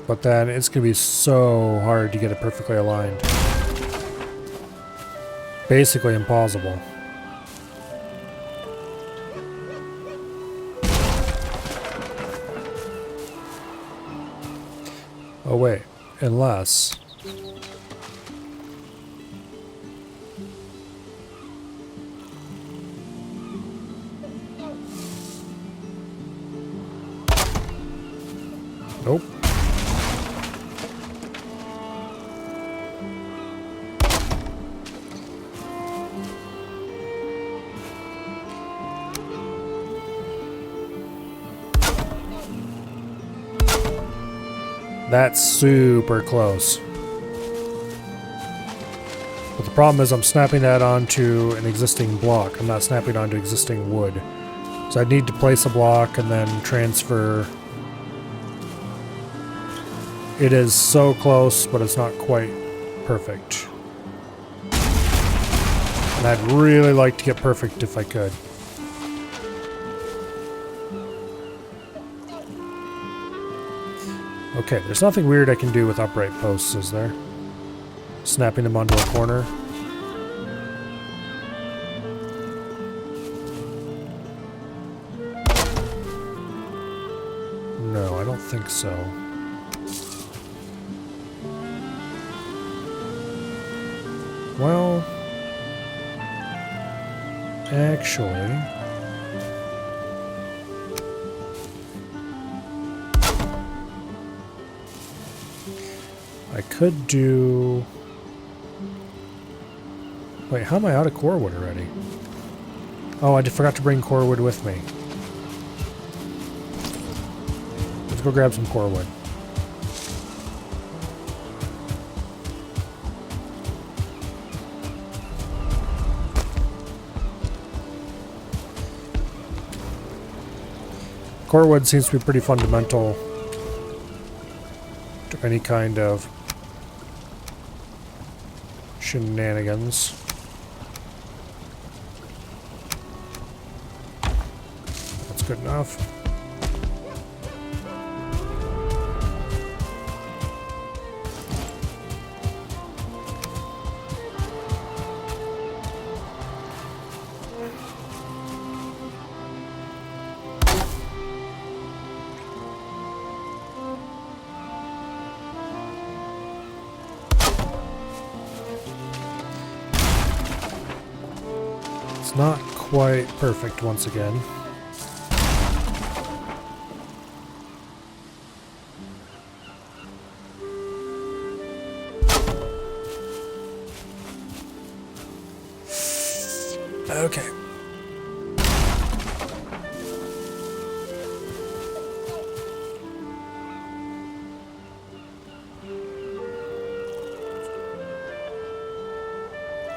But then it's going to be so hard to get it perfectly aligned. Basically impossible. Oh wait, unless... Nope. That's super close. But the problem is I'm snapping that onto an existing block. I'm not snapping onto existing wood. So I'd need to place a block and then transfer. It is so close, but it's not quite perfect. And I'd really like to get perfect if I could. Okay, there's nothing weird I can do with upright posts, is there? Snapping them onto a corner. No, I don't think so. Well, actually... I could do... Wait, how am I out of core wood already? Oh, I forgot to bring core wood with me. Let's go grab some core wood. Core wood seems to be pretty fundamental to any kind of shenanigans. That's good enough. It's not quite perfect once again. Okay.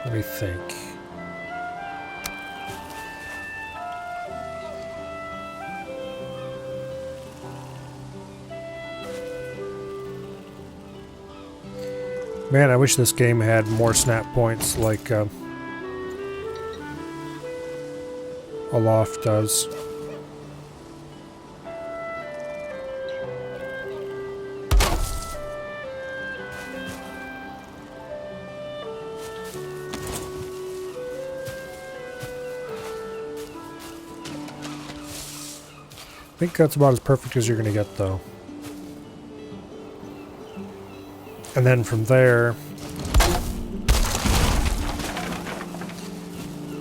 Let me think. Man, I wish this game had more snap points like Aloft does. I think that's about as perfect as you're going to get, though. And then from there,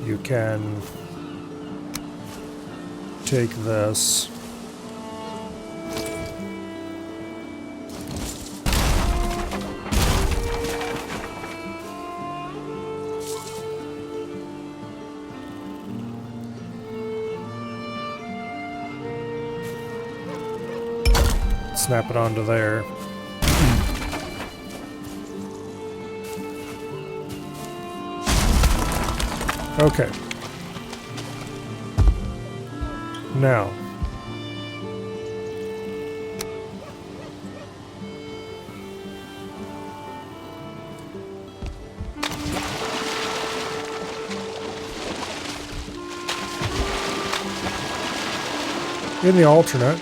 you can take this. Snap it onto there. Okay. Now. In the alternate,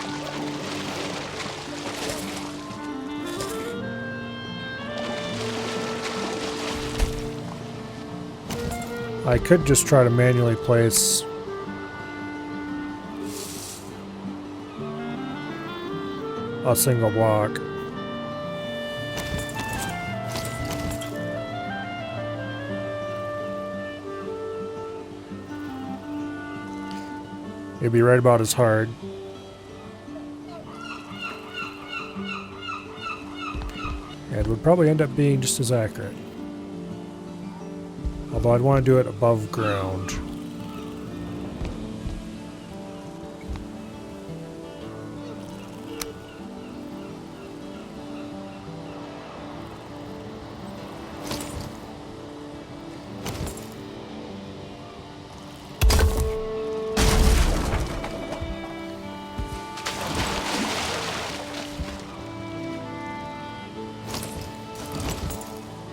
I could just try to manually place a single block. It'd be right about as hard. And would probably end up being just as accurate. Although I'd want to do it above ground.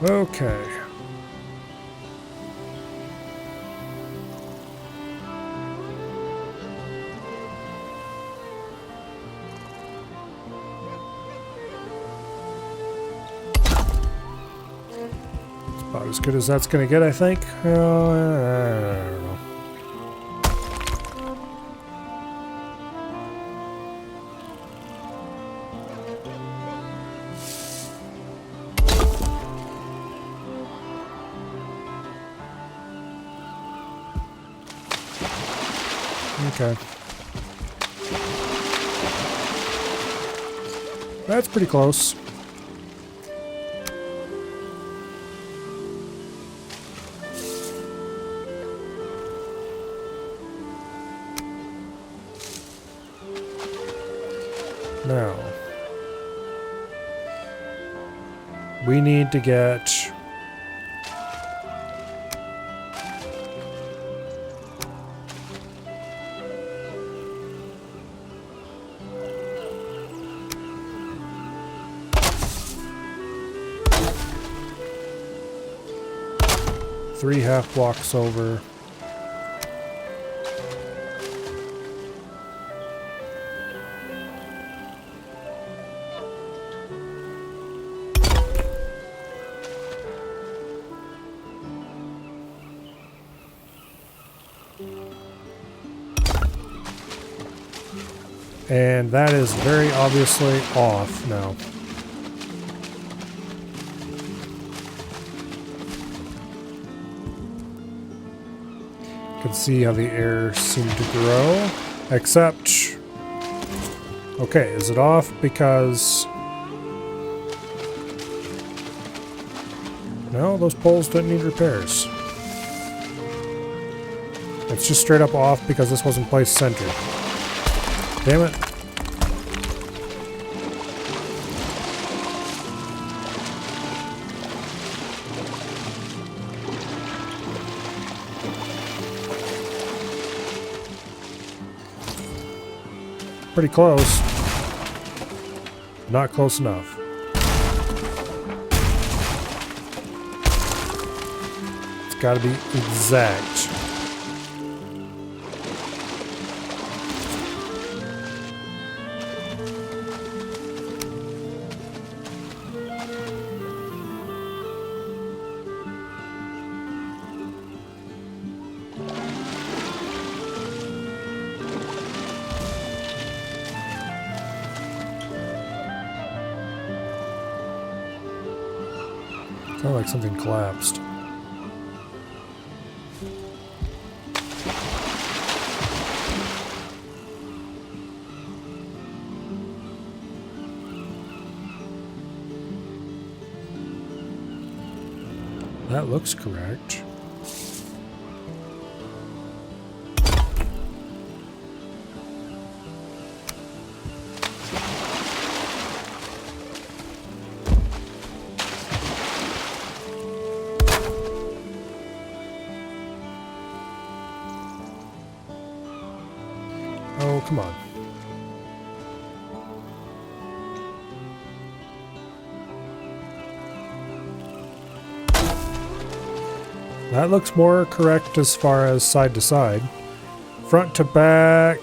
Okay. About as good as that's going to get, I think. I don't know. Okay. That's pretty close. Now, we need to get 3 half blocks over. And that is very obviously off now. You can see how the air seemed to grow, except, okay, is it off because, no, those poles didn't need repairs. It's just straight up off because this wasn't placed centered. Damn it. Pretty close. Not close enough. It's got to be exact. Sounded like something collapsed. That looks correct. Oh, come on. That looks more correct as far as side to side. Front to back.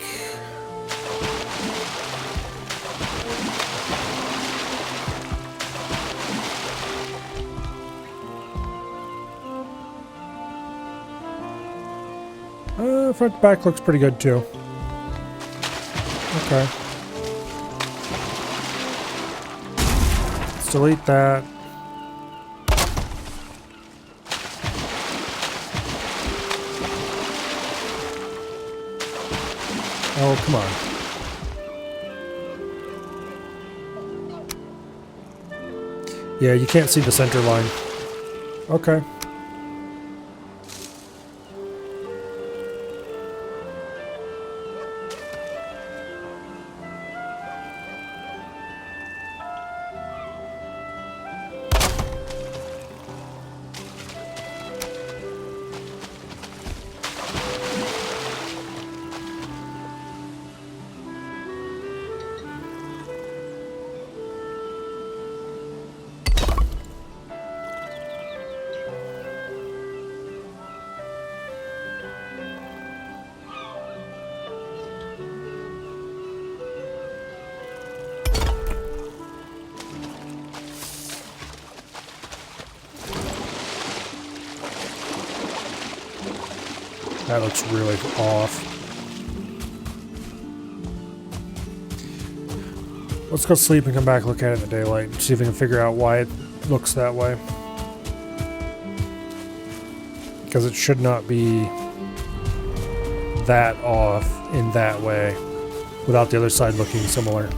Front to back looks pretty good too. Okay. Let's delete that. Oh, come on. Yeah, you can't see the center line. Okay. That looks really off. Let's go sleep and come back, look at it in the daylight, and see if we can figure out why it looks that way. Because it should not be that off in that way without the other side looking similar.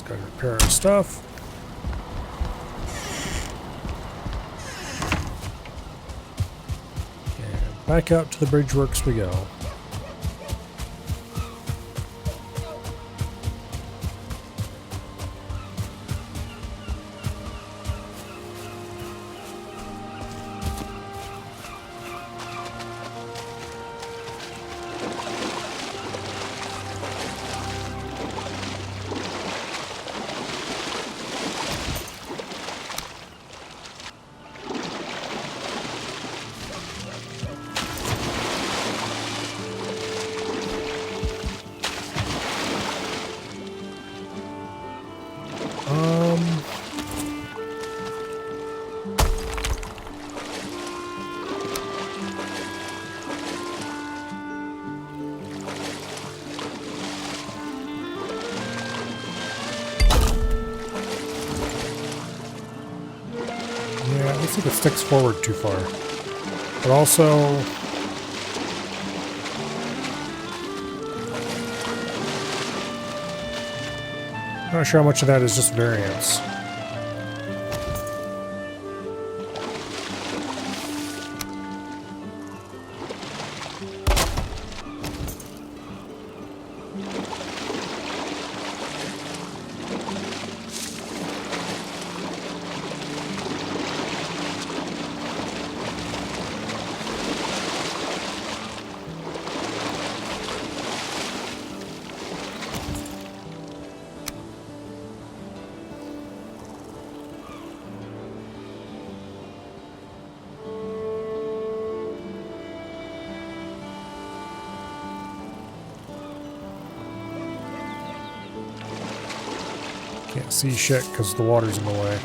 Gotta repair our stuff. Back out to the bridge works we go. Yeah, it looks like it sticks forward too far. But also... not sure how much of that is just variance. Can't see shit because the water's in the way.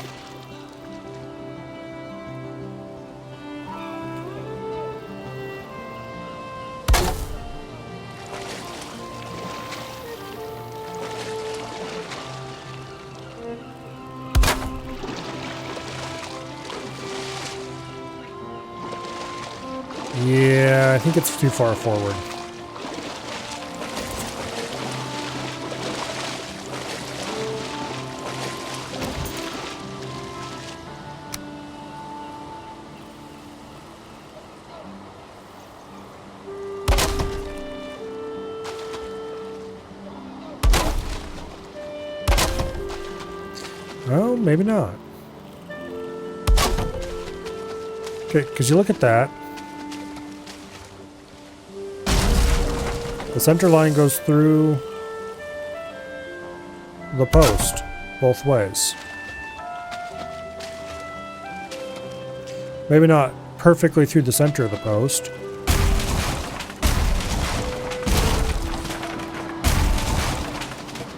Yeah, I think it's too far forward. Well, maybe not. Okay, because you look at that. The center line goes through the post both ways. Maybe not perfectly through the center of the post.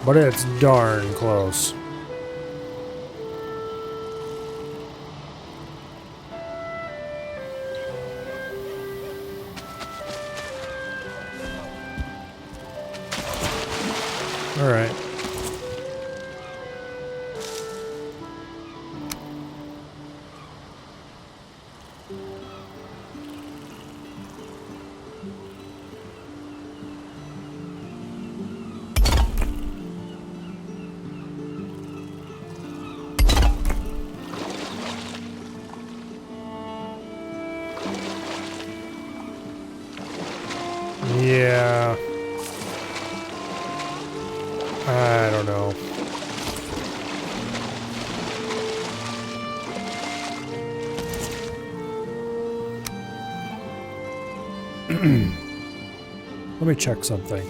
But it's darn close. All right. Yeah. I don't know. Let me check something.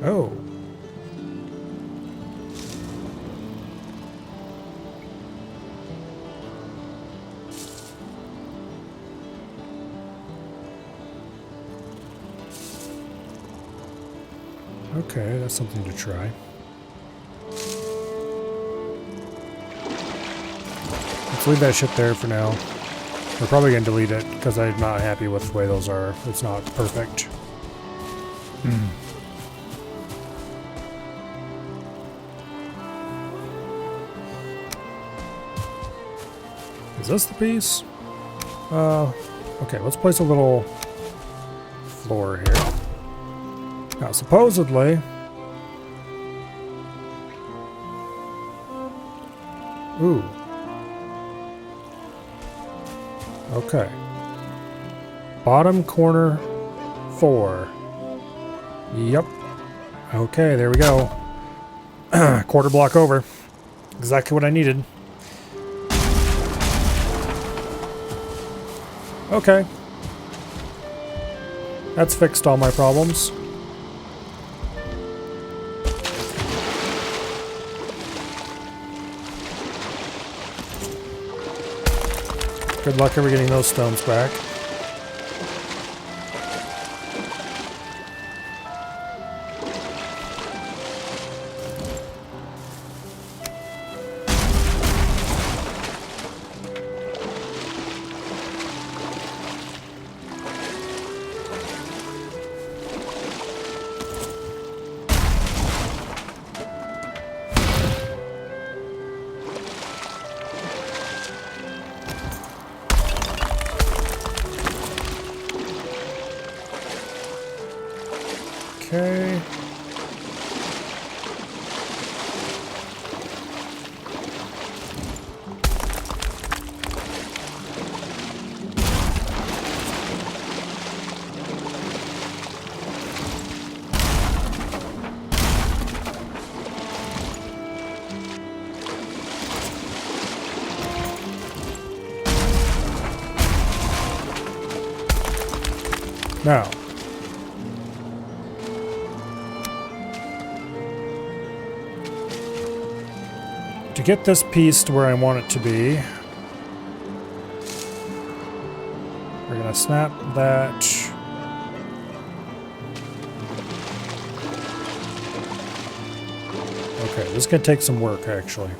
Oh. Okay, that's something to try. Let's leave that shit there for now. We're probably going to delete it because I'm not happy with the way those are. It's not perfect. Is this the piece? Okay, let's place a little floor here. Now, supposedly... Ooh. Okay. Bottom corner 4. Yep. Okay, there we go. Quarter block over. Exactly what I needed. Okay. That's fixed all my problems. Good luck ever getting those stones back. Okay. Now, to get this piece to where I want it to be, we're going to snap that. Okay, this is going to take some work, actually.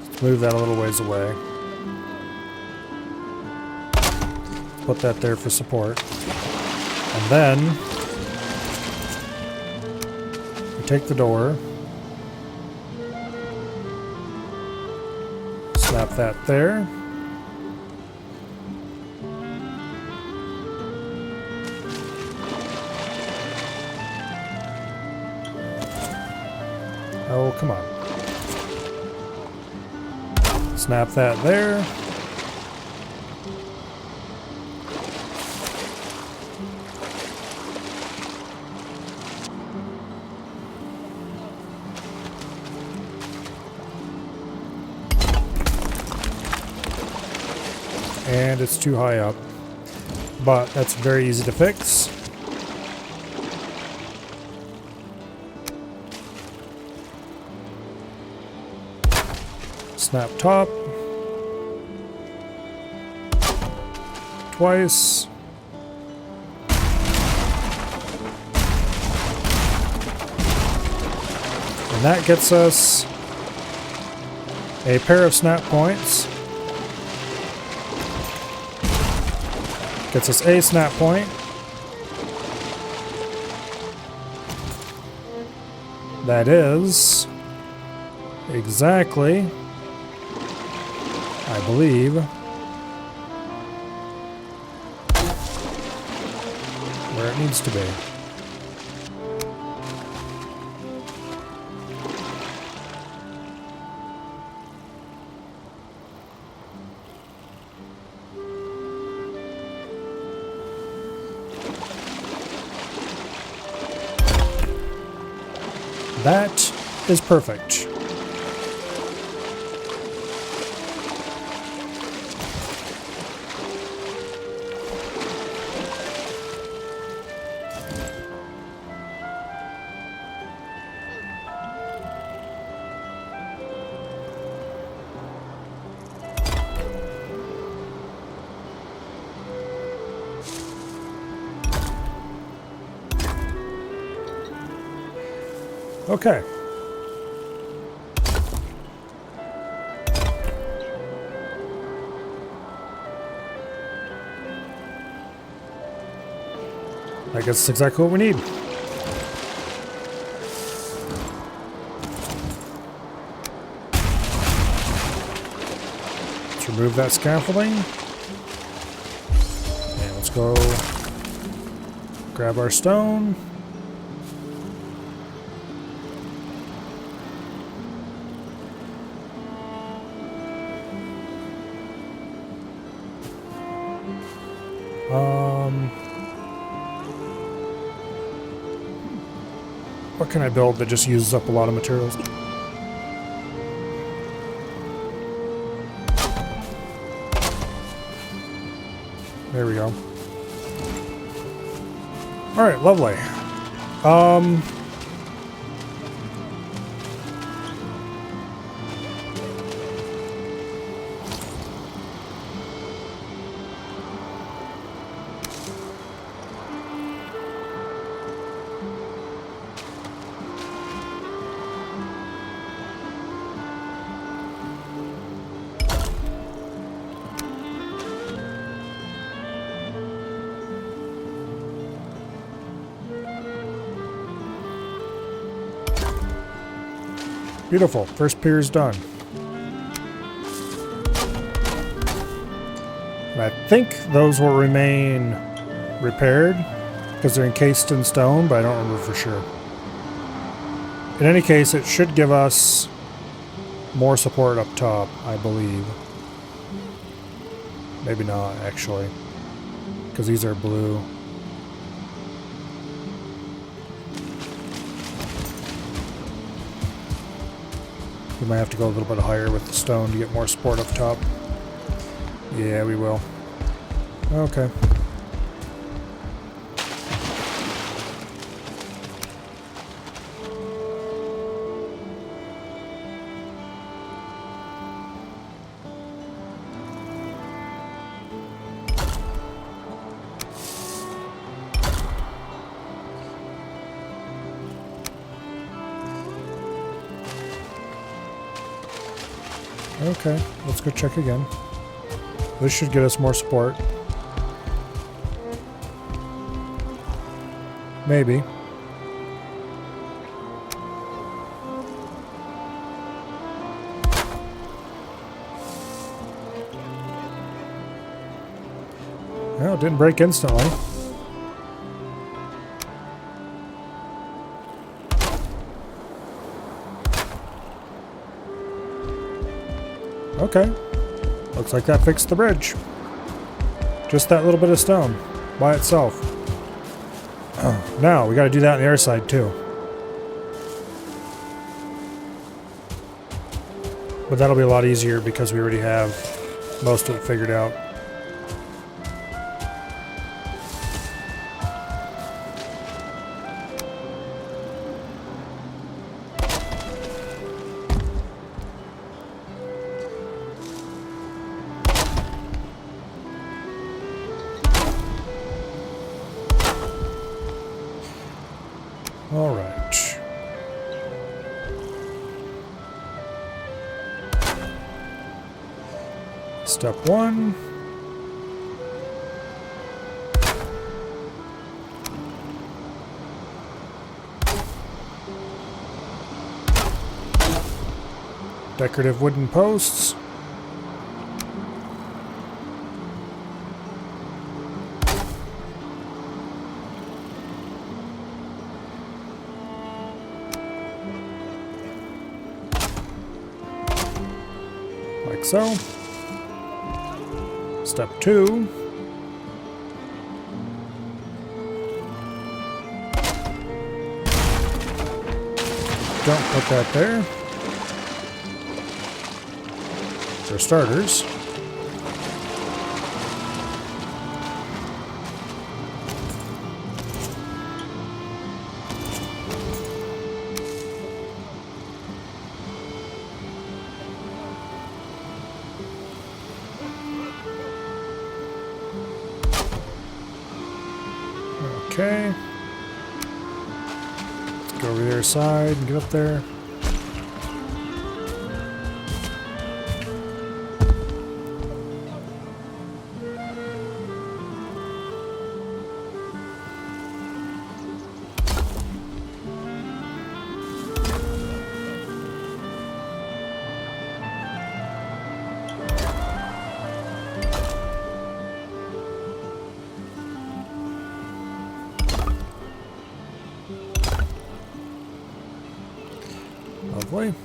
Let's move that a little ways away. Put that there for support. And then we take the door, snap that there. Oh, come on. Snap that there. And it's too high up, but that's very easy to fix. Snap top. Twice. And that gets us a pair of snap points. Gets us a snap point. That is exactly, I believe, where it needs to be. That is perfect. Okay. I guess that's exactly what we need. Let's remove that scaffolding. And let's go grab our stone. What can I build that just uses up a lot of materials? There we go. All right, lovely. Beautiful. First pier's done. And I think those will remain repaired because they're encased in stone, but I don't remember for sure. In any case, it should give us more support up top, I believe. Maybe not, actually, because these are blue. We might have to go a little bit higher with the stone to get more support up top. Yeah, we will. Okay. Okay, let's go check again. This should get us more support. Maybe. Well, it didn't break instantly. Okay. Looks like that fixed the bridge. Just that little bit of stone by itself. Now, we got to do that on the other side too. But that'll be a lot easier because we already have most of it figured out. All right. Step one. Decorative wooden posts. Like so. Step two. Don't put that there. For starters. Okay. Go over the other side and get up there. Lovely. And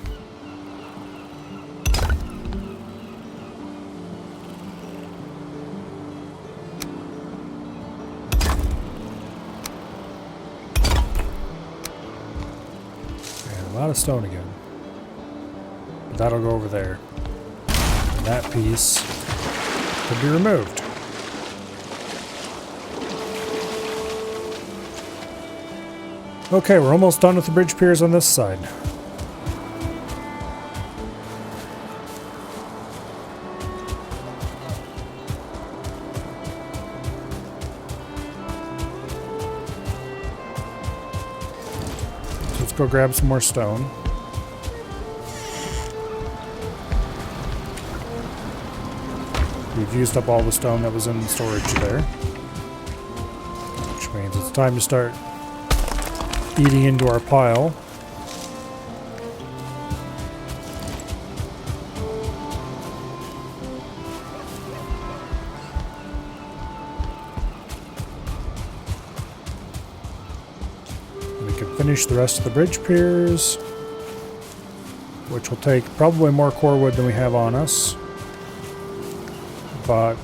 a lot of stone again. But that'll go over there. And that piece could be removed. Okay, we're almost done with the bridge piers on this side. So let's go grab some more stone. We've used up all the stone that was in the storage there. Which means it's time to start eating into our pile. We can finish the rest of the bridge piers, which will take probably more core wood than we have on us. But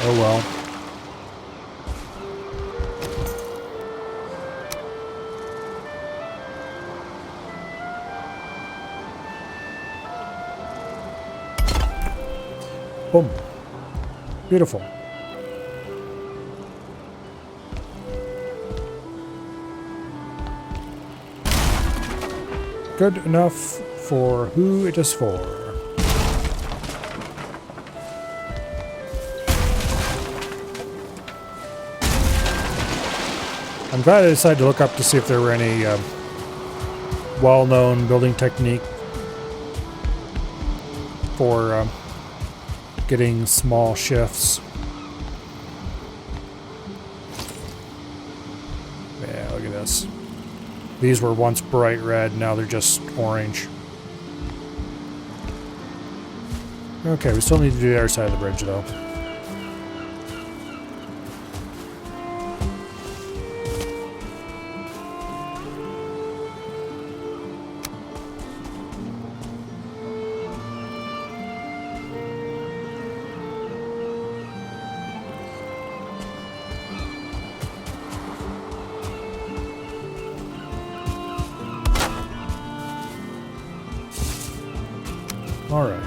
oh well. Boom. Beautiful. Good enough for who it is for. I'm glad I decided to look up to see if there were any well-known building technique for getting small shifts. Yeah, look at this. These were once bright red, now they're just orange. Okay, we still need to do the other side of the bridge though. All right.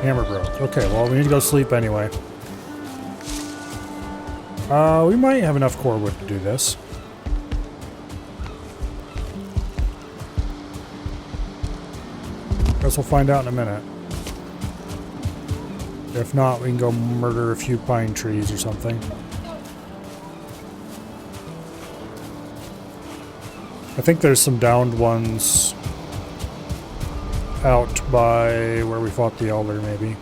Hammer broke. Okay, well, we need to go sleep anyway. We might have enough core wood to do this. Guess we'll find out in a minute. If not, we can go murder a few pine trees or something. I think there's some downed ones out by where we fought the elder, maybe.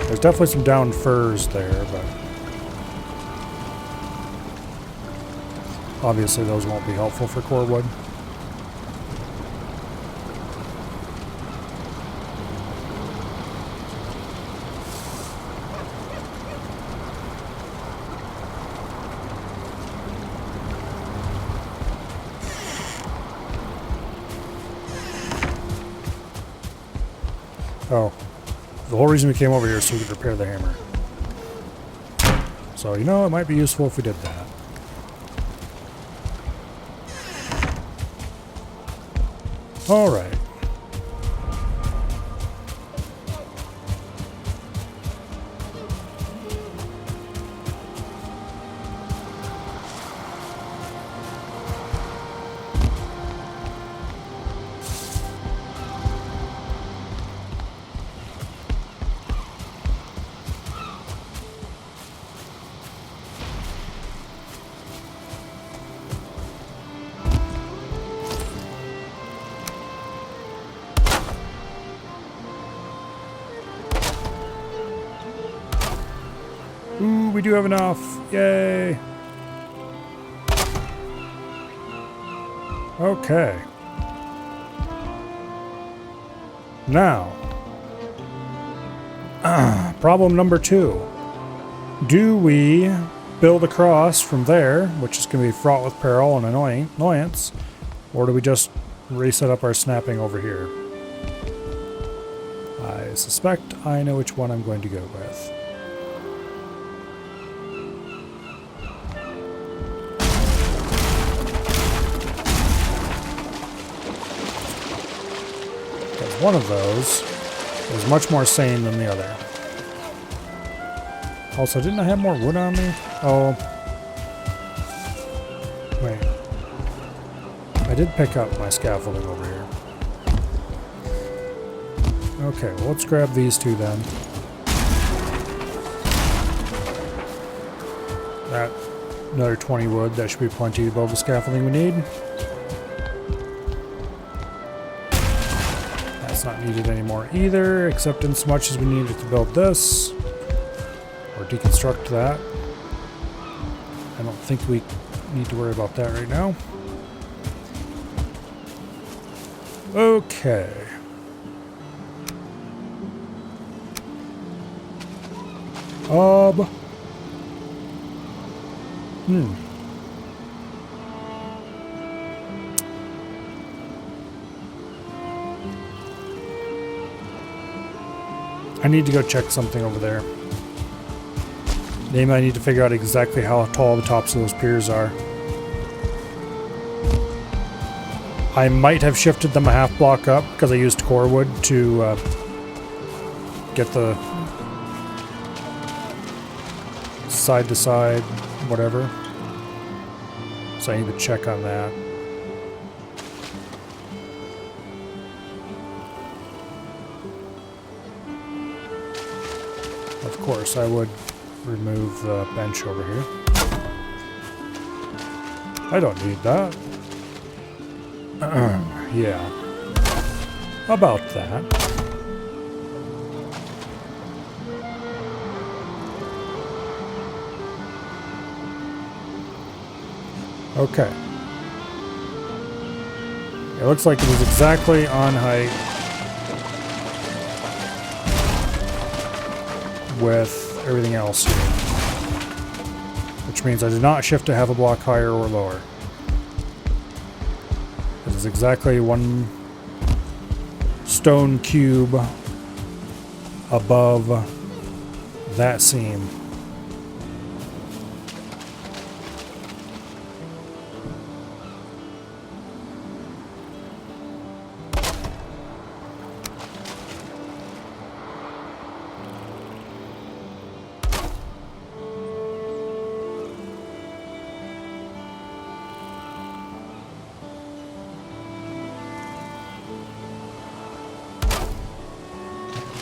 There's definitely some downed firs there, but obviously those won't be helpful for core wood. Oh, the whole reason we came over here is so we could repair the hammer. So, you know, it might be useful if we did that. Alright. Ooh, we do have enough. Yay. Okay. Now, problem number 2. Do we build across from there, which is going to be fraught with peril and annoyance, or do we just reset up our snapping over here? I suspect I know which one I'm going to go with. One of those is much more sane than the other. Also, didn't I have more wood on me? Oh. Wait. I did pick up my scaffolding over here. Okay, well, let's grab these 2 then. That, another 20 wood, that should be plenty to build the scaffolding we need. Not needed anymore either, except in so much as we needed to build this or deconstruct that. I don't think we need to worry about that right now. Okay. I need to go check something over there. Namely, I need to figure out exactly how tall the tops of those piers are. I might have shifted them a half block up because I used core wood to get the side to side, whatever. So I need to check on that. Of course, I would remove the bench over here. I don't need that. Yeah. About that. Okay. It looks like it was exactly on height with everything else here. Which means I did not shift to have a block higher or lower. It is exactly 1 stone cube above that seam.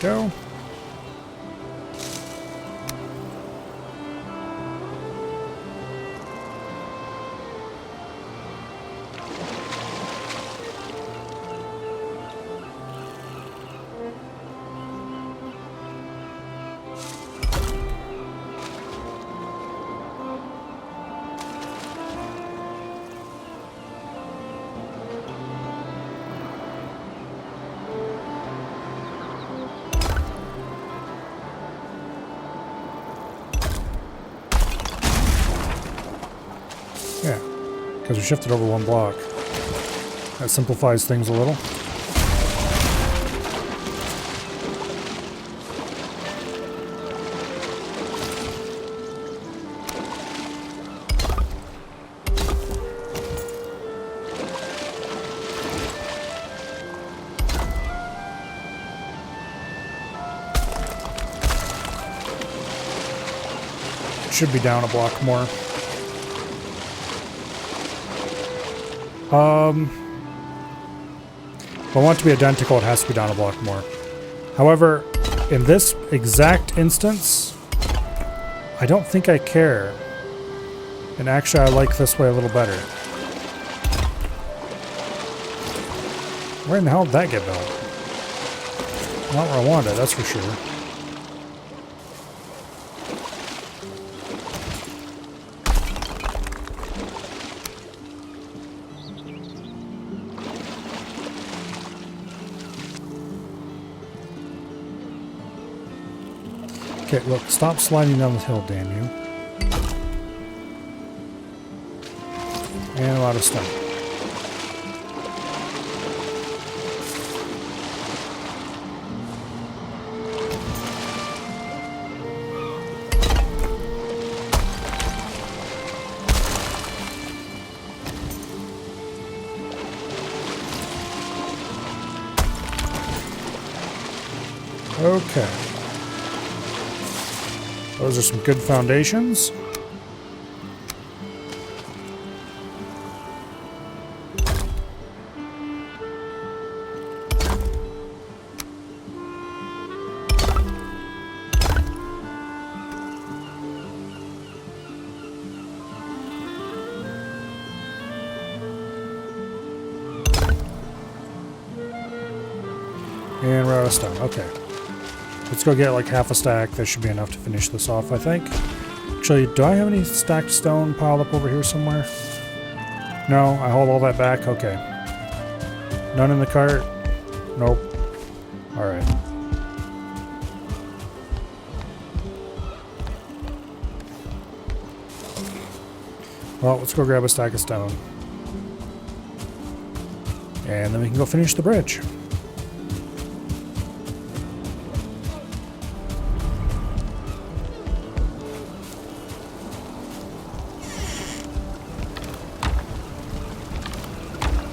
Go. Yeah, because we shifted over 1 block. That simplifies things a little. should be down a block more. If I want it to be identical, it has to be down a block more. However, in this exact instance, I don't think I care. And actually, I like this way a little better. Where in the hell did that get built? Not where I wanted it, that's for sure. Okay, look, stop sliding down the hill, damn you. And a lot of stone. Okay. Those are some good foundations. And we're out of stone. Okay. Let's go get like half a stack. That should be enough to finish this off, I think. Actually, do I have any stacked stone piled up over here somewhere? No, I hold all that back? Okay. None in the cart? Nope. Alright. Well, let's go grab a stack of stone. And then we can go finish the bridge.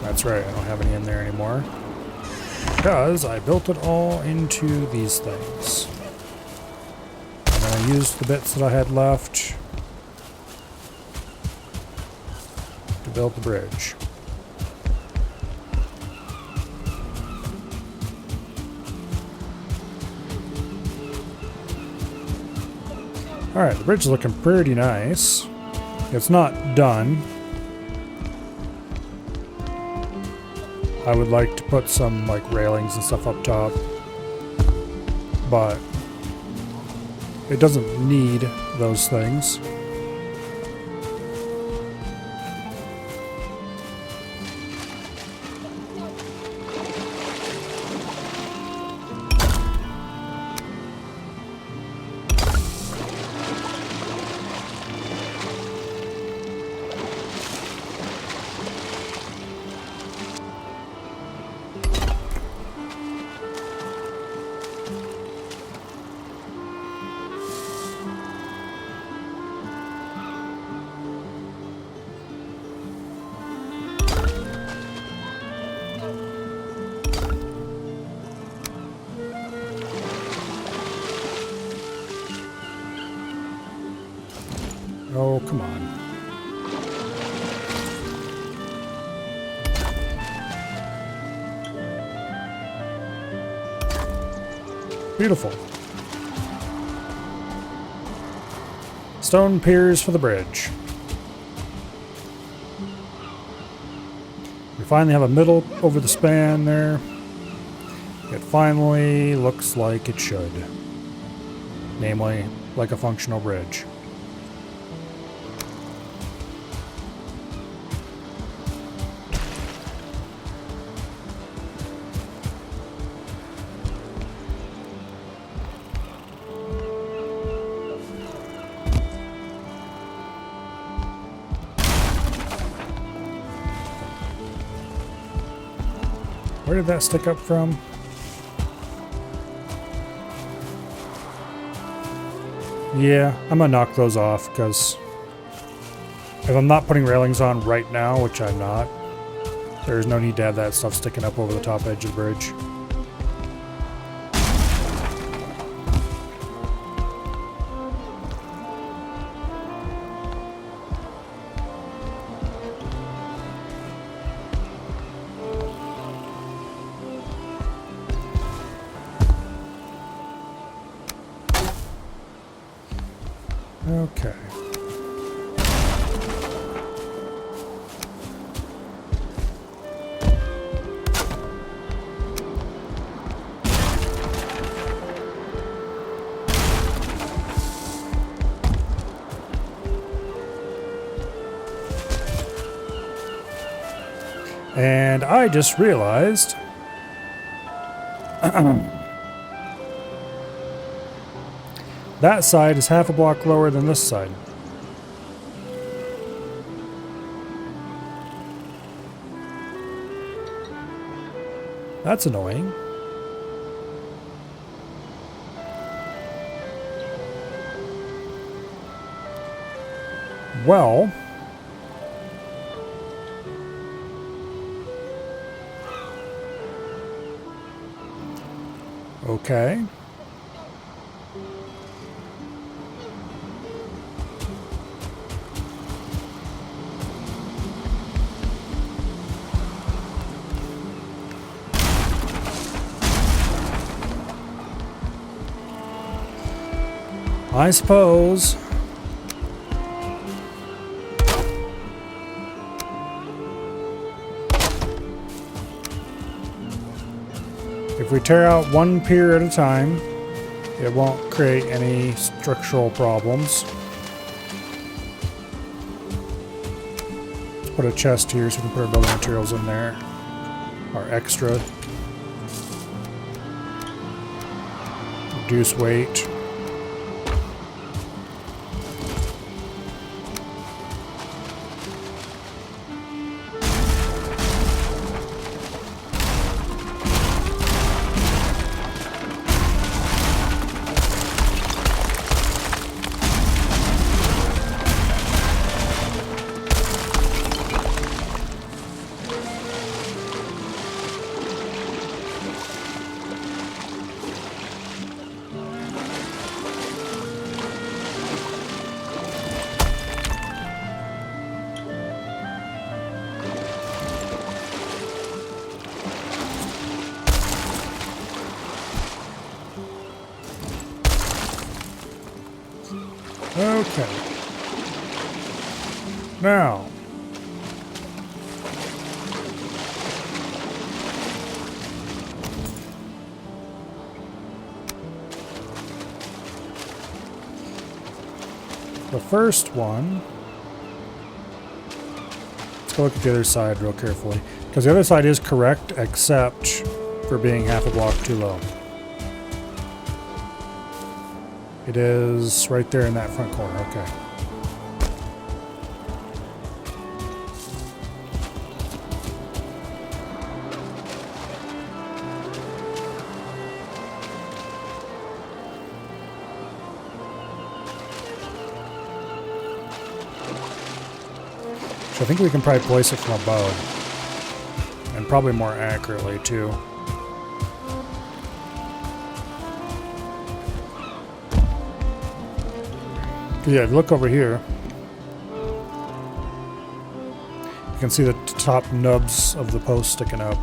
That's right, I don't have any in there anymore. Because I built it all into these things. And then I used the bits that I had left to build the bridge. Alright, the bridge is looking pretty nice. It's not done. I would like to put some like railings and stuff up top, but it doesn't need those things. Oh, come on. Beautiful. Stone piers for the bridge. We finally have a middle over the span there. It finally looks like it should. Namely, like a functional bridge. Where did that stick up from? Yeah, I'm gonna knock those off because if I'm not putting railings on right now, which I'm not, there's no need to have that stuff sticking up over the top edge of the bridge. Okay. And I just realized that side is half a block lower than this side. That's annoying. Well, okay. I suppose. If we tear out one pier at a time, it won't create any structural problems. Let's put a chest here so we can put our building materials in there. Our extra. Reduce weight. Okay. Now. The first one. Let's go look at the other side real carefully. Because the other side is correct, except for being half a block too low. It is right there in that front corner, okay. So I think we can probably place it from above. And probably more accurately too. Yeah, look over here. You can see the top nubs of the post sticking up.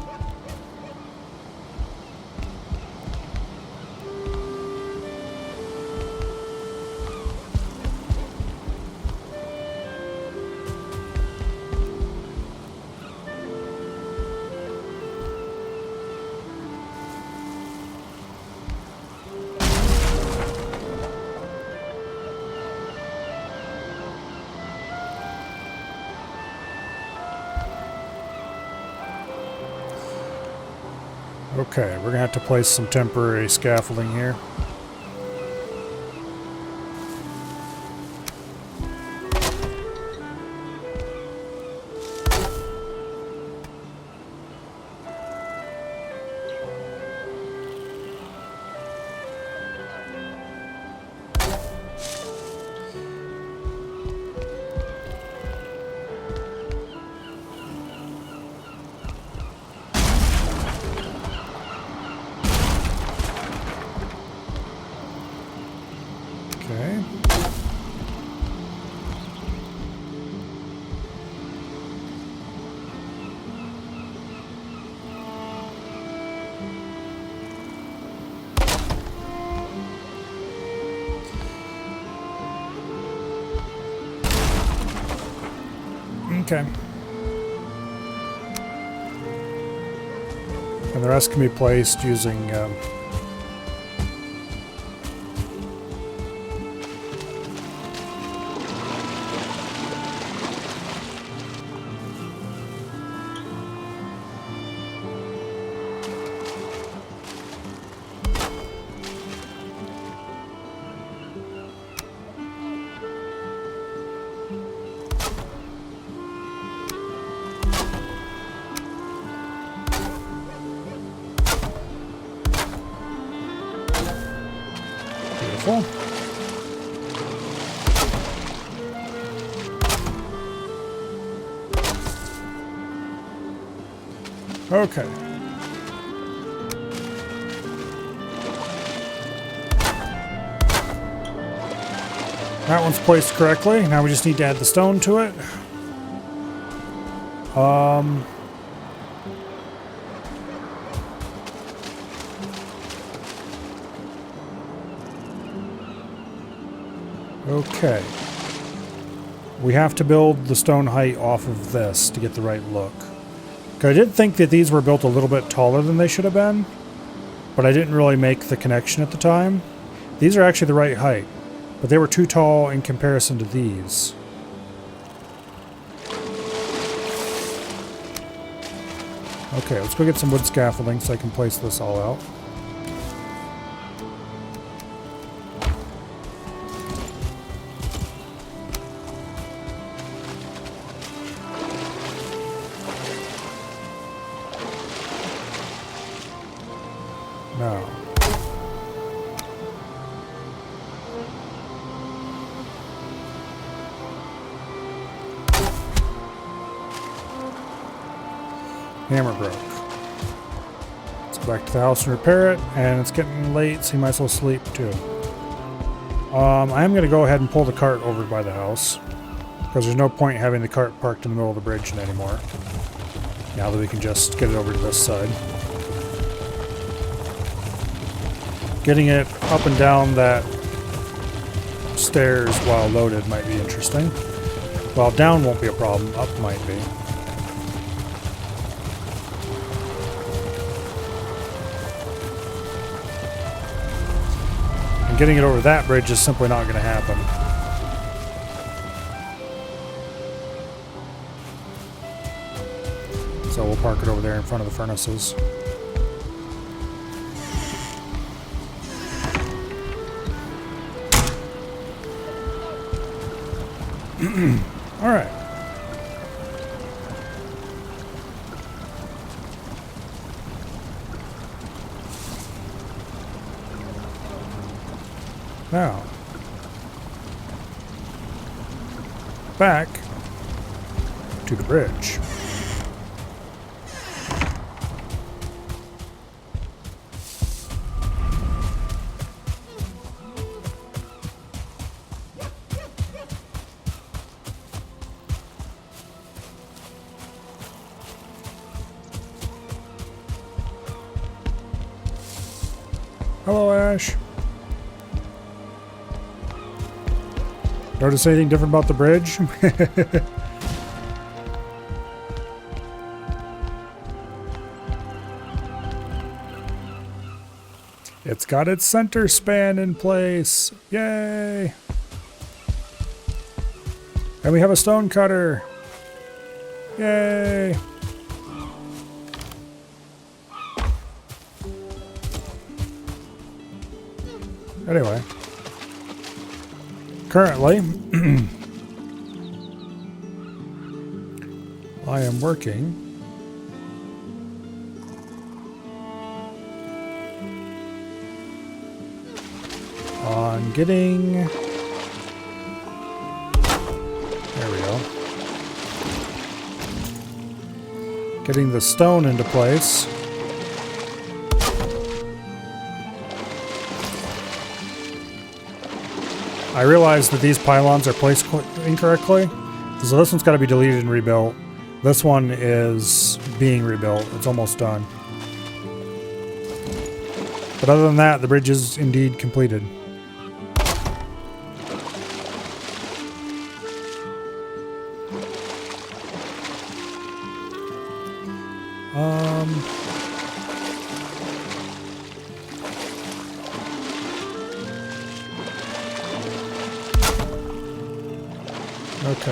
Okay, we're gonna have to place some temporary scaffolding here. Okay. And the rest can be placed using... beautiful. Okay. That one's placed correctly. Now we just need to add the stone to it. Okay. We have to build the stone height off of this to get the right look. I did think that these were built a little bit taller than they should have been, but I didn't really make the connection at the time. These are actually the right height, but they were too tall in comparison to these. Okay, let's go get some wood scaffolding so I can place this all out. Now, hammer broke. Let's go back to the house and repair it, and it's getting late, so you might as well sleep too. I am going to go ahead and pull the cart over by the house, because there's no point having the cart parked in the middle of the bridge anymore. Now that we can just get it over to this side. Getting it up and down that stairs while loaded might be interesting. Well, down won't be a problem, up might be. And getting it over that bridge is simply not going to happen. So we'll park it over there in front of the furnaces. All right. Now, back to the bridge. Hello, Ash. Notice anything different about the bridge? It's got its center span in place. Yay! And we have a stone cutter. Yay! Anyway, currently, I am working on getting, there we go, getting the stone into place. I realized that these pylons are placed incorrectly, so this one's got to be deleted and rebuilt. This one is being rebuilt. It's almost done. But other than that, the bridge is indeed completed. Okay.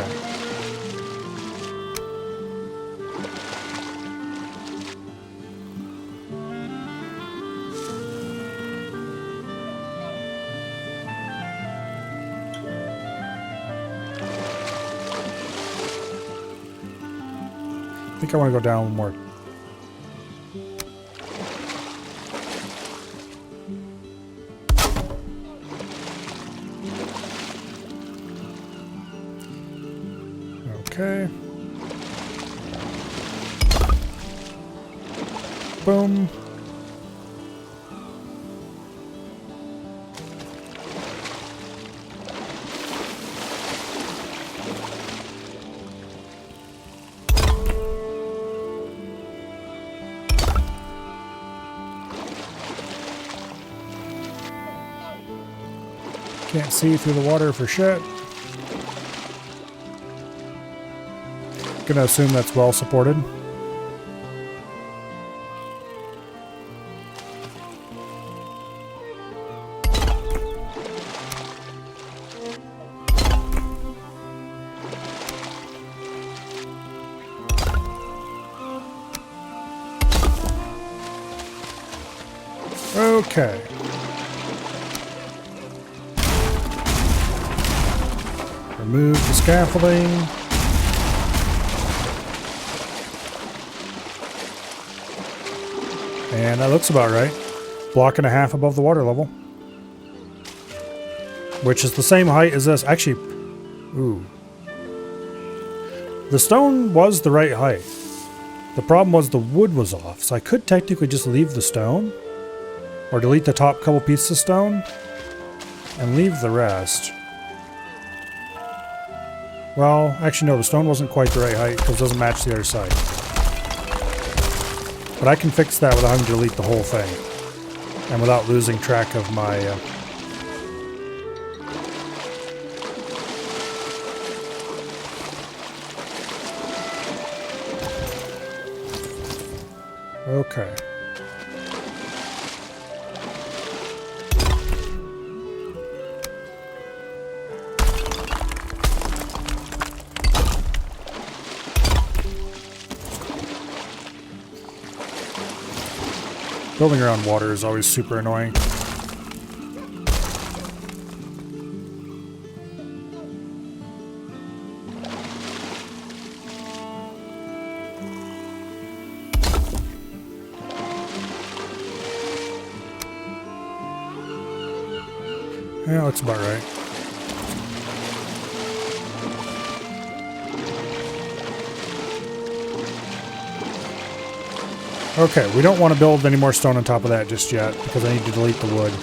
I think I want to go down one more. Okay. Boom. Can't see through the water for shit. Gonna assume that's well supported. Okay. Remove the scaffolding. And that looks about right. Block and a half above the water level. Which is the same height as this. Actually, ooh. The stone was the right height. The problem was the wood was off. So I could technically just leave the stone. Or delete the top couple pieces of stone. And leave the rest. Well, actually no, the stone wasn't quite the right height because it doesn't match the other side. But I can fix that without having to delete the whole thing. And without losing track of my... Okay. Building around water is always super annoying. Yeah, that's about right. Okay, we don't want to build any more stone on top of that just yet, because I need to delete the wood.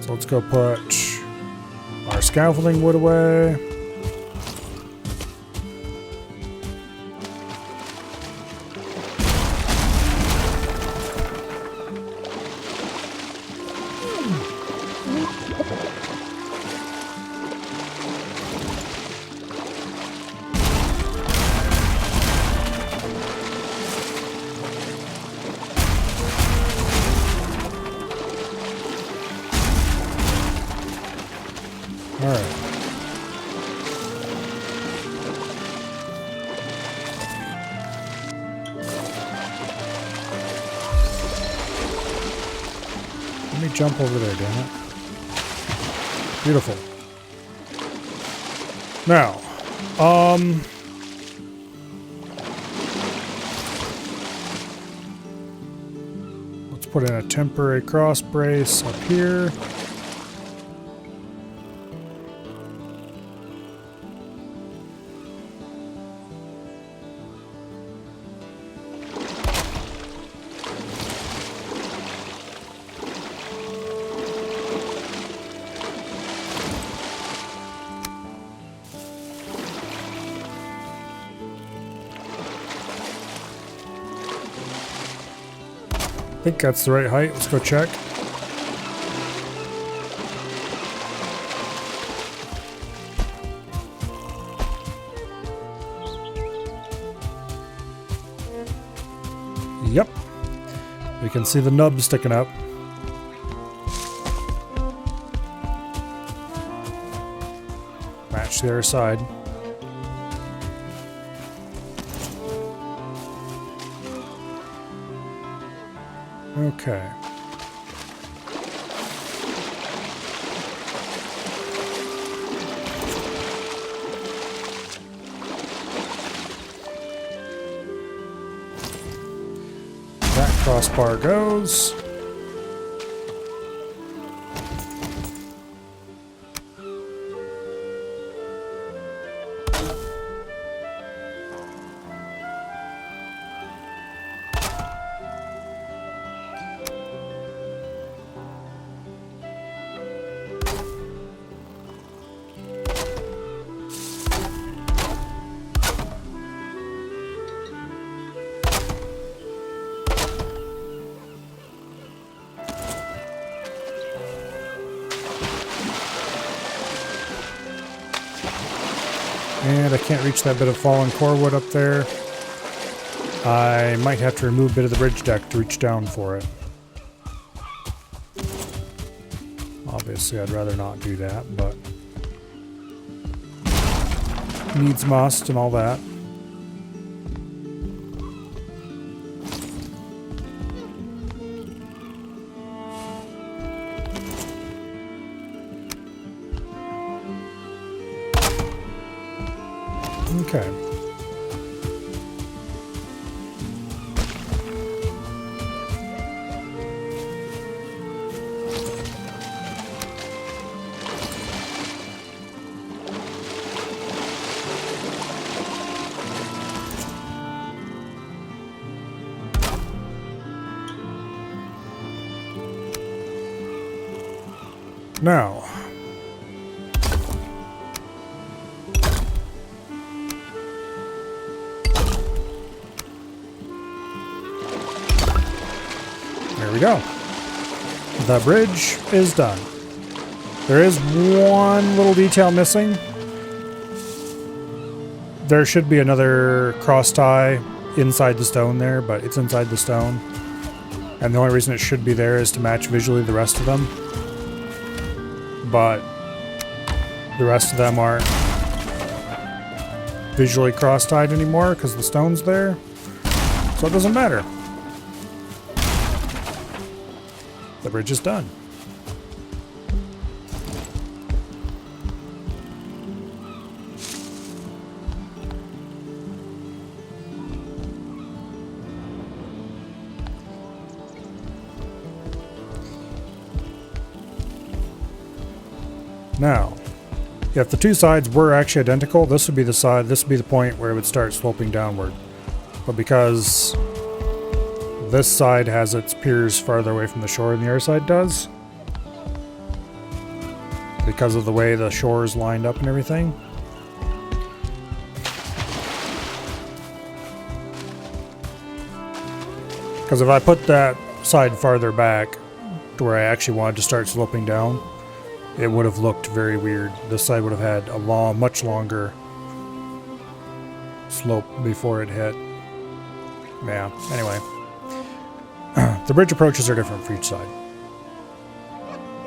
So let's go put our scaffolding wood away. Alright. Let me jump over there, damn it. Beautiful. Now, let's put in a temporary cross brace up here. I think that's the right height. Let's go check. Yep. We can see the nub sticking up. Match the other side. Okay. That crossbar goes. And I can't reach that bit of fallen core wood up there. I might have to remove a bit of the bridge deck to reach down for it. Obviously, I'd rather not do that, but needs must and all that. Okay. Now, there we go. The bridge is done. There is one little detail missing. There should be another cross tie inside the stone there, but it's inside the stone. And the only reason it should be there is to match visually the rest of them. But the rest of them aren't visually cross-tied anymore because the stone's there. So it doesn't matter. The bridge is done. Now, if the two sides were actually identical, this would be the side, this would be the point where it would start sloping downward. But because this side has its piers farther away from the shore than the other side does, because of the way the shore is lined up and everything, because if I put that side farther back to where I actually wanted to start sloping down, it would have looked very weird. This side would have had a much longer slope before it hit. Yeah, anyway. The bridge approaches are different for each side,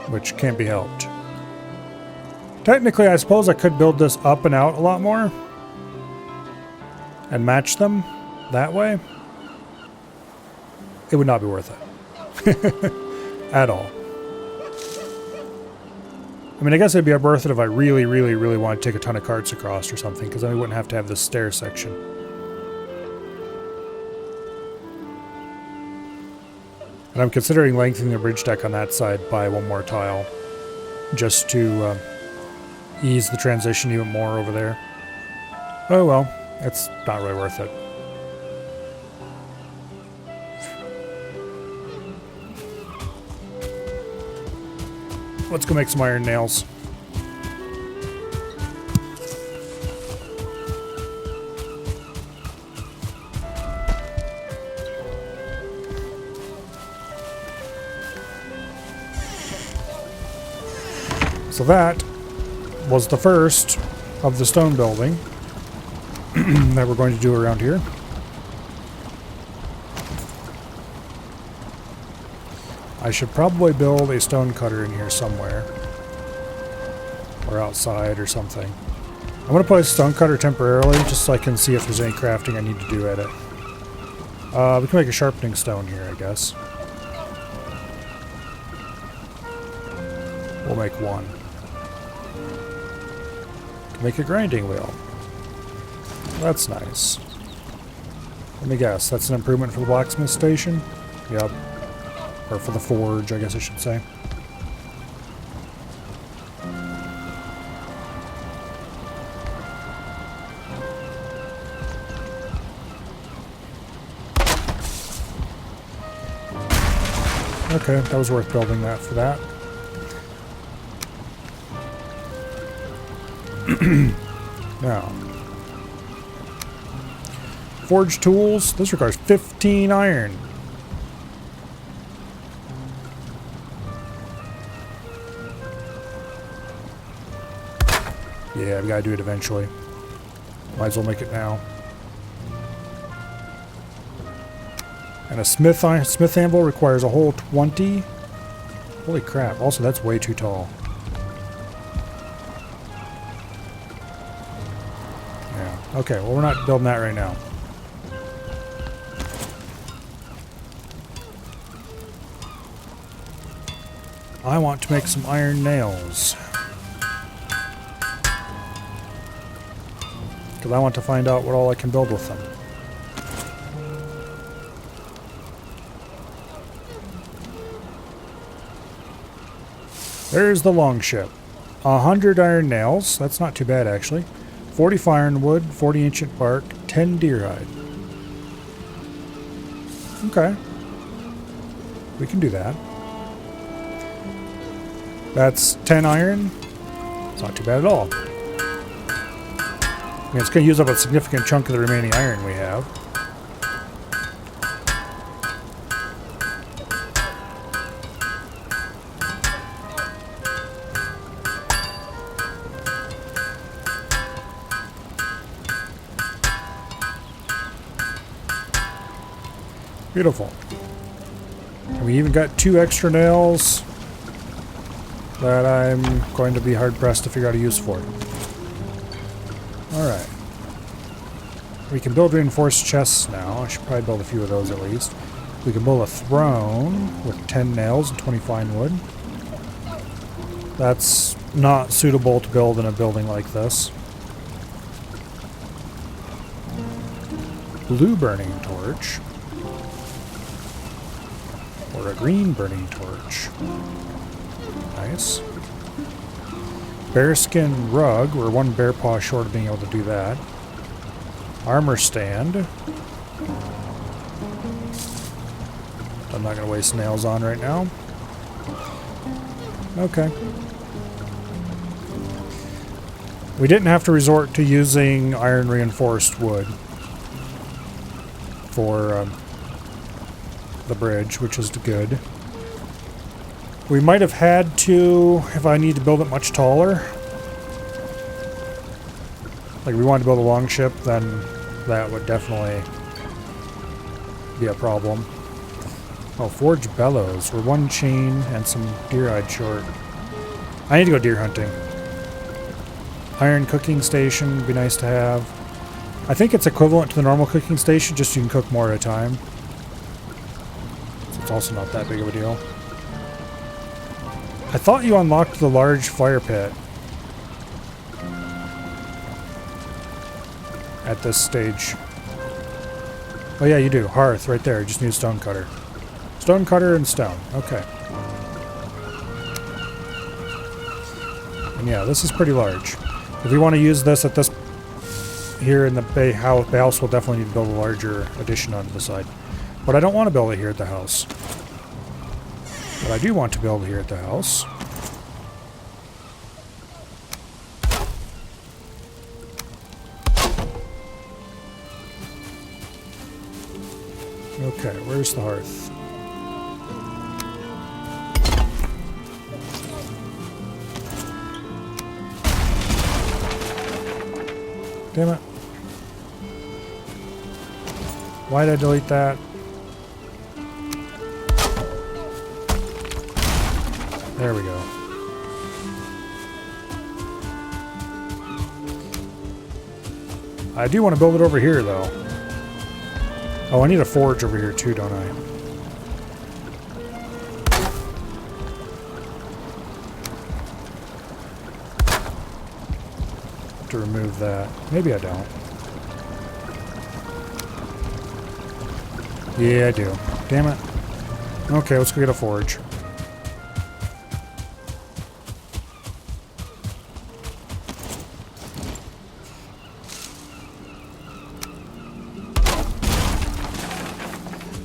which can't be helped. Technically, I suppose I could build this up and out a lot more and match them that way. It would not be worth it. At all. I mean, I guess it'd be worth it if I really, really, really want to take a ton of carts across or something, because then we wouldn't have to have this stair section. And I'm considering lengthening the bridge deck on that side by one more tile, just to ease the transition even more over there. Oh well, it's not really worth it. Let's go make some iron nails. So that was the first of the stone building that we're going to do around here. I should probably build a stone cutter in here somewhere. Or outside or something. I'm going to put a stone cutter temporarily just so I can see if there's any crafting I need to do at it. We can make a sharpening stone here, I guess. We'll make one. Make a grinding wheel. That's nice. Let me guess, that's an improvement for the blacksmith station? Yep. Or for the forge, I guess I should say. Okay, that was worth building that for that. Now, forge tools. This requires 15 iron. Yeah, we gotta do it eventually. Might as well make it now. And a smith anvil requires a whole 20. Holy crap! Also, that's way too tall. Okay, well we're not building that right now. I want to make some iron nails. Because I want to find out what all I can build with them. There's the longship. 100 iron nails. That's not too bad actually. 40 ironwood, 40 ancient bark, 10 deer hide. Okay. We can do that. That's 10 iron. It's not too bad at all. I mean, it's going to use up a significant chunk of the remaining iron we have. Beautiful. And we even got 2 extra nails that I'm going to be hard-pressed to figure out a use for. Alright. We can build reinforced chests now. I should probably build a few of those at least. We can build a throne with 10 nails and 20 fine wood. That's not suitable to build in a building like this. Blue burning torch. Or a green burning torch. Nice. Bearskin rug. We're 1 bear paw short of being able to do that. Armor stand. I'm not going to waste nails on right now. Okay. We didn't have to resort to using iron reinforced wood for the bridge, which is good. We might have had to if I need to build it much taller. Like if we wanted to build a long ship, then that would definitely be a problem. Oh, forge bellows. We're 1 chain and some deer hide short. I need to go deer hunting. Iron cooking station would be nice to have. I think it's equivalent to the normal cooking station, just you can cook more at a time. So it's also not that big of a deal. I thought you unlocked the large fire pit at this stage. Oh yeah, you do. Hearth, right there. Just need a stone cutter. Stone cutter and stone. Okay. And yeah, this is pretty large. If we want to use this at this here in the bay house, we'll definitely need to build a larger addition onto the side. But I don't want to build it here at the house. What I do want to build here at the house okay, where's the hearth? Damn it. Why did I delete that? There we go. I do want to build it over here, though. Oh, I need a forge over here, too, don't I? To remove that. Maybe I don't. Yeah, I do. Damn it. Okay, let's go get a forge.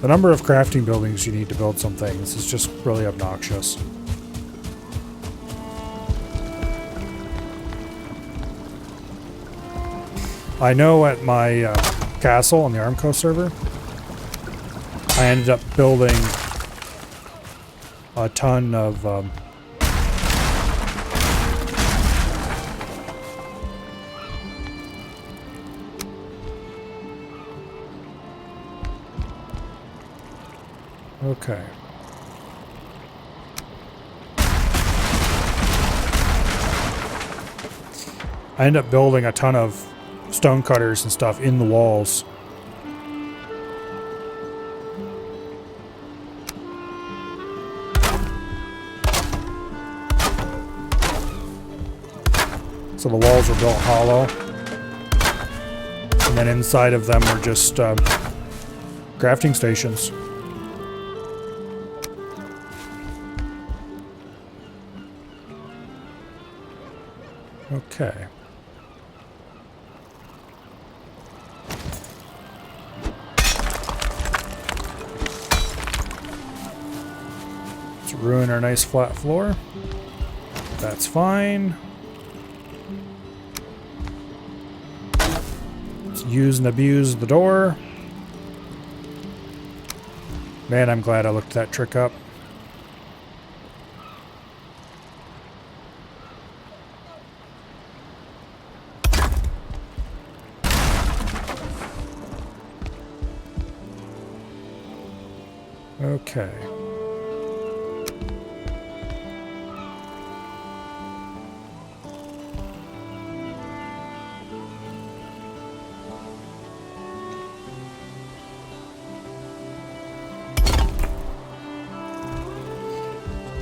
The number of crafting buildings you need to build some things is just really obnoxious. I know at my castle on the Armco server, I ended up building a ton of okay. I ended up building a ton of stone cutters and stuff in the walls. So the walls were built hollow. And then inside of them were just crafting stations. Okay. Let's ruin our nice flat floor. That's fine. Let's use and abuse the door. Man, I'm glad I looked that trick up. Okay.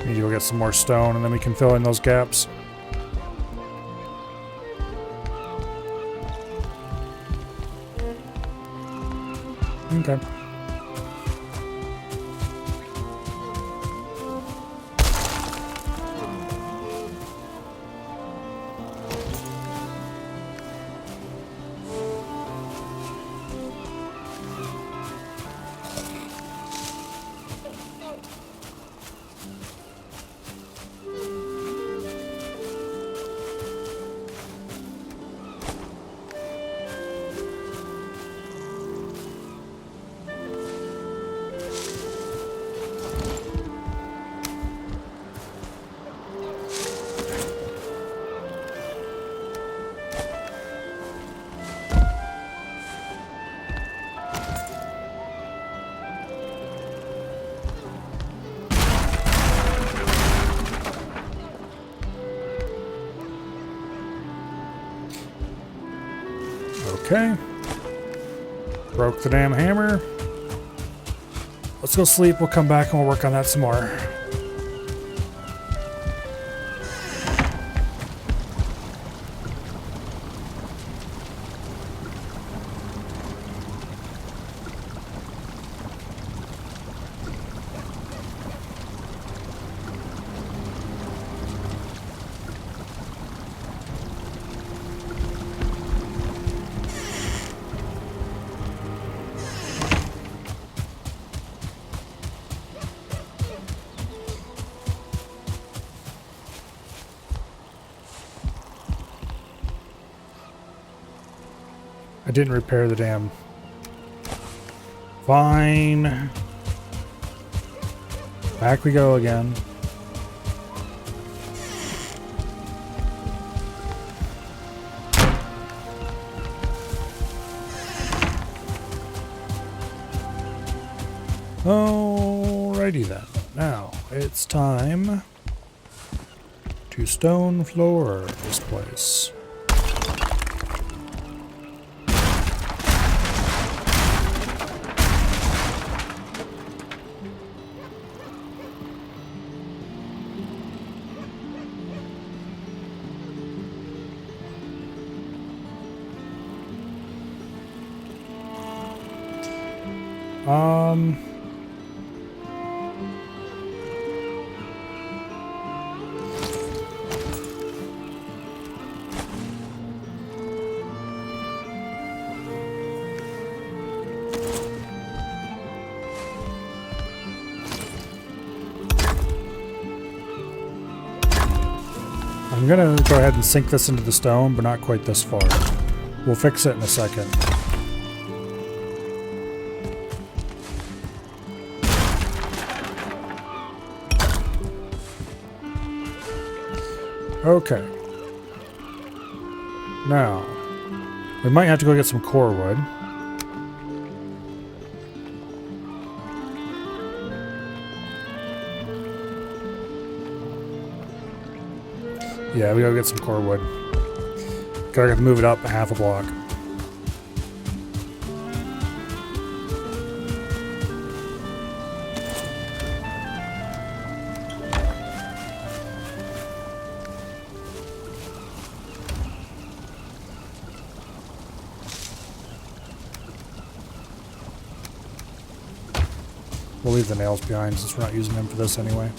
Need to go get some more stone and then we can fill in those gaps. Okay. Okay. Broke the damn hammer. Let's go sleep. We'll come back and we'll work on that some more. I didn't repair the damn... Fine. Back we go again. Alrighty then. Now, it's time To stone floor, this place. I'm gonna go ahead and sink this into the stone, but not quite this far. We'll fix it in a second. Okay. Now, we might have to go get some core wood. Yeah, we gotta get some core wood. Gotta move it up a half a block. We'll leave the nails behind since we're not using them for this anyway.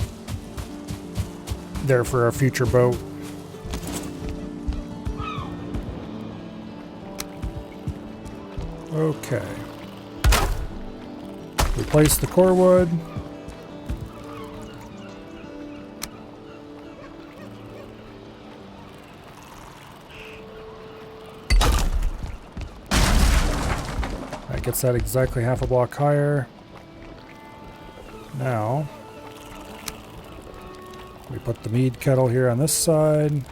There for our future boat. Okay. Replace the core wood. That gets that exactly half a block higher. Now, we put the mead kettle here on this side.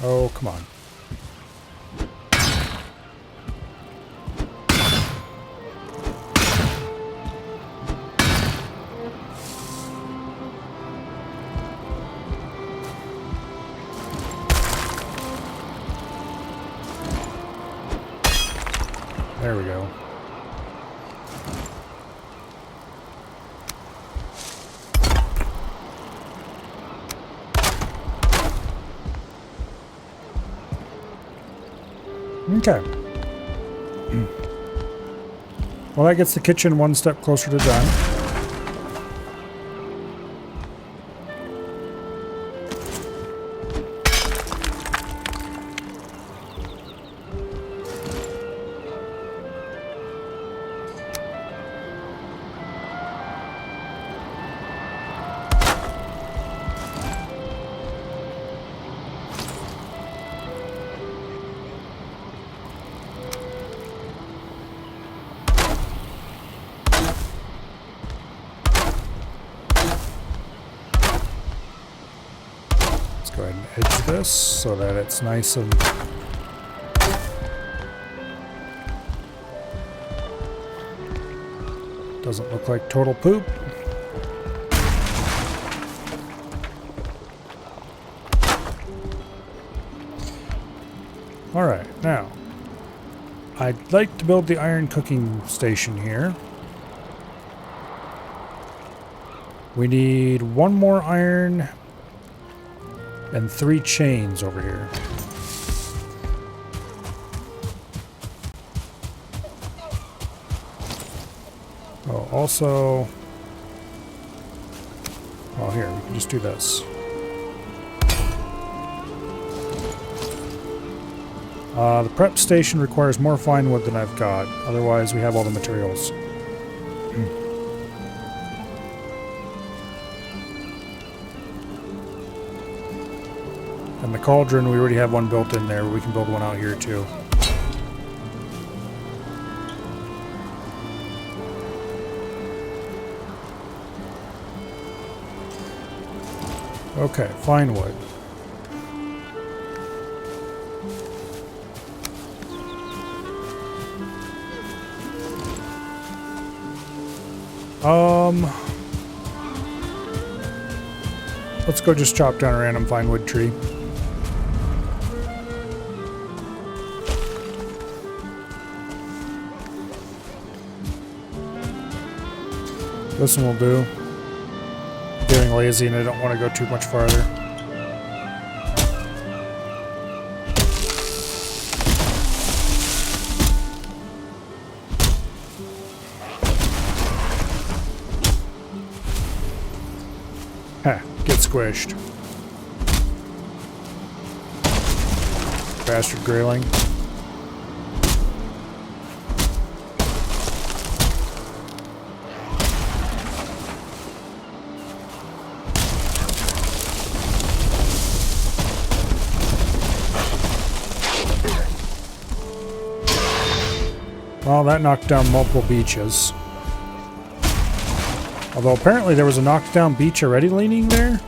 Oh, come on. There we go. Okay. Well, that gets the kitchen one step closer to done. Go ahead and edge this so that it's nice and doesn't look like total poop. Alright, now I'd like to build the iron cooking station here. We need one more iron and 3 chains over here. Oh, also... Oh, here, we can just do this. The prep station requires more fine wood than I've got. Otherwise, we have all the materials. And the cauldron, we already have one built in there. We can build one out here too. Okay, fine wood. Let's go just chop down a random fine wood tree. This one will do. I'm getting lazy and I don't want to go too much farther. Heh, get squished. Bastard grayling. Well, that knocked down multiple beaches. Although apparently there was a knocked down beach already leaning there.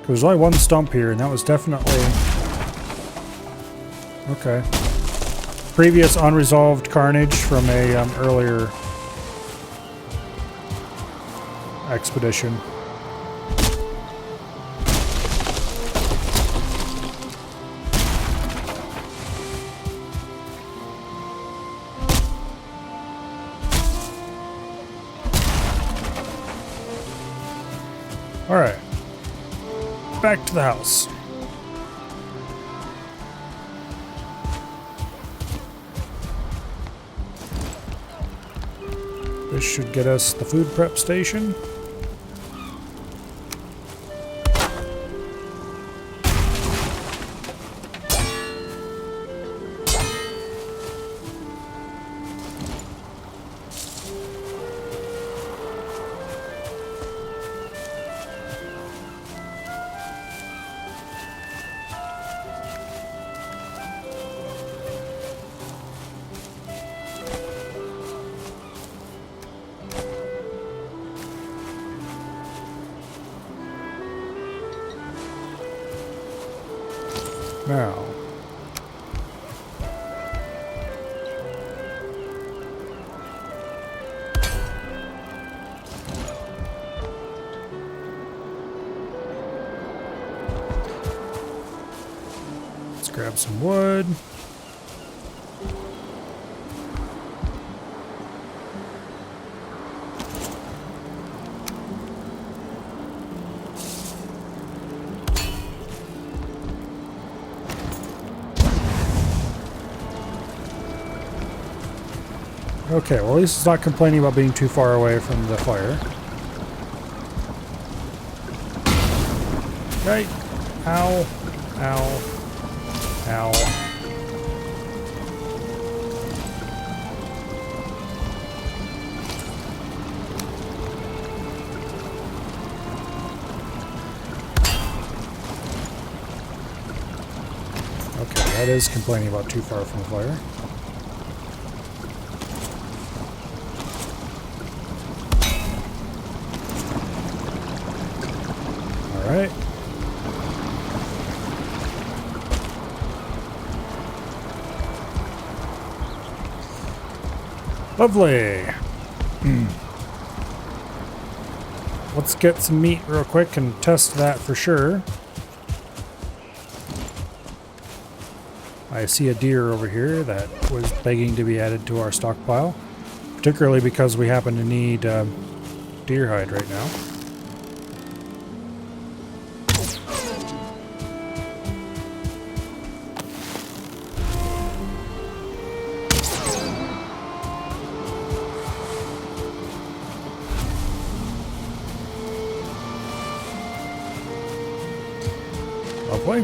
There's only one stump here, and that was definitely... Okay. Previous unresolved carnage from a earlier expedition. Alright. Back to the house. This should get us the food prep station. Now, let's grab some wood. Okay, well at least it's not complaining about being too far away from the fire. Right. Ow. Ow. Ow. Okay, that is complaining about too far from the fire. Alright. Lovely. Let's get some meat real quick and test that for sure. I see a deer over here that was begging to be added to our stockpile, particularly because we happen to need deer hide right now. Lovely.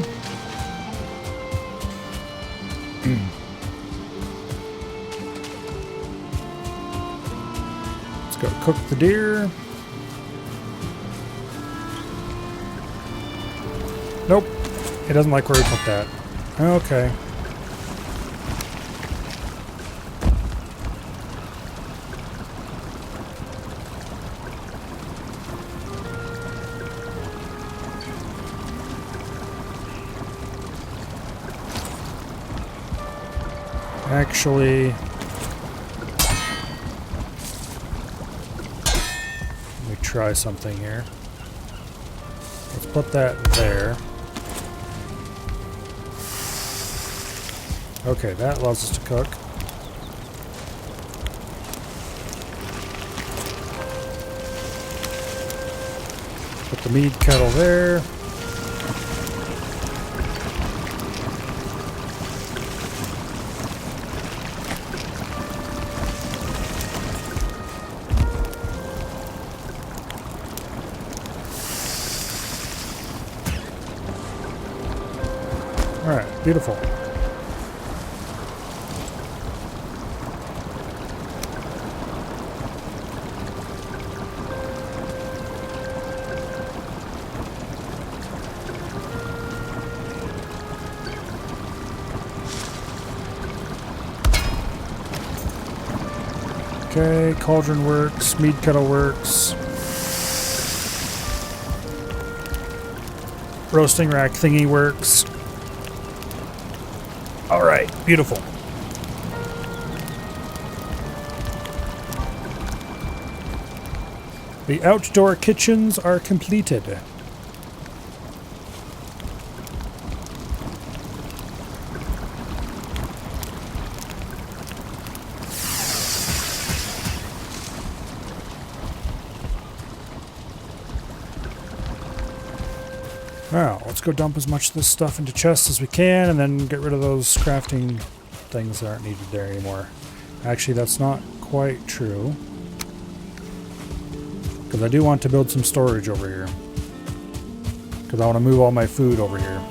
Let's go cook the deer. Nope. It doesn't like where we put that. Okay. Actually, try something here. Let's put that there. Okay, that allows us to cook. Put the mead kettle there. Alright, beautiful. Okay, cauldron works, mead kettle works. Roasting rack thingy works. Alright, beautiful. The outdoor kitchens are completed. Now, let's go dump as much of this stuff into chests as we can and then get rid of those crafting things that aren't needed there anymore. Actually, that's not quite true. Because I do want to build some storage over here. Because I want to move all my food over here.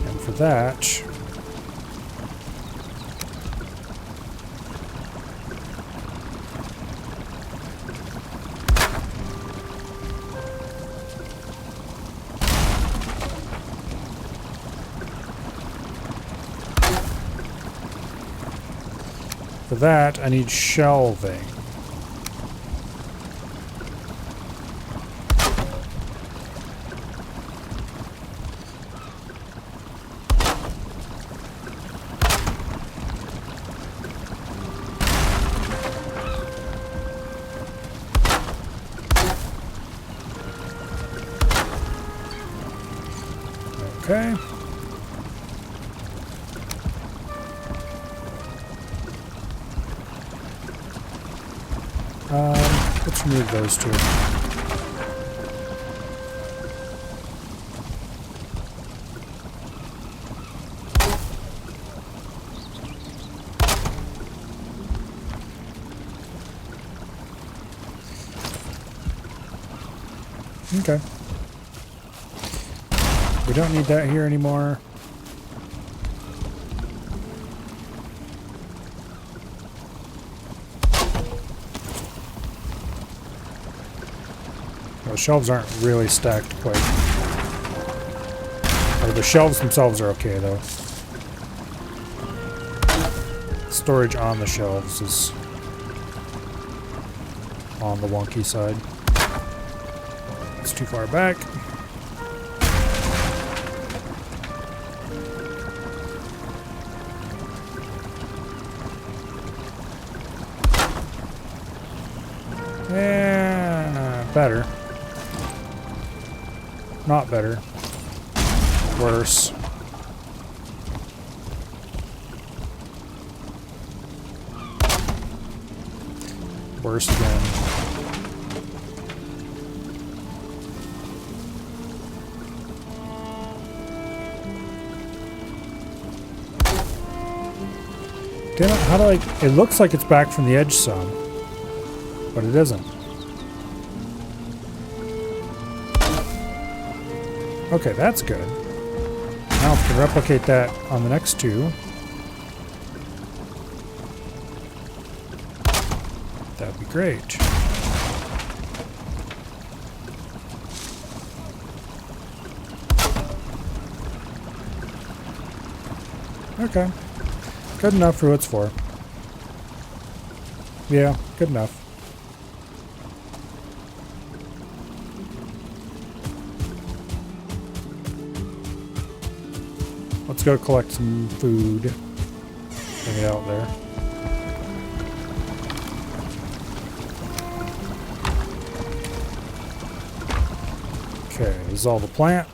And for that... For that, I need shelving. Okay. Let's remove those two. Okay. We don't need that here anymore. The shelves aren't really stacked quite. Or the shelves themselves are okay though. Storage on the shelves is on the wonky side. It's too far back. Yeah, better. Not better. Worse. Worse again. Damn it, how do I... It looks like it's back from the edge some. But it isn't. Okay, that's good. Now I can replicate that on the next two. That'd be great. Okay. Good enough for what it's for. Yeah, good enough. Let's go collect some food. Bring it out there. Okay, this is all the plant.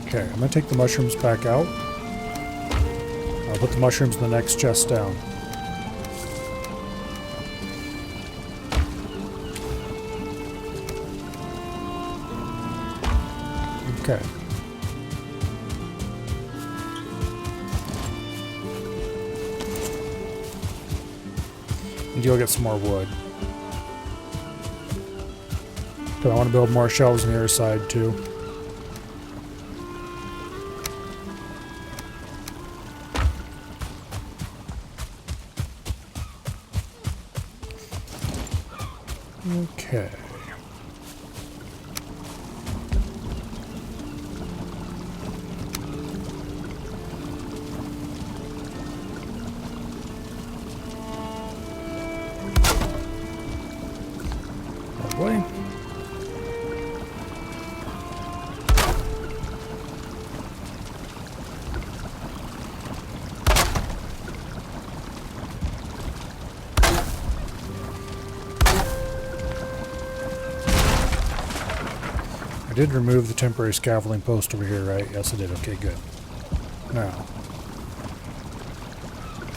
Okay, I'm going to take the mushrooms back out. I'll put the mushrooms in the next chest down. Okay. And you'll get some more wood. Because I want to build more shelves on the other side too. Okay. Lovely. I did remove the temporary scaffolding post over here, right? Yes, I did. Okay, good. Now,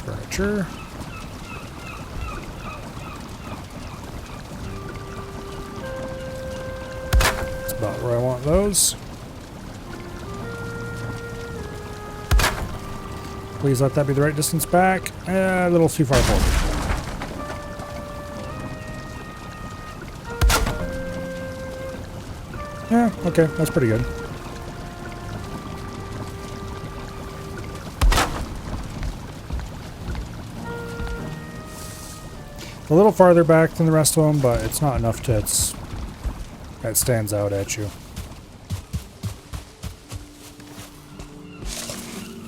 furniture. That's about where I want those. Please let that be the right distance back. A little too far forward. Yeah, okay, that's pretty good. A little farther back than the rest of them, but it's not enough to that stands out at you.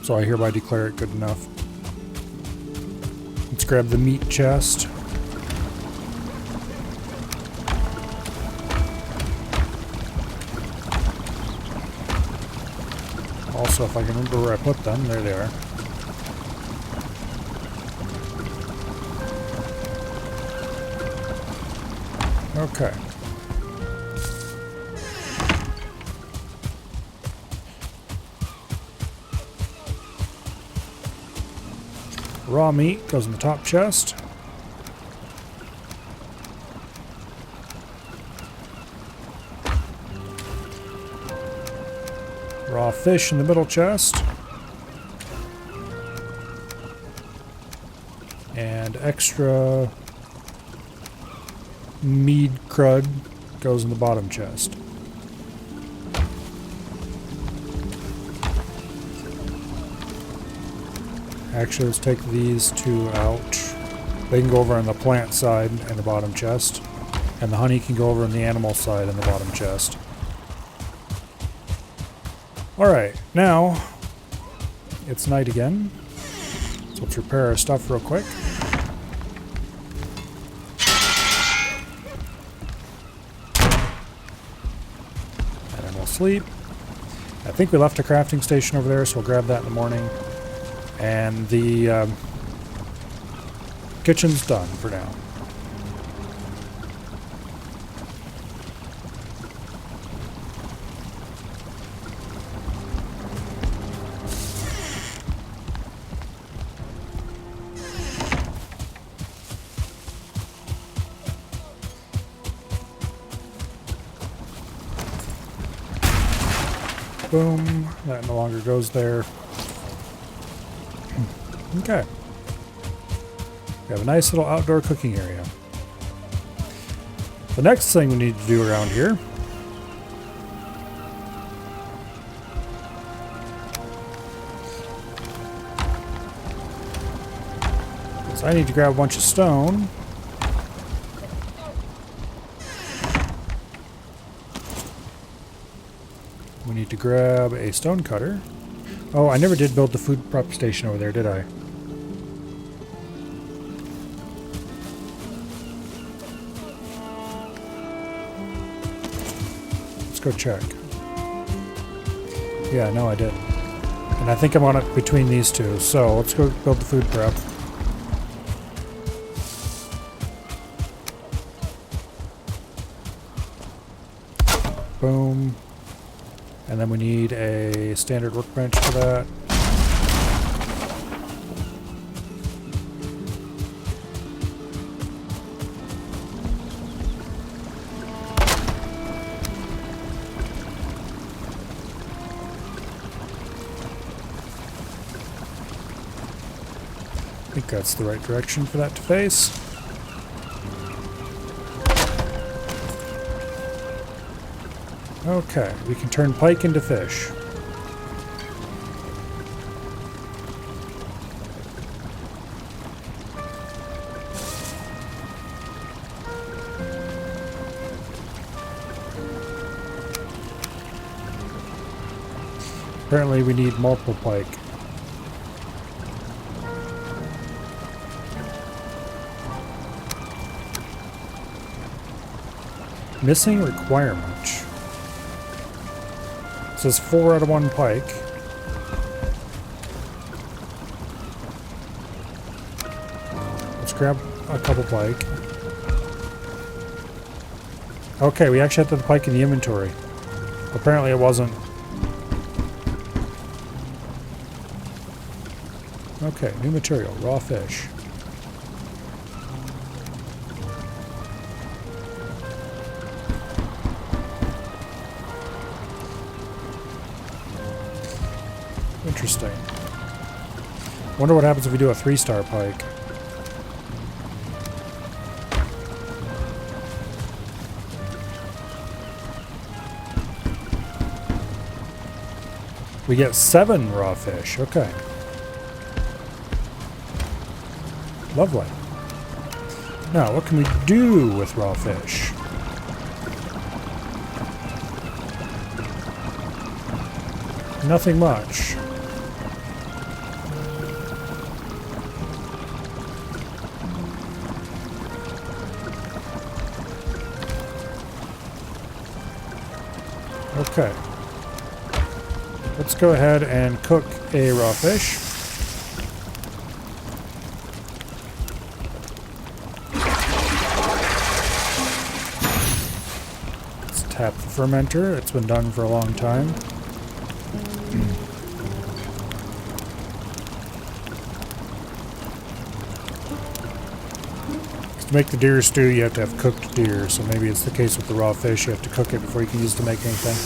So I hereby declare it good enough. Let's grab the meat chest. Also, if I can remember where I put them, there they are. Okay. Raw meat goes in the top chest. Raw fish in the middle chest. And extra mead crud goes in the bottom chest. Actually, let's take these two out. They can go over on the plant side and the bottom chest. And the honey can go over on the animal side and the bottom chest. Alright, now it's night again. So let's repair our stuff real quick. And then we'll sleep. I think we left a crafting station over there, so we'll grab that in the morning. And the kitchen's done for now. Boom. That no longer goes there. Okay. We have a nice little outdoor cooking area. The next thing we need to do around here is I need to grab a bunch of stone We need to grab a stone cutter. Oh, I never did build the food prep station over there, did I? Let's go check. Yeah, no, I didn't. And I think I'm on it between these two, so let's go build the food prep. Boom. And then we need a standard workbench for that. I think that's the right direction for that to face. Okay, we can turn pike into fish. Apparently we need multiple pike. Missing requirement. It says 4 out of 1 pike. Let's grab a couple pike. Okay, we actually have to have the pike in the inventory. Apparently it wasn't. Okay, new material, raw fish. Interesting. Wonder what happens if we do a 3-star pike. We get 7 raw fish. Okay. Lovely. Now, what can we do with raw fish? Nothing much. Okay. Let's go ahead and cook a raw fish. Let's tap the fermenter. It's been done for a long time. To make the deer stew, you have to have cooked deer, so maybe it's the case with the raw fish. You have to cook it before you can use it to make anything.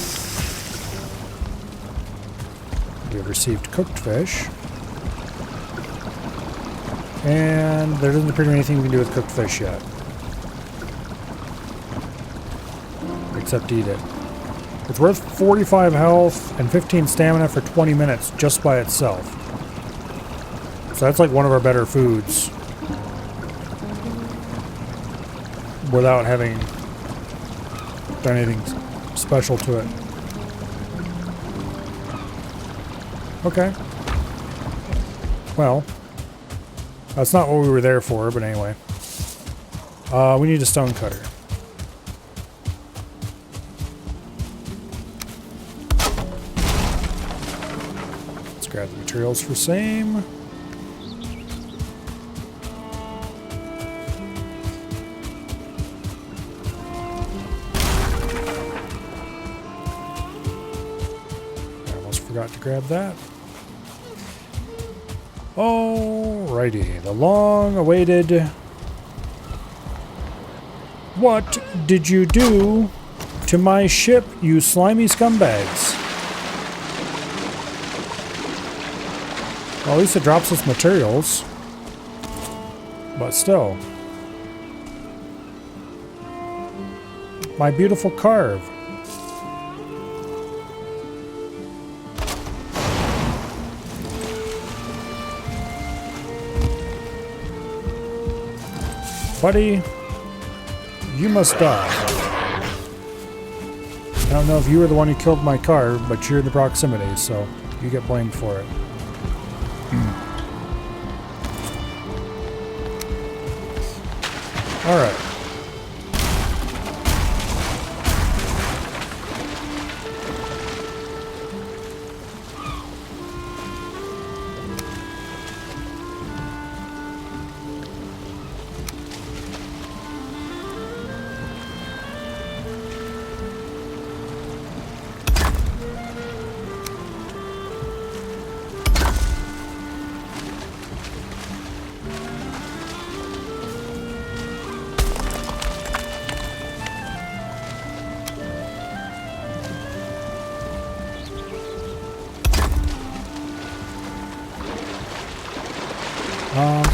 We have received cooked fish. And there doesn't appear to be anything we can do with cooked fish yet. Except eat it. It's worth 45 health and 15 stamina for 20 minutes just by itself. So that's like one of our better foods. Without having done anything special to it. Okay. Well, that's not what we were there for, but anyway. We need a stone cutter. Let's grab the materials for same. Forgot to grab that. Alrighty, the long-awaited. What did you do to my ship, you slimy scumbags? Well, at least it drops us materials. But still. My beautiful carve. Buddy, you must die. don't know if you were the one who killed my car, but you're in the proximity, so you get blamed for it. Alright.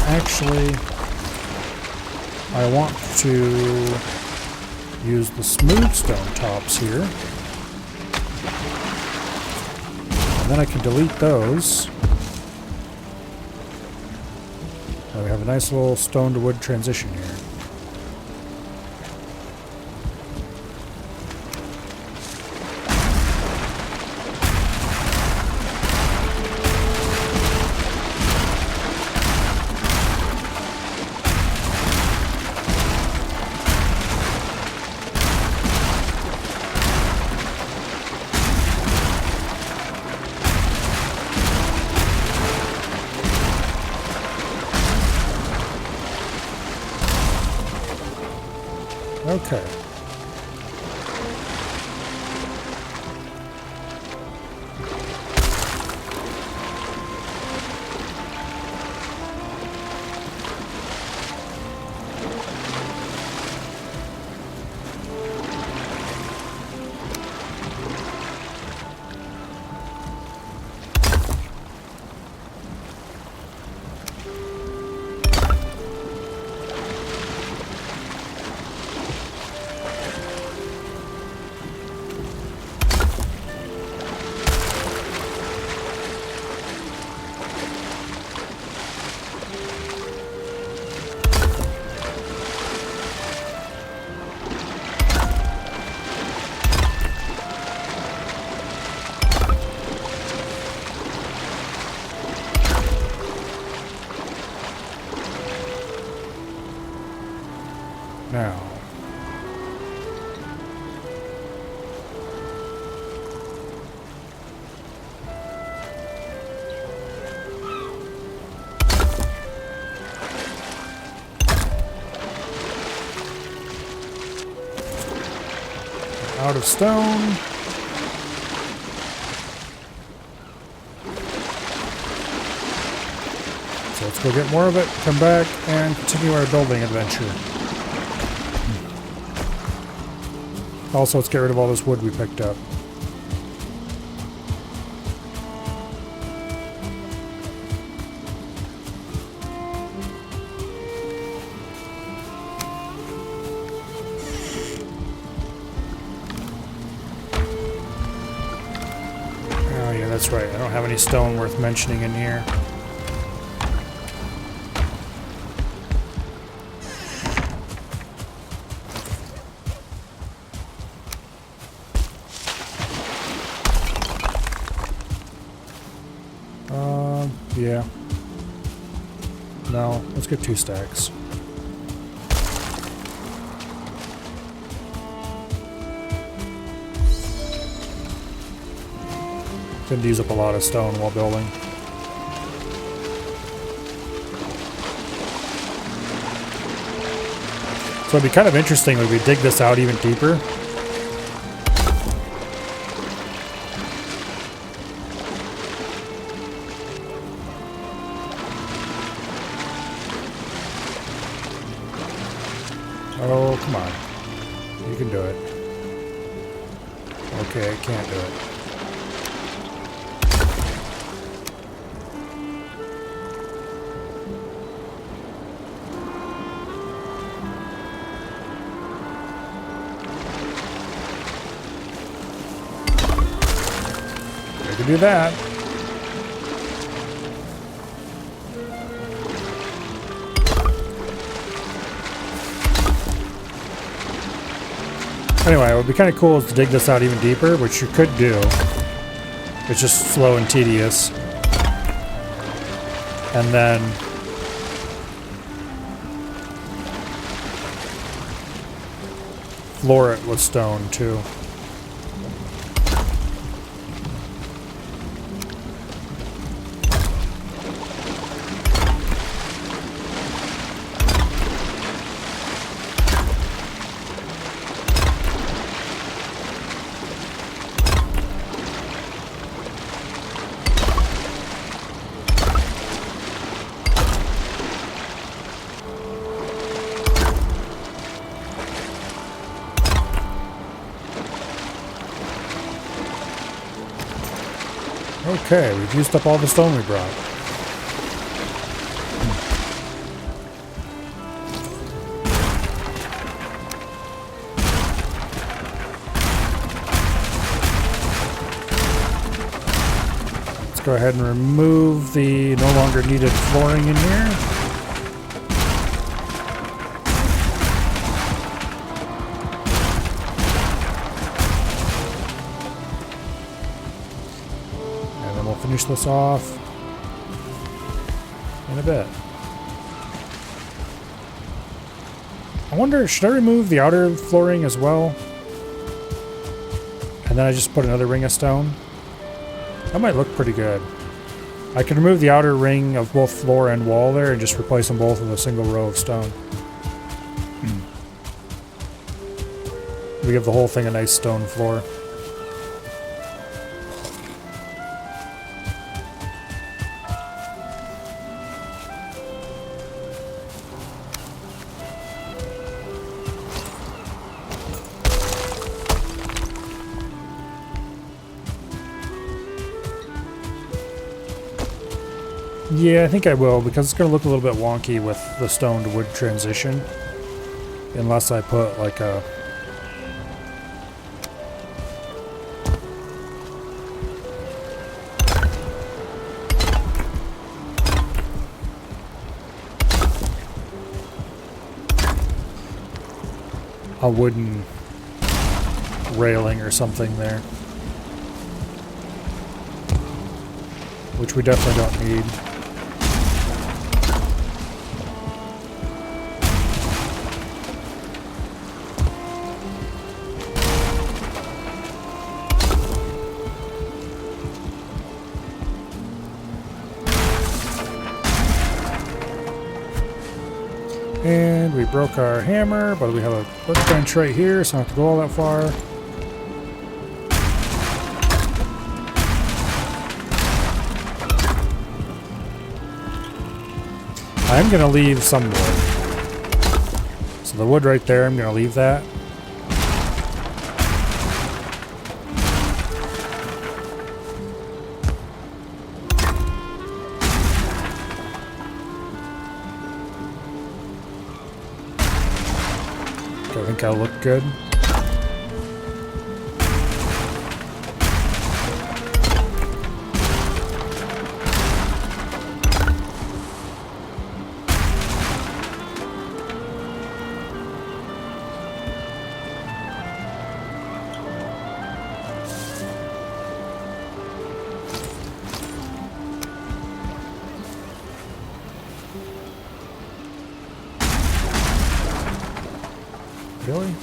Actually, I want to use the smooth stone tops here. And then I can delete those. Now we have a nice little stone to wood transition here. Okay. Now, out of stone. So let's go get more of it, come back, and continue our building adventure. Also, let's get rid of all this wood we picked up. Oh yeah, that's right. I don't have any stone worth mentioning in here. Yeah. No, let's get 2 stacks. Didn't use up a lot of stone while building. So it'd be kind of interesting if we dig this out even deeper. Oh, come on. You can do it. Okay, I can't do it. I can do that. Anyway, it would be kind of cool to dig this out even deeper, which you could do. It's just slow and tedious. And then floor it with stone too. Okay, we've used up all the stone we brought. Let's go ahead and remove the no longer needed flooring in here. Finish this off in a bit. I wonder, should I remove the outer flooring as well? And then I just put another ring of stone? That might look pretty good. I can remove the outer ring of both floor and wall there and just replace them both with a single row of stone. We give the whole thing a nice stone floor. Yeah, I think I will, because it's going to look a little bit wonky with the stone to wood transition. Unless I put like a... a wooden railing or something there. Which we definitely don't need. And we broke our hammer, but we have a workbench right here, so I don't have to go all that far. I'm going to leave some wood. So the wood right there, I'm going to leave that. I think that'll look good. Really?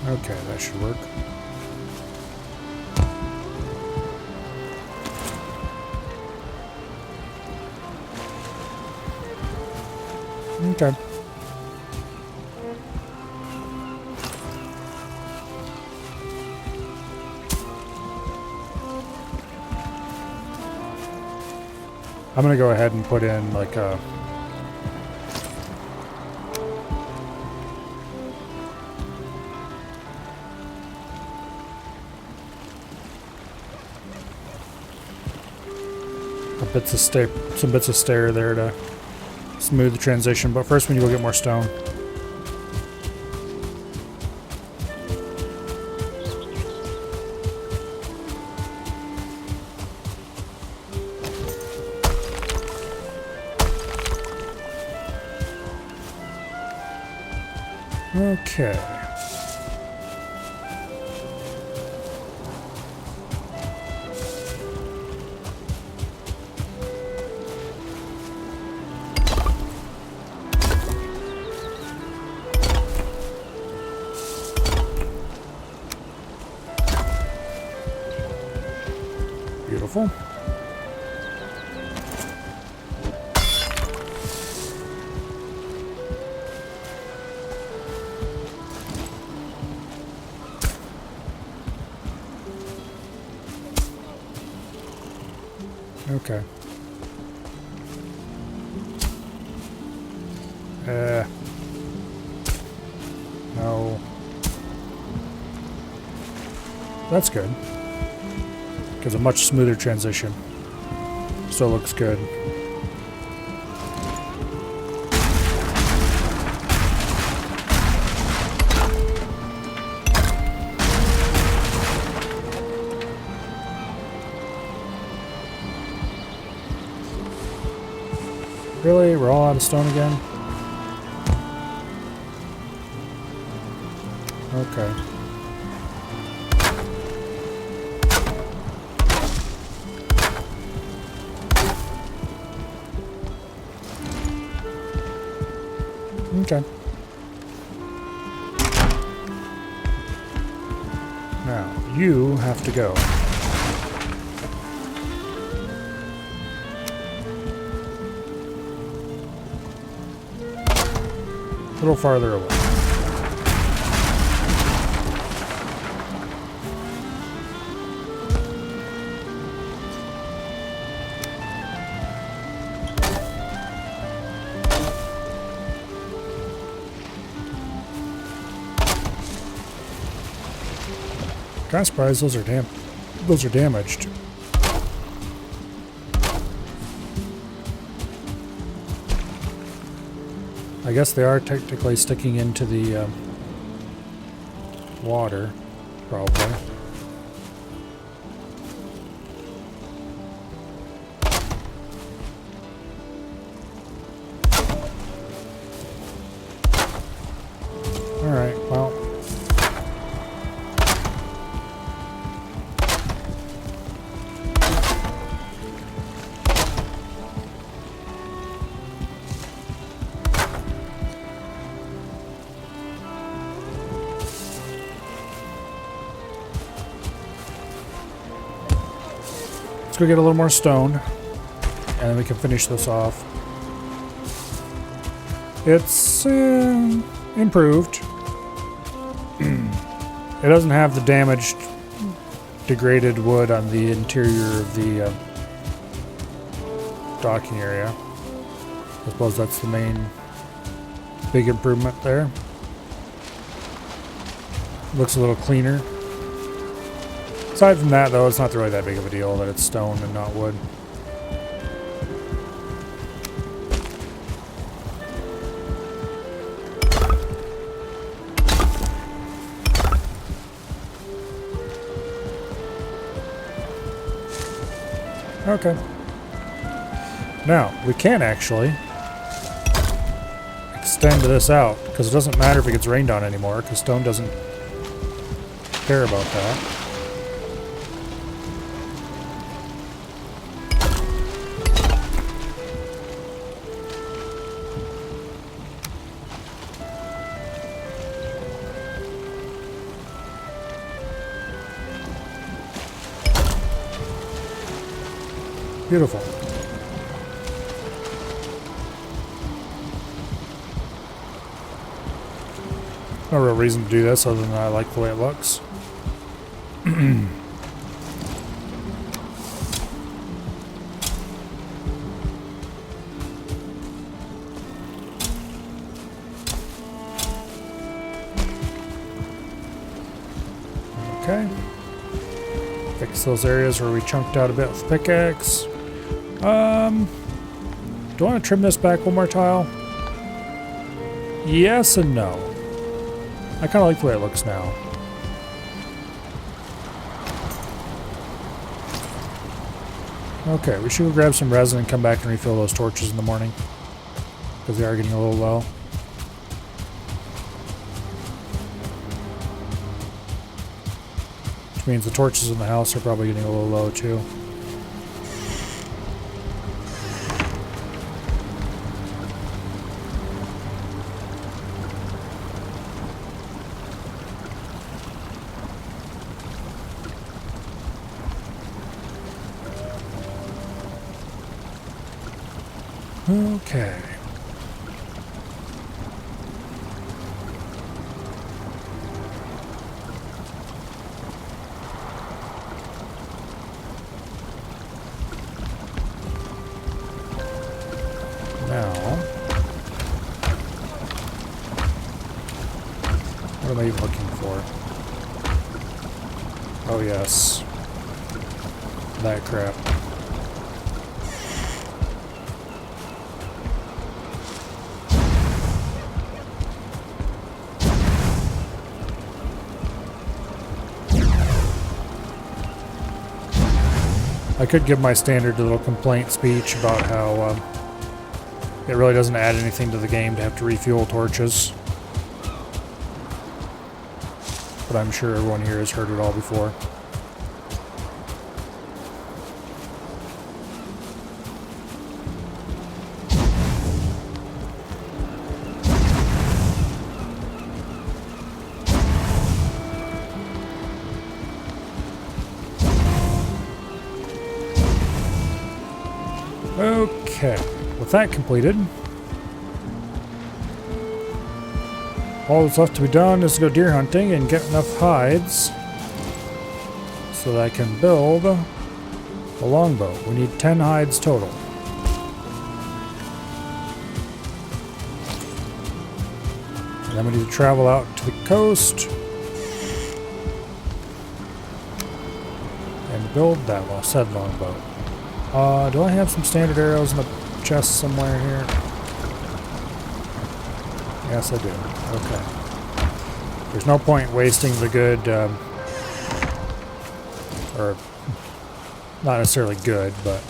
Okay, that should work. Okay. I'm gonna go ahead and put in like a some bits of stair there to smooth the transition. But first we need to go get more stone. Okay. Beautiful. Okay. No. That's good. Gives a much smoother transition. Still looks good. Really? We're all out of stone again? Okay. Okay. Now, you have to go. A little farther away. Kind of surprised those are damaged. I guess they are technically sticking into the water, probably. Alright, well. Let's go get a little more stone, and then we can finish this off. It's improved. It doesn't have the damaged, degraded wood on the interior of the docking area. I suppose that's the main big improvement there. Looks a little cleaner. Aside from that, though, it's not really that big of a deal that it's stone and not wood. Okay. Now, we can actually extend this out, because it doesn't matter if it gets rained on anymore, because stone doesn't care about that. Beautiful. No real reason to do this other than I like the way it looks. Okay. Fix those areas where we chunked out a bit with the pickaxe. Do I want to trim this back one more tile? Yes and no. I kind of like the way it looks now. Okay, we should go grab some resin and come back and refill those torches in the morning. Because they are getting a little low. Which means the torches in the house are probably getting a little low too. Okay. Now, what am I even looking for? Oh yes, that crap. I could give my standard little complaint speech about how it really doesn't add anything to the game to have to refuel torches. But I'm sure everyone here has heard it all before. Okay, with that completed, all that's left to be done is to go deer hunting and get enough hides so that I can build a longbow. We need 10 hides total. And then we need to travel out to the coast and build that said longbow. Do I have some standard arrows in the chest somewhere here? Yes, I do. Okay. There's no point wasting the good, or not necessarily good, but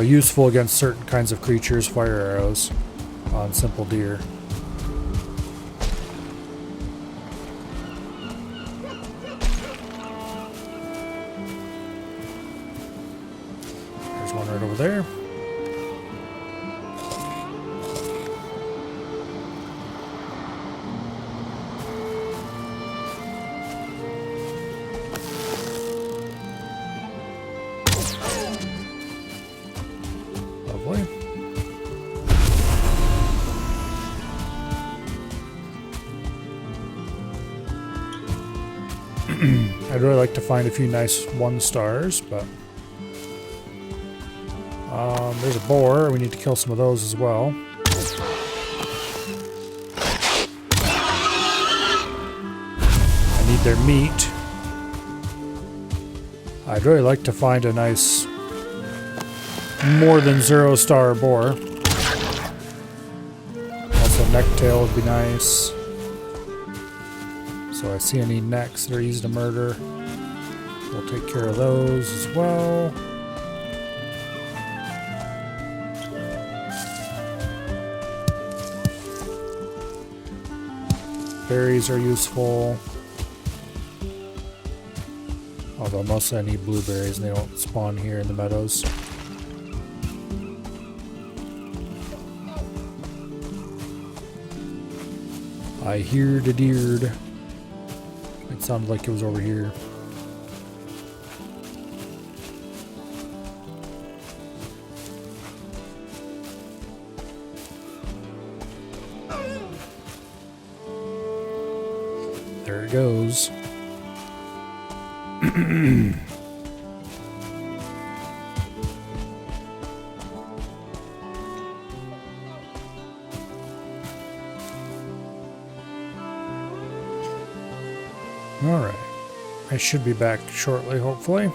useful against certain kinds of creatures, fire arrows on simple deer. One right over there. Lovely. I'd really like to find a few nice 1 stars, but there's a boar. We need to kill some of those as well. I need their meat. I'd really like to find a nice more than 0-star boar. Also, necktail would be nice. So I see any necks that are easy to murder. We'll take care of those as well. Berries are useful. Although mostly I need blueberries and they don't spawn here in the meadows. I hear the deer. It sounded like it was over here. There it goes. Alright. I should be back shortly, hopefully.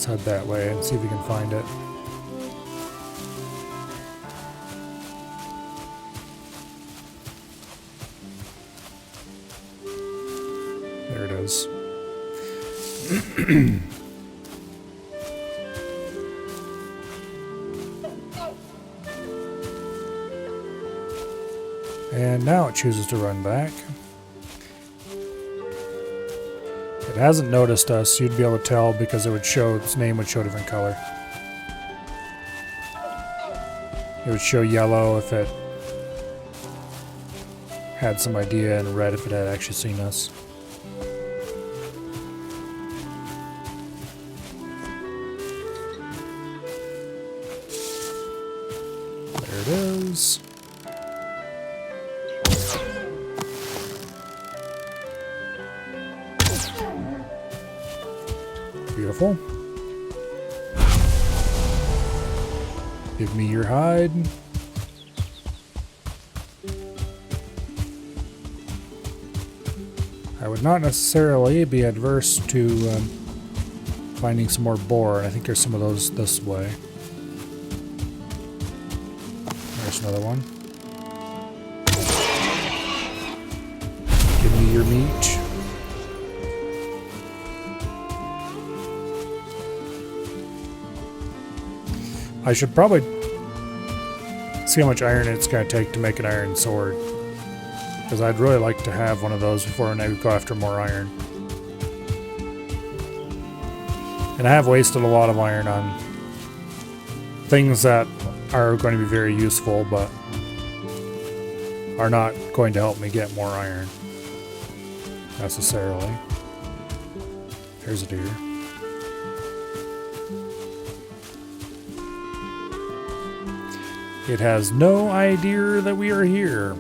head that way and see if we can find it. There it is. And now it chooses to run back. It hasn't noticed us. You'd be able to tell because it would show, its name would show a different color. It would show yellow if it had some idea, and red if it had actually seen us. There it is. Beautiful. Give me your hide. I would not necessarily be adverse to finding some more boar. I think there's some of those this way. There's another one. Give me your meat. I should probably see how much iron it's going to take to make an iron sword. Because I'd really like to have one of those before I go after more iron. And I have wasted a lot of iron on things that are going to be very useful, but are not going to help me get more iron. Necessarily. There's a deer. It has no idea that we are here.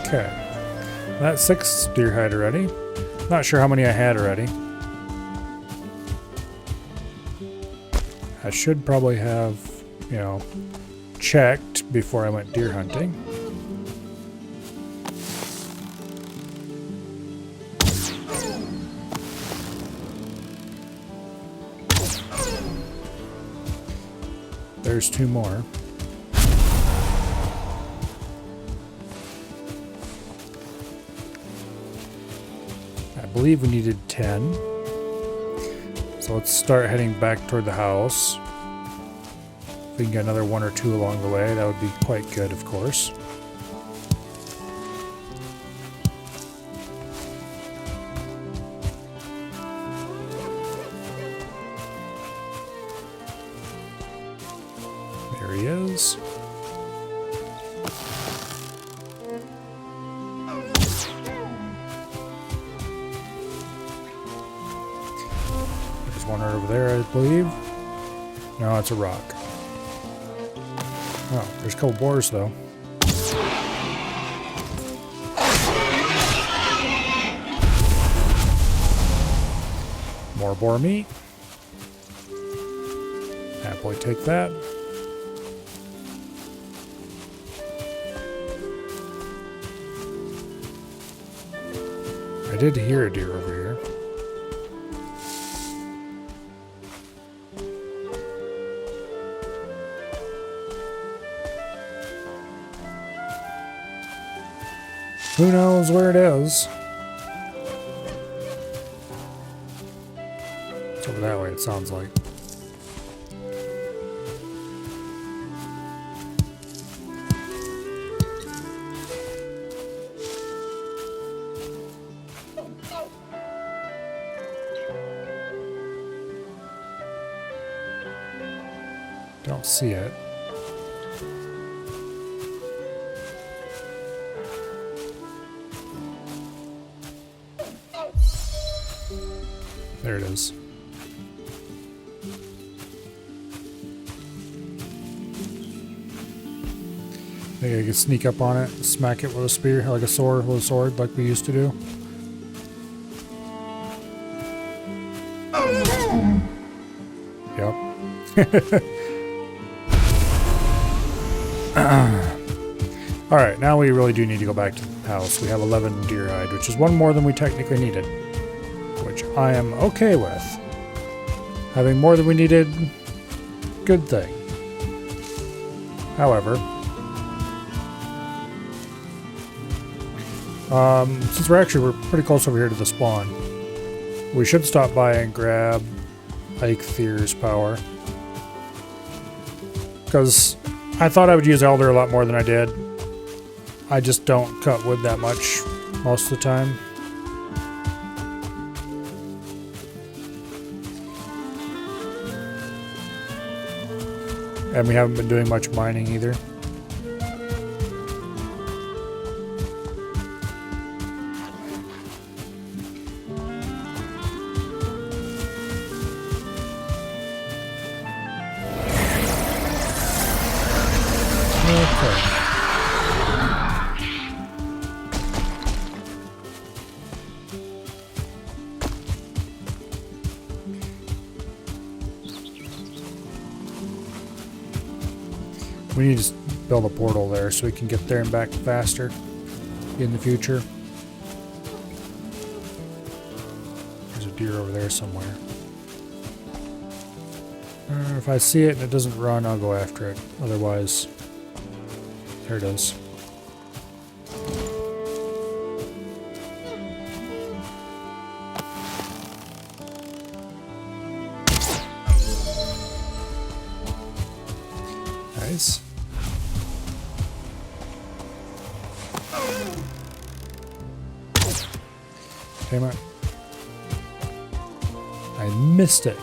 Okay. That's 6 deer hide already. Not sure how many I had already. I should probably have, you know, checked before I went deer hunting. There's 2 more. I believe we needed 10. So let's start heading back toward the house. If we can get another 1 or 2 along the way, that would be quite good, of course. There he is. There's one right over there, I believe. No, it's a rock. Oh, there's a couple boars, though. More boar meat. Happily take that. I did hear a deer over here. Who knows where it is? It's over that way, it sounds like. Don't see it. There it is. Maybe I could sneak up on it, smack it with a spear, like a sword with a sword, like we used to do. Alright, now we really do need to go back to the house. We have 11 deer hide, which is one more than we technically needed. Which I am okay with. Having more than we needed, good thing. However, since we're pretty close over here to the spawn, we should stop by and grab Eikthyre's power. Because I thought I would use Elder a lot more than I did. I just don't cut wood that much most of the time. And we haven't been doing much mining either. Okay. We need to build a portal there so we can get there and back faster in the future. There's a deer over there somewhere. If I see it and it doesn't run, I'll go after it. Otherwise, there it is. Nice. Damn it. I missed it.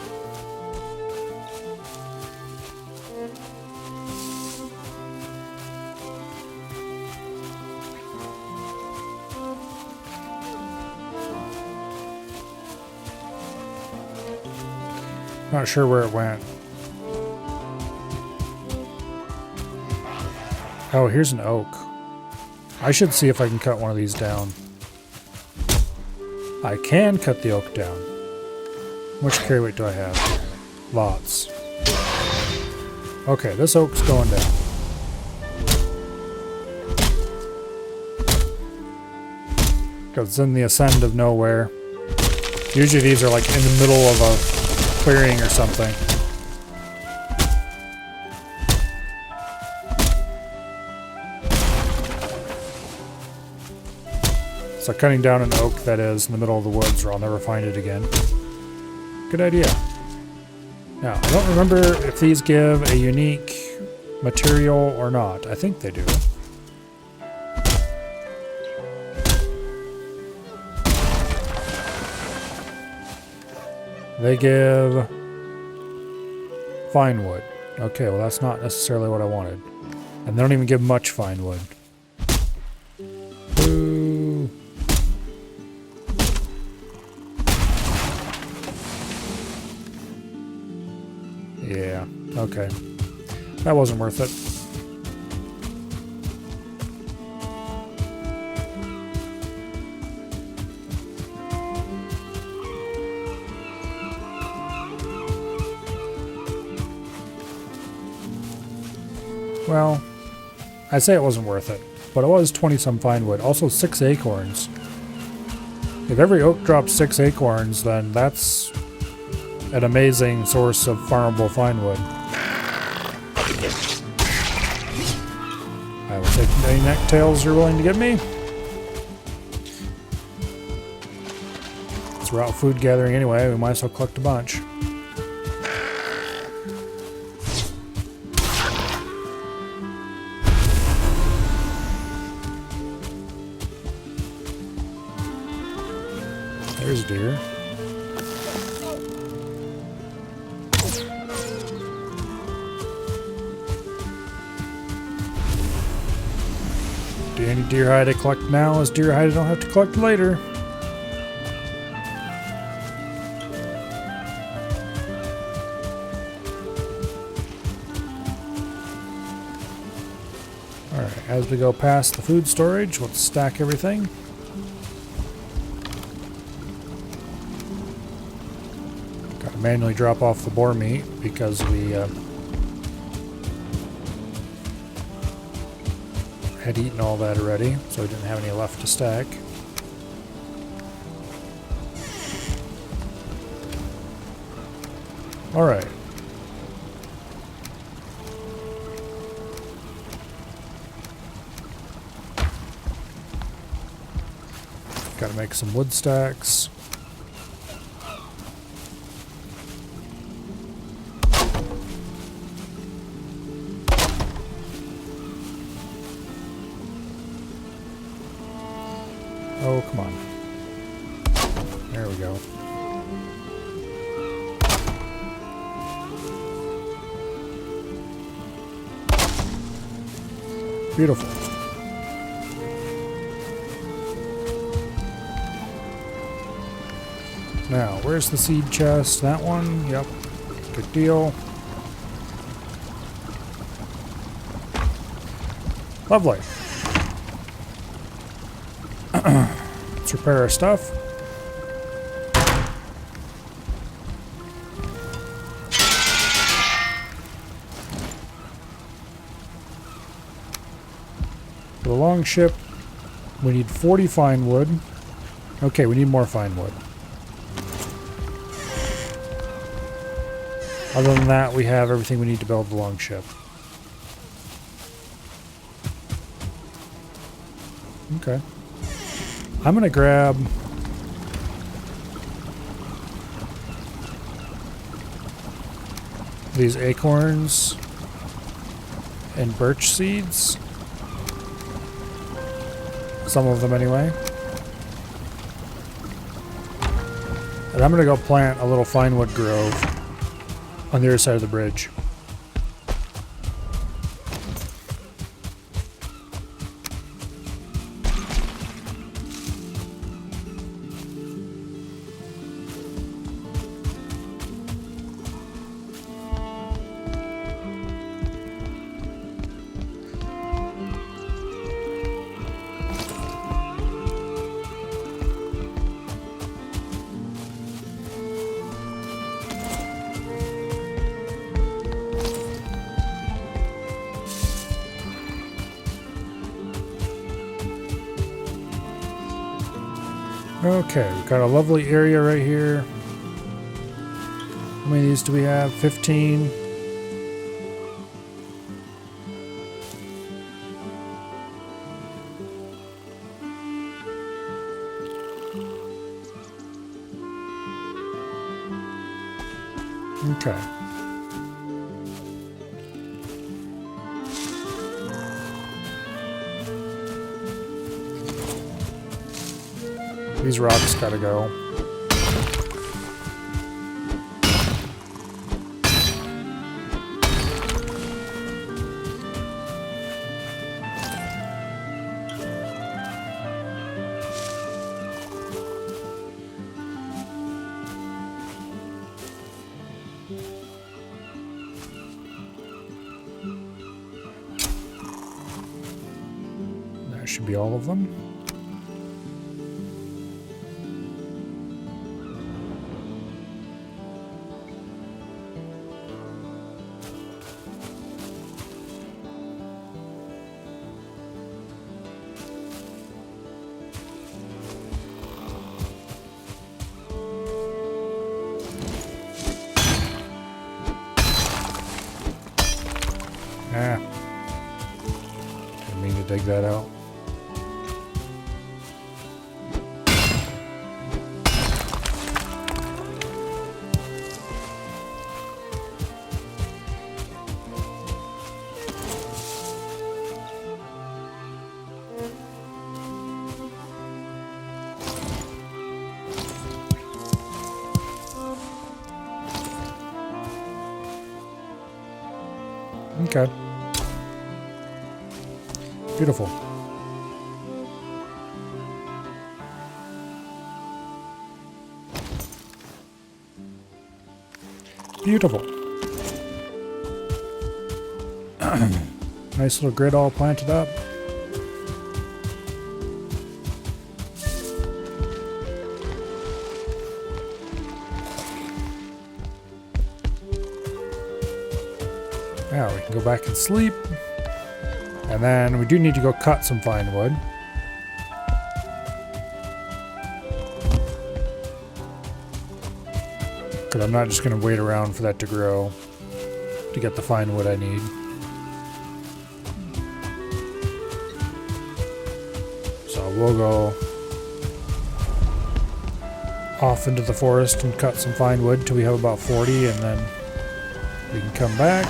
Not sure where it went. Oh, here's an oak. I should see if I can cut one of these down. I can cut the oak down. How much carry weight do I have? Lots. Okay, this oak's going down. Because it's in the ascend of nowhere. Usually these are like in the middle of a clearing or something. So cutting down an oak that is in the middle of the woods or I'll never find it again. Good idea. Now, I don't remember if these give a unique material or not. I think they do. They give fine wood. Okay, well that's not necessarily what I wanted. And they don't even give much fine wood. Boo. Yeah, okay. That wasn't worth it. Well, I say it wasn't worth it, but it was 20-some fine wood. Also 6 acorns. If every oak drops 6 acorns, then that's an amazing source of farmable fine wood. I will take any necktails you're willing to give me. It's route food gathering anyway, we might as well collect a bunch. There's deer. Any deer hide I collect now is deer hide I don't have to collect later. Alright, as we go past the food storage, let's stack everything. Got manually drop off the boar meat because we had eaten all that already, so we didn't have any left to stack. Alright. Gotta make some wood stacks. Oh, come on. There we go. Beautiful. Now, where's the seed chest? That one? Yep. Good deal. Lovely. Let's repair our stuff. For the long ship, we need 40 fine wood. Okay, we need more fine wood. Other than that, we have everything we need to build the long ship. Okay. I'm gonna grab these acorns and birch seeds. Some of them anyway. And I'm gonna go plant a little fine wood grove on the other side of the bridge. Okay, we've got a lovely area right here. How many of these do we have? 15. Okay. These rocks gotta go. That should be all of them. Ah. Didn't mean to dig that out. Okay. Beautiful. Beautiful. Nice little grid all planted up. Now we can go back and sleep. And then we do need to go cut some fine wood. Because I'm not just going to wait around for that to grow to get the fine wood I need. So we'll go off into the forest and cut some fine wood till we have about 40, and then we can come back.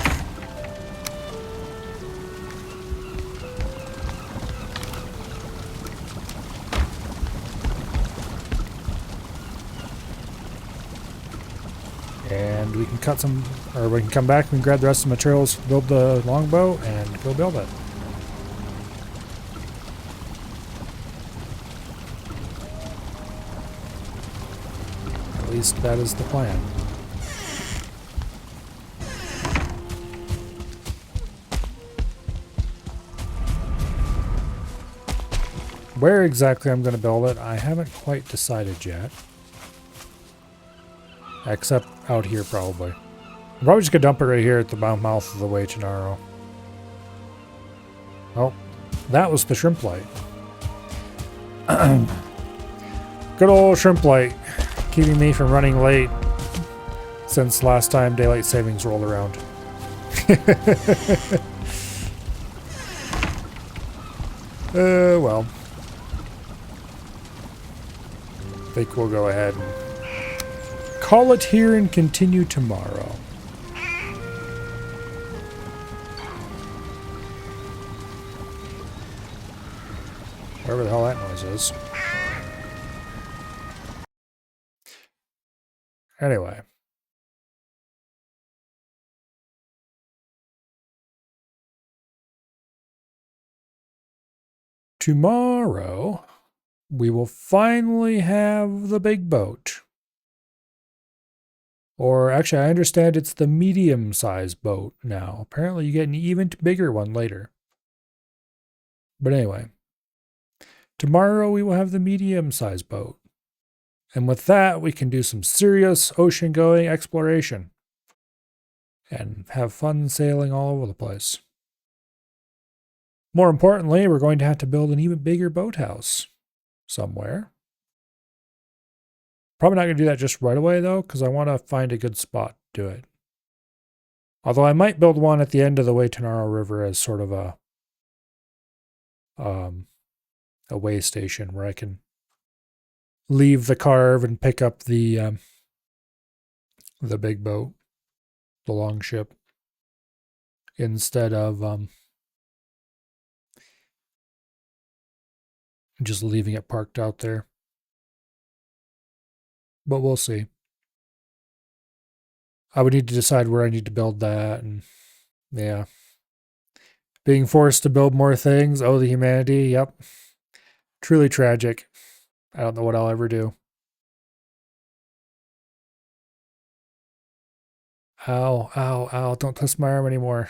And we can cut some, or we can come back and grab the rest of the materials, build the longbow, and go build it. At least that is the plan. Where exactly I'm going to build it, I haven't quite decided yet. Except out here, probably. I'm probably just going to dump it right here at the mouth of the Way Chenaro. Oh, that was the shrimp light. Good old shrimp light, keeping me from running late since last time daylight savings rolled around. Well. I think we'll go ahead and call it here and continue tomorrow. Whatever the hell that noise is. Anyway. Tomorrow, we will finally have the big boat. Or actually, I understand it's the medium-sized boat now. Apparently, you get an even bigger one later. But anyway, tomorrow we will have the medium-sized boat. And with that, we can do some serious ocean-going exploration. And have fun sailing all over the place. More importantly, we're going to have to build an even bigger boathouse somewhere. Probably not going to do that just right away, though, because I want to find a good spot to do it. Although I might build one at the end of the Waitanaro River as sort of a way station where I can leave the carve and pick up the big boat, the long ship, instead of just leaving it parked out there. But we'll see. I would need to decide where I need to build that, and yeah. Being forced to build more things. Oh, the humanity. Yep. Truly tragic. I don't know what I'll ever do. Ow, ow, ow. Don't twist my arm anymore.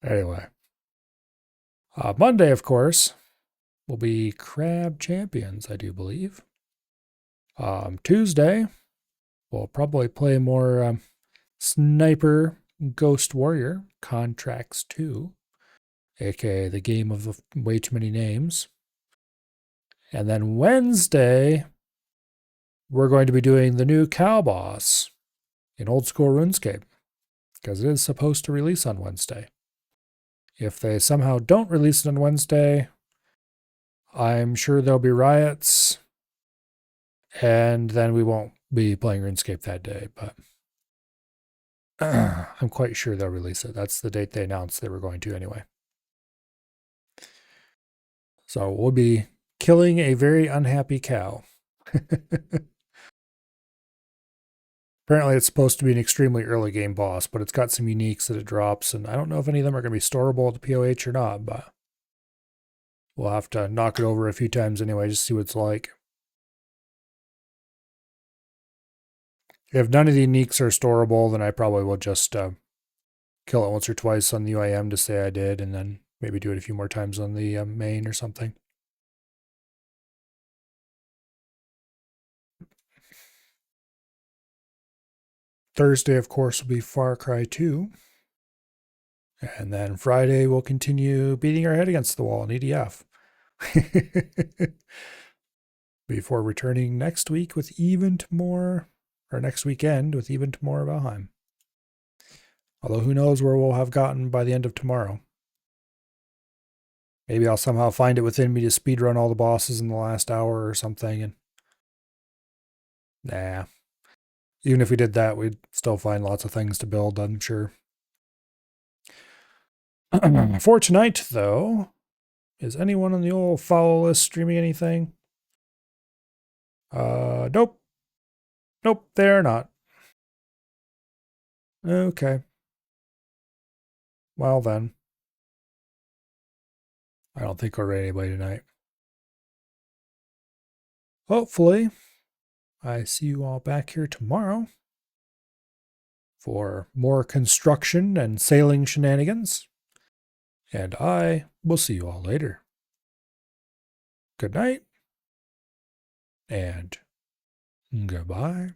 Anyway. Monday, of course, will be Crab Champions, I do believe. Tuesday, we'll probably play more Sniper Ghost Warrior Contracts 2, aka the game of the way too many names. And then Wednesday, we're going to be doing the new Cow Boss in Old School RuneScape, because it is supposed to release on Wednesday. If they somehow don't release it on Wednesday, I'm sure there'll be riots, and then we won't be playing RuneScape that day, but I'm quite sure they'll release it. That's the date they announced they were going to anyway. So we'll be killing a very unhappy cow. Apparently it's supposed to be an extremely early game boss, but it's got some uniques that it drops, and I don't know if any of them are going to be storable at the POH or not, but we'll have to knock it over a few times anyway, just see what it's like. If none of the uniques are storable, then I probably will just kill it once or twice on the UIM to say I did, and then maybe do it a few more times on the main or something. Thursday, of course, will be Far Cry 2. And then Friday, we'll continue beating our head against the wall in EDF. Before returning next week with even more, or next weekend with even more Valheim. Although who knows where we'll have gotten by the end of tomorrow. Maybe I'll somehow find it within me to speedrun all the bosses in the last hour or something. And nah. Even if we did that, we'd still find lots of things to build, I'm sure. For tonight, though, is anyone on the old follow list streaming anything? Nope. Nope, they're not. Okay. Well then. I don't think we'll raid anybody tonight. Hopefully, I see you all back here tomorrow for more construction and sailing shenanigans. And I will see you all later. Good night and goodbye.